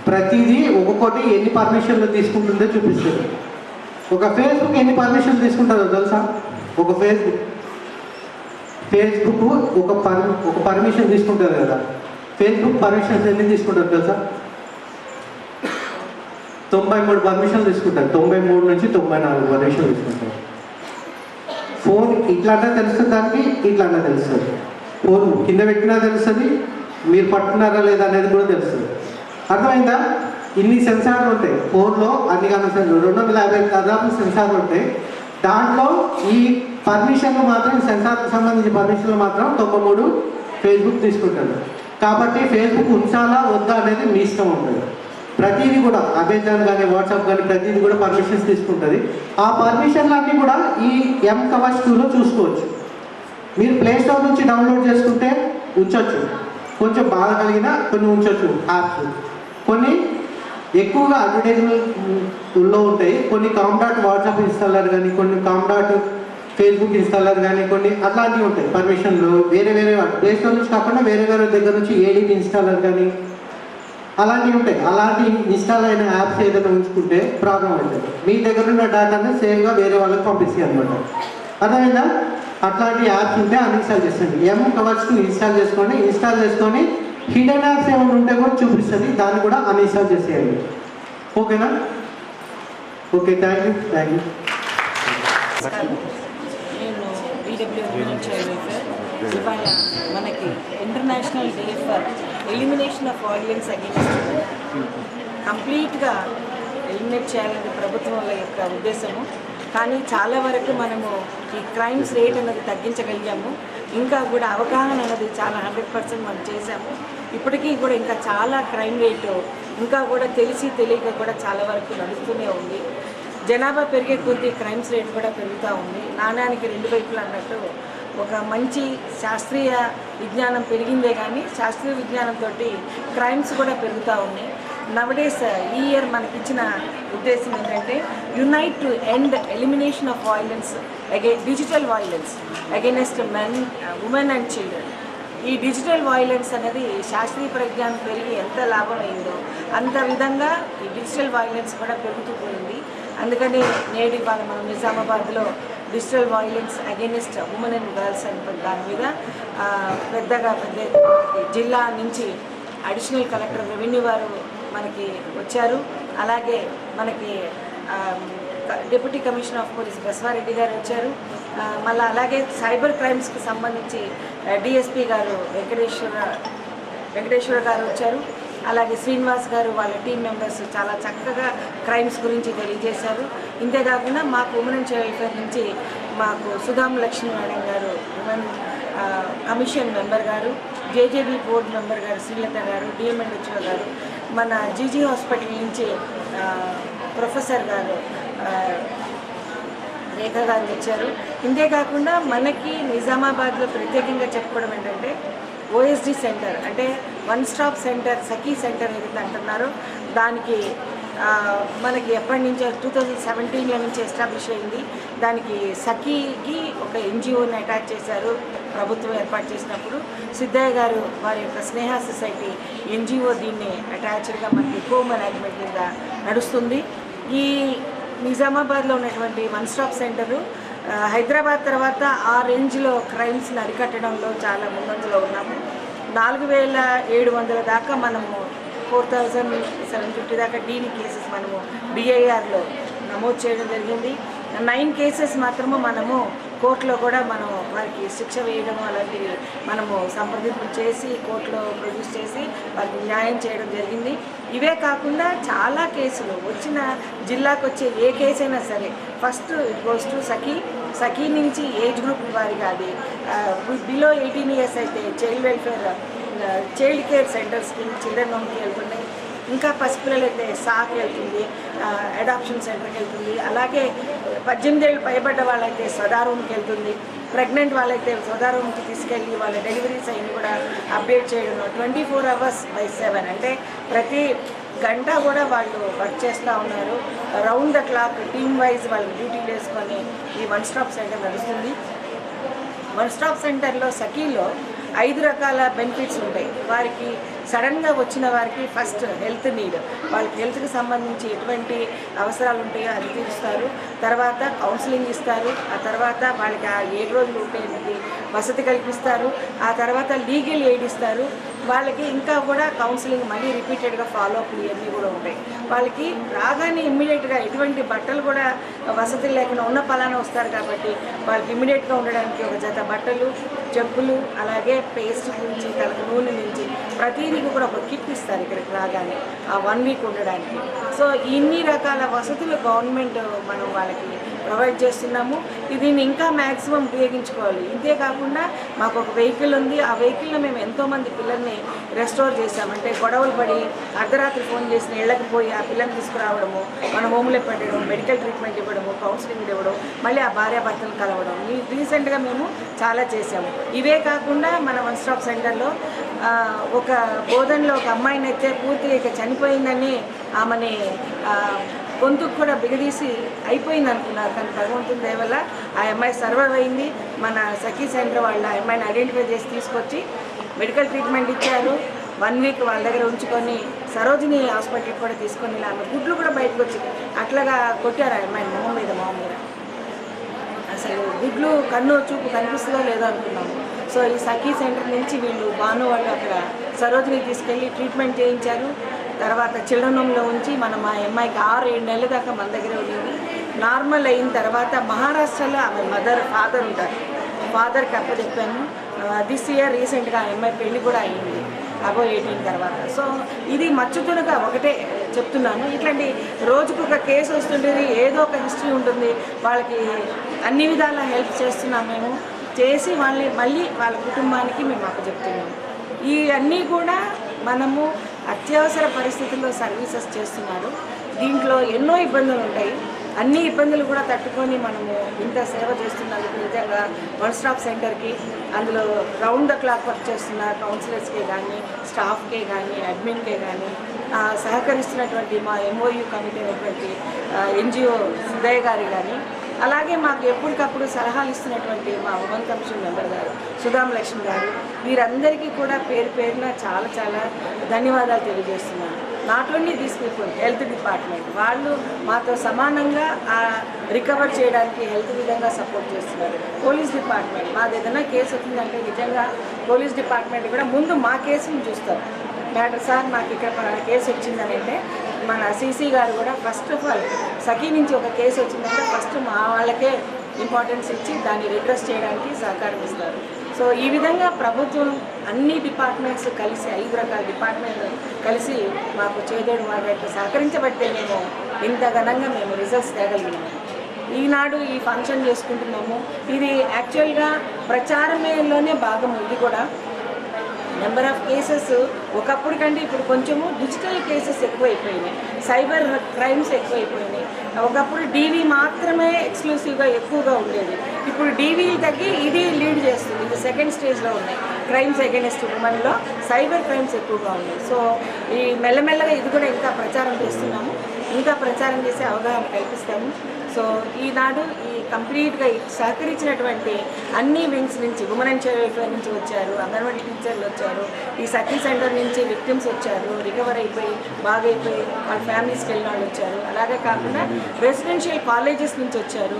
ప్రతిదీ ఒక్కొక్కటి ఎన్ని పర్మిషన్లు తీసుకుంటుందో చూపిస్తుంది. ఒక ఫేస్బుక్ ఎన్ని పర్మిషన్లు తీసుకుంటుందో తెలుసా? ఒక ఫేస్బుక్ ఒక పర్మిషన్ తీసుకుంటుంది కదా. ఫేస్బుక్ పర్మిషన్స్ ఎన్ని తీసుకుంటారు తెలుసా? 93 పర్మిషన్లు తీసుకుంటారు. 93 నుంచి 94 పర్మిషన్లు తీసుకుంటారు. ఫోన్ ఇట్లాంటి తెలుస్తుంది, దానికి ఇట్లాంటి తెలుస్తుంది. ఫోన్ కింద పెట్టినా తెలుస్తుంది, మీరు పట్టుకున్నారా లేదా అనేది కూడా తెలుస్తుంది. అర్థమైందా? ఇన్ని సెన్సార్లు ఉంటాయి ఫోన్లో, అన్ని కానీ 250 దాదాపు సెన్సార్లు ఉంటాయి. దాంట్లో ఈ పర్మిషన్లు మాత్రం, సెన్సార్కి సంబంధించిన పర్మిషన్లు మాత్రం 93 ఫేస్బుక్ తీసుకుంటారు. కాబట్టి ఫేస్బుక్ ఉంచాలా వద్దా అనేది మీ ఇష్టం ఉంటుంది. ప్రతిదీ కూడా అమెజాన్ కానీ వాట్సాప్ కానీ ప్రతిదీ కూడా పర్మిషన్స్ తీసుకుంటుంది. ఆ పర్మిషన్లన్నీ కూడా ఈ mKavach2లో చూసుకోవచ్చు. మీరు ప్లేస్టోర్ నుంచి డౌన్లోడ్ చేసుకుంటే ఉంచవచ్చు, కొంచెం బాగా కలిగిన కొన్ని ఉంచవచ్చు యాప్స్. కొన్ని ఎక్కువగా అడ్వర్టైజ్మెంట్లో ఉంటాయి, కొన్ని కామ్.డాట్ వాట్సాప్ ఇన్స్టాలర్ కానీ, కొన్ని కామ్.డాట్ ఫేస్బుక్ ఇన్స్టాలర్ కానీ, కొన్ని అట్లాంటివి ఉంటాయి పర్మిషన్లు. వేరే ప్లేస్టోర్ నుంచి కాకుండా వేరే దగ్గర నుంచి ఏడీబీ ఇన్స్టాలర్ కానీ అలాంటివి ఉంటాయి. అలాంటి ఇన్స్టాల్ అయిన యాప్స్ ఏదైనా ఉంచుకుంటే ప్రాబ్లం అవుతుంది. మీ దగ్గర ఉన్న డేటాను సేవ్గా వేరే వాళ్ళకి పంపిస్తాయి అనమాట. అర్థమైందా? అట్లాంటి యాప్స్ ఉంటే అన్ఇన్స్టాల్ చేస్తుంది. mKavach2 ఇన్స్టాల్ చేసుకొని హిడెన్ యాప్స్ ఏమైనా ఉంటే కూడా చూపిస్తుంది, దాన్ని కూడా అన్ఇన్స్టాల్ చేసేయండి. ఓకేనా? Okay, thank you. నేను ఈడబ్ల్యూ హ్యూమన్ చైల్డ్ వెల్ఫేర్. ఇవాళ మనకి international day for elimination of violence against కంప్లీట్గా ఎలిమినేట్ చేయాలని ప్రభుత్వం యొక్క ఉద్దేశము. కానీ చాలా వరకు మనము ఈ క్రైమ్స్ రేట్ అనేది తగ్గించగలిగాము. ఇంకా కూడా అవగాహన అనేది చాలా 100% మనం చేసాము. ఇప్పటికీ కూడా ఇంకా చాలా క్రైమ్ రేటు ఇంకా కూడా తెలియక కూడా చాలా వరకు నడుస్తూనే ఉంది. జనాభా పెరిగే కొద్దీ క్రైమ్స్ రేట్ కూడా పెరుగుతూ ఉంది. నాణ్యానికి రెండు వైపులు అన్నట్టు ఒక మంచి శాస్త్రీయ విజ్ఞానం పెరిగిందే కానీ శాస్త్రీయ విజ్ఞానంతో క్రైమ్స్ కూడా పెరుగుతూ ఉన్నాయి. నవడేస్ ఈ ఇయర్ మనకిచ్చిన ఉద్దేశం ఏంటంటే unite to end elimination of violence digital violence against men, women and children. ఈ డిజిటల్ వాయిలెన్స్ అనేది శాస్త్రీయ పరిజ్ఞానం పెరిగి ఎంత లాభం అయిందో అంత విధంగా ఈ డిజిటల్ వాయిలెన్స్ కూడా పెరుగుతూ పోయింది. అందుకని నేడు ఇవాళ మనం నిజామాబాద్లో digital violence against women and girls అని దాని మీద పెద్ద జిల్లా నుంచి అడిషనల్ కలెక్టర్ రెవెన్యూ వారు మనకి వచ్చారు. అలాగే మనకి deputy commissioner of police Baswareddy గారు వచ్చారు. మళ్ళీ అలాగే సైబర్ క్రైమ్స్కి సంబంధించి డిఎస్పీ గారు వెంకటేశ్వర గారు వచ్చారు. అలాగే శ్రీనివాస్ గారు వాళ్ళ టీం మెంబర్స్ చాలా చక్కగా క్రైమ్స్ గురించి తెలియజేశారు. ఇంతేకాకుండా మాకు ఉమెన్ అండ్ చైల్డ్ వెల్ఫేర్ నుంచి మాకు సుధాం లక్ష్మీనారాయణ గారు ఉమెన్ కమిషన్ మెంబర్ గారు, జేజేబీ బోర్డు మెంబర్ గారు శ్రీలత గారు, డిఎంఎన్హెచ్ఓ గారు, మన జీజీ హాస్పిటల్ నుంచి ప్రొఫెసర్ గారు రేఖ గారు వచ్చారు. ఇంతేకాకుండా మనకి నిజామాబాద్లో ప్రత్యేకంగా చెప్పుకోవడం ఏంటంటే ఓఎస్డి సెంటర్ అంటే వన్ స్టాప్ సెంటర్, సఖీ సెంటర్ ఏదైతే అంటున్నారో దానికి మనకి ఎప్పటి నుంచో 2017లో నుంచి ఎస్టాబ్లిష్ అయింది. దానికి సఖీకి ఒక ఎన్జిఓని అటాచ్ చేశారు ప్రభుత్వం ఏర్పాటు చేసినప్పుడు. సిద్ధయ్య గారు వారి యొక్క స్నేహ సొసైటీ ఎన్జిఓ దీన్ని అటాచ్డ్గా మనకి కో మేనేజ్మెంట్ కింద నడుస్తుంది. ఈ నిజామాబాద్లో ఉన్నటువంటి వన్ స్టాప్ సెంటరు హైదరాబాద్ తర్వాత ఆ రేంజ్లో క్రైమ్స్ని అరికట్టడంలో చాలా ముందంజలో ఉన్నాము. 4700 దాకా మనము 4750 దాకా డీని కేసెస్ మనము డిఐఆర్లో నమోదు చేయడం జరిగింది. 9 కేసెస్ మాత్రము మనము కోర్టులో కూడా మనం వారికి శిక్ష వేయడం అలాంటివి మనము సంప్రదింపులు చేసి కోర్టులో ప్రొడ్యూస్ చేసి వారికి న్యాయం చేయడం జరిగింది. ఇవే కాకుండా చాలా కేసులు వచ్చిన జిల్లాకు వచ్చే ఏ కేసు అయినా సరే first it goes to Sakhi నుంచి ఏజ్ గ్రూప్ వారిగా అది బిలో 18 years అయితే చైల్డ్ వెల్ఫేర్ చైల్డ్ కేర్ సెంటర్స్కి చిల్డ్రన్ హోమ్కి వెళ్తున్నాయి. ఇంకా పసిపిల్లలు అయితే సాకి వెళ్తుంది, అడాప్షన్ సెంటర్కి వెళ్తుంది. అలాగే 18 ఏళ్ళు పైబడ్డ వాళ్ళైతే స్వదా రూమ్కి వెళ్తుంది. ప్రెగ్నెంట్ వాళ్ళైతే స్వదా రూమ్కి తీసుకెళ్ళి వాళ్ళ డెలివరీస్ అయిన కూడా అప్డేట్ చేయడం 24 hours by 7 అంటే ప్రతి గంట కూడా వాళ్ళు వర్క్ చేస్తూ ఉన్నారు. Round the clock team wise వాళ్ళు డ్యూటీలు వేసుకొని ఈ వన్ స్టాప్ సెంటర్ నడుస్తుంది. వన్ స్టాప్ సెంటర్లో సఖీలో 5 రకాల బెనిఫిట్స్ ఉంటాయి. వారికి సడన్గా వచ్చిన వారికి ఫస్ట్ హెల్త్ నీడ్, వాళ్ళకి హెల్త్కి సంబంధించి ఎటువంటి అవసరాలు ఉంటాయో అది తీరుస్తారు. తర్వాత కౌన్సిలింగ్ ఇస్తారు. ఆ తర్వాత వాళ్ళకి ఆ 7 రోజులు ఉండేది వసతి కల్పిస్తారు. ఆ తర్వాత లీగల్ ఎయిడ్ ఇస్తారు. వాళ్ళకి ఇంకా కూడా కౌన్సిలింగ్ మళ్ళీ రిపీటెడ్గా ఫాలోఅప్లు ఇవన్నీ కూడా ఉంటాయి. వాళ్ళకి రాగానే ఇమ్మీడియట్గా ఎటువంటి బట్టలు కూడా వసతి లేకుండా ఉన్న పలానా వస్తారు కాబట్టి వాళ్ళకి ఇమ్మీడియట్గా ఉండడానికి ఒక జత బట్టలు, చెప్పులు, అలాగే పేస్ట్ నుంచి తలకు నూనె నుంచి ప్రతిదీ కూడా ఒక కిట్ ఇస్తారు ఇక్కడికి రాగానే ఆ 1 week ఉండడానికి. సో ఇన్ని రకాల వసతులు గవర్నమెంట్ మనం వాళ్ళకి ప్రొవైడ్ చేస్తున్నాము. దీన్ని ఇంకా మ్యాక్సిమం ఉపయోగించుకోవాలి. ఇంతే కాకుండా మాకు ఒక వెహికల్ ఉంది. ఆ వెహికల్లో మేము ఎంతోమంది పిల్లల్ని రెస్టోర్ చేసామంటే గొడవలు పడి అర్ధరాత్రి ఫోన్ చేసిన ఇళ్ళకి పోయి ఆ పిల్లల్ని తీసుకురావడము, మన హోమ్లో పెట్టడం, మెడికల్ ట్రీట్మెంట్ ఇవ్వడము, కౌన్సిలింగ్ ఇవ్వడం, మళ్ళీ ఆ భార్యాభర్తలు కలవడం రీసెంట్గా మేము చాలా చేసాము. ఇవే కాకుండా మన వన్ స్టాప్ సెంటర్లో ఒక బోధనలో ఒక అమ్మాయిని అయితే పూర్తిగా ఇక చనిపోయిందని ఆమెని గొంతుకు కూడా బిగదీసి అయిపోయింది అనుకున్నారు. కానీ భగవంతుని దయ వల్ల ఆ అమ్మాయి సర్వైవ్ అయింది. మన సఖీ సెంటర్ వాళ్ళ ఆ అమ్మాయిని ఐడెంటిఫై చేసి తీసుకొచ్చి మెడికల్ ట్రీట్మెంట్ ఇచ్చారు. 1 week వాళ్ళ దగ్గర ఉంచుకొని సరోజిని హాస్పిటల్కి కూడా తీసుకొని ఆమె గుడ్లు కూడా బయటకు వచ్చి అట్లాగా కొట్టారు ఆ అమ్మాయిని మొహం మీద. అసలు గుడ్లు కన్ను చూపు కనిపిస్తుందో లేదో అనుకున్నాము. సో ఈ సఖీ సెంటర్ నుంచి వీళ్ళు భాను వాళ్ళు అక్కడ సరోజిని తీసుకెళ్ళి ట్రీట్మెంట్ చేయించారు. తర్వాత చిల్డ్రన్ హోమ్లో ఉంచి మనం మా అమ్మాయికి 6-7 నెలల దాకా మన దగ్గర ఉండింది. నార్మల్ అయిన తర్వాత మహారాష్ట్రలో ఆమె ఫాదర్ ఉంటారు. ఫాదర్కి అప్పచెప్పాను. దిస్ ఇయర్ రీసెంట్గా ఆ అమ్మాయి పెళ్ళి కూడా అయింది. అబో 18 తర్వాత. సో ఇది మచ్చుతునగా ఒకటే చెప్తున్నాను, ఇట్లాంటి రోజుకు ఒక కేసు వస్తుంటుంది, ఏదో ఒక హిస్టరీ ఉంటుంది, వాళ్ళకి అన్ని విధాలా హెల్ప్ చేస్తున్నాం మేము, చేసి వాళ్ళని మళ్ళీ వాళ్ళ కుటుంబానికి మేము అప్పచెప్తున్నాము. ఈ అన్నీ కూడా మనము అత్యవసర పరిస్థితుల్లో సర్వీసెస్ చేస్తున్నారు. దీంట్లో ఎన్నో ఇబ్బందులు ఉంటాయి, అన్ని ఇబ్బందులు కూడా తట్టుకొని మనము ఇంత సేవ చేస్తున్నందుకు నిజంగా వన్ స్టాప్ సెంటర్కి, అందులో రౌండ్ ద క్లాక్ వర్క్ చేస్తున్న కౌన్సిలర్స్కే కానీ, స్టాఫ్కే కానీ, అడ్మిన్కే కానీ, సహకరిస్తున్నటువంటి మా MOU కమిటీ అయినటువంటి NGO సుదయ్ గారి కానీ, అలాగే మాకు ఎప్పటికప్పుడు సలహాలు ఇస్తున్నటువంటి మా ఉమెన్ కమిషన్ మెంబర్ గారు సుధాం లక్ష్మి గారు, వీరందరికీ కూడా పేరు పేరున చాలా చాలా ధన్యవాదాలు తెలియజేస్తున్నాను. Not only this people, health department వాళ్ళు మాతో సమానంగా రికవర్ చేయడానికి హెల్త్ విధంగా సపోర్ట్ చేస్తున్నారు. పోలీస్ డిపార్ట్మెంట్ మాది ఏదైనా కేసు వచ్చిందంటే నిజంగా పోలీస్ డిపార్ట్మెంట్ కూడా ముందు మా కేసును చూస్తారు. మ్యాటర్ సార్ మాకు ఇక్కడ కేసు వచ్చిందని అంటే మన CC గారు కూడా ఫస్ట్ ఆఫ్ ఆల్ సఖీ నుంచి ఒక కేసు వచ్చిందంటే ఫస్ట్ మా వాళ్ళకే ఇంపార్టెన్స్ ఇచ్చి దాన్ని రిడ్రెస్ చేయడానికి సహకారం ఇస్తారు. సో ఈ విధంగా ప్రభుత్వం అన్ని డిపార్ట్మెంట్స్ కలిసి 5 రకాల డిపార్ట్మెంట్లు కలిసి మాకు చేదోడు వాడేట్టు సహకరించబట్టే మేము ఇంత ఘనంగా మేము రిజల్ట్స్ తేగలిగినాము. ఈనాడు ఈ ఫంక్షన్ చేసుకుంటున్నాము. ఇది యాక్చువల్గా ప్రచారమేలోనే భాగం. ఇది కూడా నెంబర్ ఆఫ్ కేసెస్ ఒకప్పుడు కంటే ఇప్పుడు కొంచెము డిజిటల్ కేసెస్ ఎక్కువైపోయినాయి, సైబర్ క్రైమ్స్ ఎక్కువైపోయినాయి. ఒకప్పుడు DV మాత్రమే ఎక్స్క్లూసివ్గా ఎక్కువగా ఉండేది, ఇప్పుడు DV తగ్గి ఇది లీడ్ చేస్తుంది. ఇది సెకండ్ స్టేజ్లో ఉన్నాయి. క్రైమ్స్ అగైనెస్ట్ ఉమెన్లో సైబర్ క్రైమ్స్ ఎక్కువగా ఉన్నాయి. సో ఈ మెల్లమెల్లగా ఇది కూడా ఇంకా ప్రచారం చేస్తున్నాము, ఇంకా ప్రచారం చేసే అవగాహన కల్పిస్తాము. సో ఈనాడు ఈ కంప్లీట్గా సహకరించినటువంటి అన్ని వింగ్స్ నుంచి, ఉమెన్ అండ్ చైల్డ్ వెల్ఫేర్ నుంచి వచ్చారు, అంగన్వాడీ టీచర్లు వచ్చారు, ఈ సఖీ సెంటర్ నుంచి విక్టిమ్స్ వచ్చారు, రికవర్ అయిపోయి బాగైపోయి వాళ్ళ ఫ్యామిలీస్కి వెళ్ళిన వాళ్ళు వచ్చారు. అలాగే కాకుండా రెసిడెన్షియల్ కాలేజెస్ నుంచి వచ్చారు,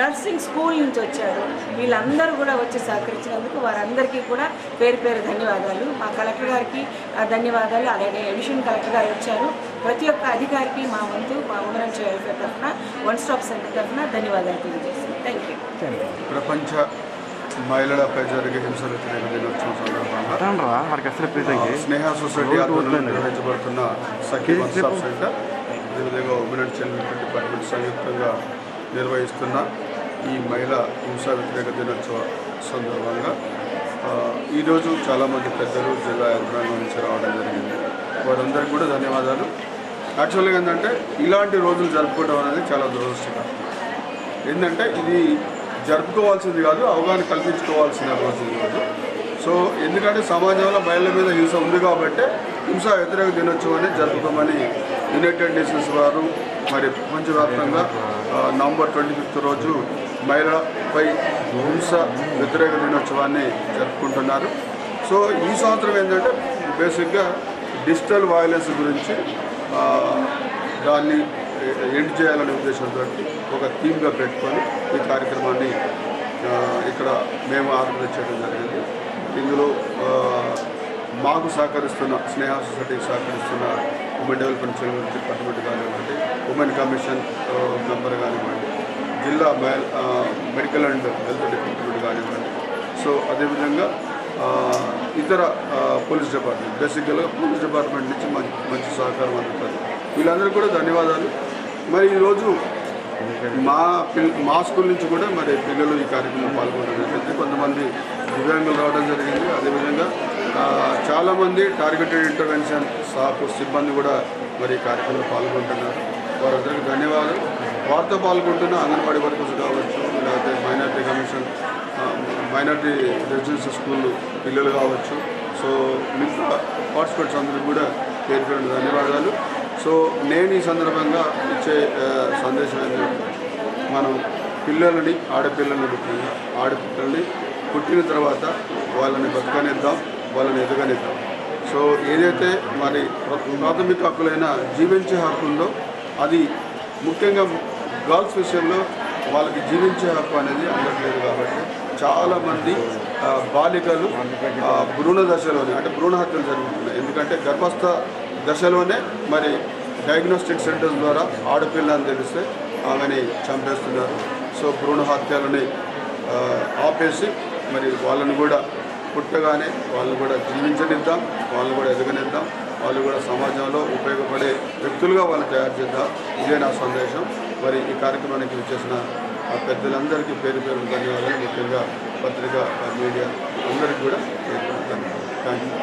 నర్సింగ్ స్కూల్ నుంచి వచ్చారు. వీళ్ళందరూ కూడా వచ్చి సహకరించినందుకు వారందరికీ కూడా పేరు పేరు ధన్యవాదాలు. మా కలెక్టర్ గారికి ధన్యవాదాలు, అలాగే అడిషనల్ కలెక్టర్ గారు వచ్చారు. ప్రతి ఒక్క అధికారికి మా వంతు, మా ఉమెన్ అండ్ చైల్డ్ వెల్ఫేర్ తరఫున, వన్ స్టాప్ సెంటర్ తరఫున ధన్యవాదాలు తెలియజేస్తాను. Thank you. ప్రపంచ మహిళలపై జరిగే హింస వ్యతిరేక దినోత్సవం సందర్భంగా స్నేహ సొసైటీ ఆధ్వర్యంలో నిర్వహించబడుతున్న సఖీ వన్ స్టాప్ సెంటర్, అదేవిధంగా women and child welfare department సంయుక్తంగా నిర్వహిస్తున్న ఈ మహిళా హింసా వ్యతిరేక దినోత్సవ సందర్భంగా ఈరోజు చాలామంది పెద్దలు జిల్లా యంత్రాంగం నుంచి రావడం జరిగింది. వారందరికీ కూడా ధన్యవాదాలు. యాక్చువల్గా ఏంటంటే ఇలాంటి రోజులు జరుపుకోవడం అనేది చాలా దురదృష్టకరం. ఏంటంటే ఇది జరుపుకోవాల్సింది కాదు, అవగాహన కల్పించుకోవాల్సిన రోజు ఈరోజు. సో ఎందుకంటే సమాజంలో మహిళల మీద హింస ఉంది కాబట్టి హింసా వ్యతిరేక దినోత్సవాన్ని జరుపుకోమని యునైటెడ్ నేషన్స్ వారు మరి ప్రపంచవ్యాప్తంగా నవంబర్ 25 రోజు మహిళలపై హింస వ్యతిరేక దినోత్సవాన్ని జరుపుకుంటున్నారు. సో ఈ సంవత్సరం ఏంటంటే బేసిక్గా డిజిటల్ వైలెన్స్ గురించి దాన్ని ఎండ్ చేయాలనే ఉద్దేశంతో ఒక థీమ్గా పెట్టుకొని ఈ కార్యక్రమాన్ని ఇక్కడ మేము ఆర్గనైజ్ చేయడం జరిగింది. ఇందులో మాకు సహకరిస్తున్న స్నేహ సొసైటీకి సహకరిస్తున్న ఉమెన్ డెవలప్మెంట్ డిపార్ట్మెంట్ కానివ్వండి, ఉమెన్ కమిషన్ మెంబర్ కానివ్వండి, జిల్లా మెడికల్ అండ్ హెల్త్ డిపార్ట్మెంట్ కానివ్వండి, సో అదేవిధంగా ఇతర పోలీస్ డిపార్ట్మెంట్, బేసిక్గా పోలీస్ డిపార్ట్మెంట్ నుంచి మంచి సహకారం అందుతుంది. వీళ్ళందరికీ కూడా ధన్యవాదాలు. మరి ఈరోజు మా స్కూల్ నుంచి కూడా మరి పిల్లలు ఈ కార్యక్రమంలో పాల్గొనడం జరిగింది. కొంతమంది దివ్యాంగులు రావడం జరిగింది. అదేవిధంగా చాలామంది టార్గెటెడ్ ఇంటర్వెన్షన్ సిబ్బంది కూడా మరి ఈ కార్యక్రమంలో పాల్గొంటున్నారు. వారందరికీ ధన్యవాదాలు. వారితో పాల్గొంటున్న అంగన్వాడీ వర్కర్స్ కావచ్చు, లేకపోతే minority commission, minority residential school పిల్లలు కావచ్చు, సో మిగతా పార్టిసిపేట్స్ అందరికీ కూడా పేరు పేరు ధన్యవాదాలు. సో నేను ఈ సందర్భంగా ఇచ్చే సందేశం ఏంటంటే మనం పిల్లలని, ఆడపిల్లలని పుట్టిన తర్వాత వాళ్ళని బతకనిద్దాం, వాళ్ళని ఎదగనిద్దాం. సో ఏదైతే మరి ప్రాథమిక హక్కులైన జీవించే హక్కు ఉందో అది ముఖ్యంగా గర్ల్స్ విషయంలో వాళ్ళకి జీవించే హక్కు అనేది అందట్లేదు. కాబట్టి చాలామంది బాలికలు భ్రూణ దశలోనే, అంటే భ్రూణ హత్యలు జరుగుతున్నాయి. ఎందుకంటే గర్భస్థ దశలోనే మరి డయాగ్నోస్టిక్ సెంటర్స్ ద్వారా ఆడపిల్ల అని తెలిస్తే ఆమెని చంపేస్తున్నారు. సో భ్రూణ హత్యలని ఆపేసి మరి వాళ్ళని కూడా పుట్టగానే వాళ్ళు కూడా జీవించనిద్దాం, వాళ్ళు కూడా ఎదగనిద్దాం, వాళ్ళు కూడా సమాజంలో ఉపయోగపడే వ్యక్తులుగా వాళ్ళు తయారు చేద్దాం. ఇదే నా సందేశం. మరి ఈ కార్యక్రమానికి వచ్చేసిన ఆ పెద్దలందరికీ పేరు పేరు ధన్యవాదాలు. ముఖ్యంగా పత్రికా మీడియా అందరికీ కూడా థ్యాంక్ యూ.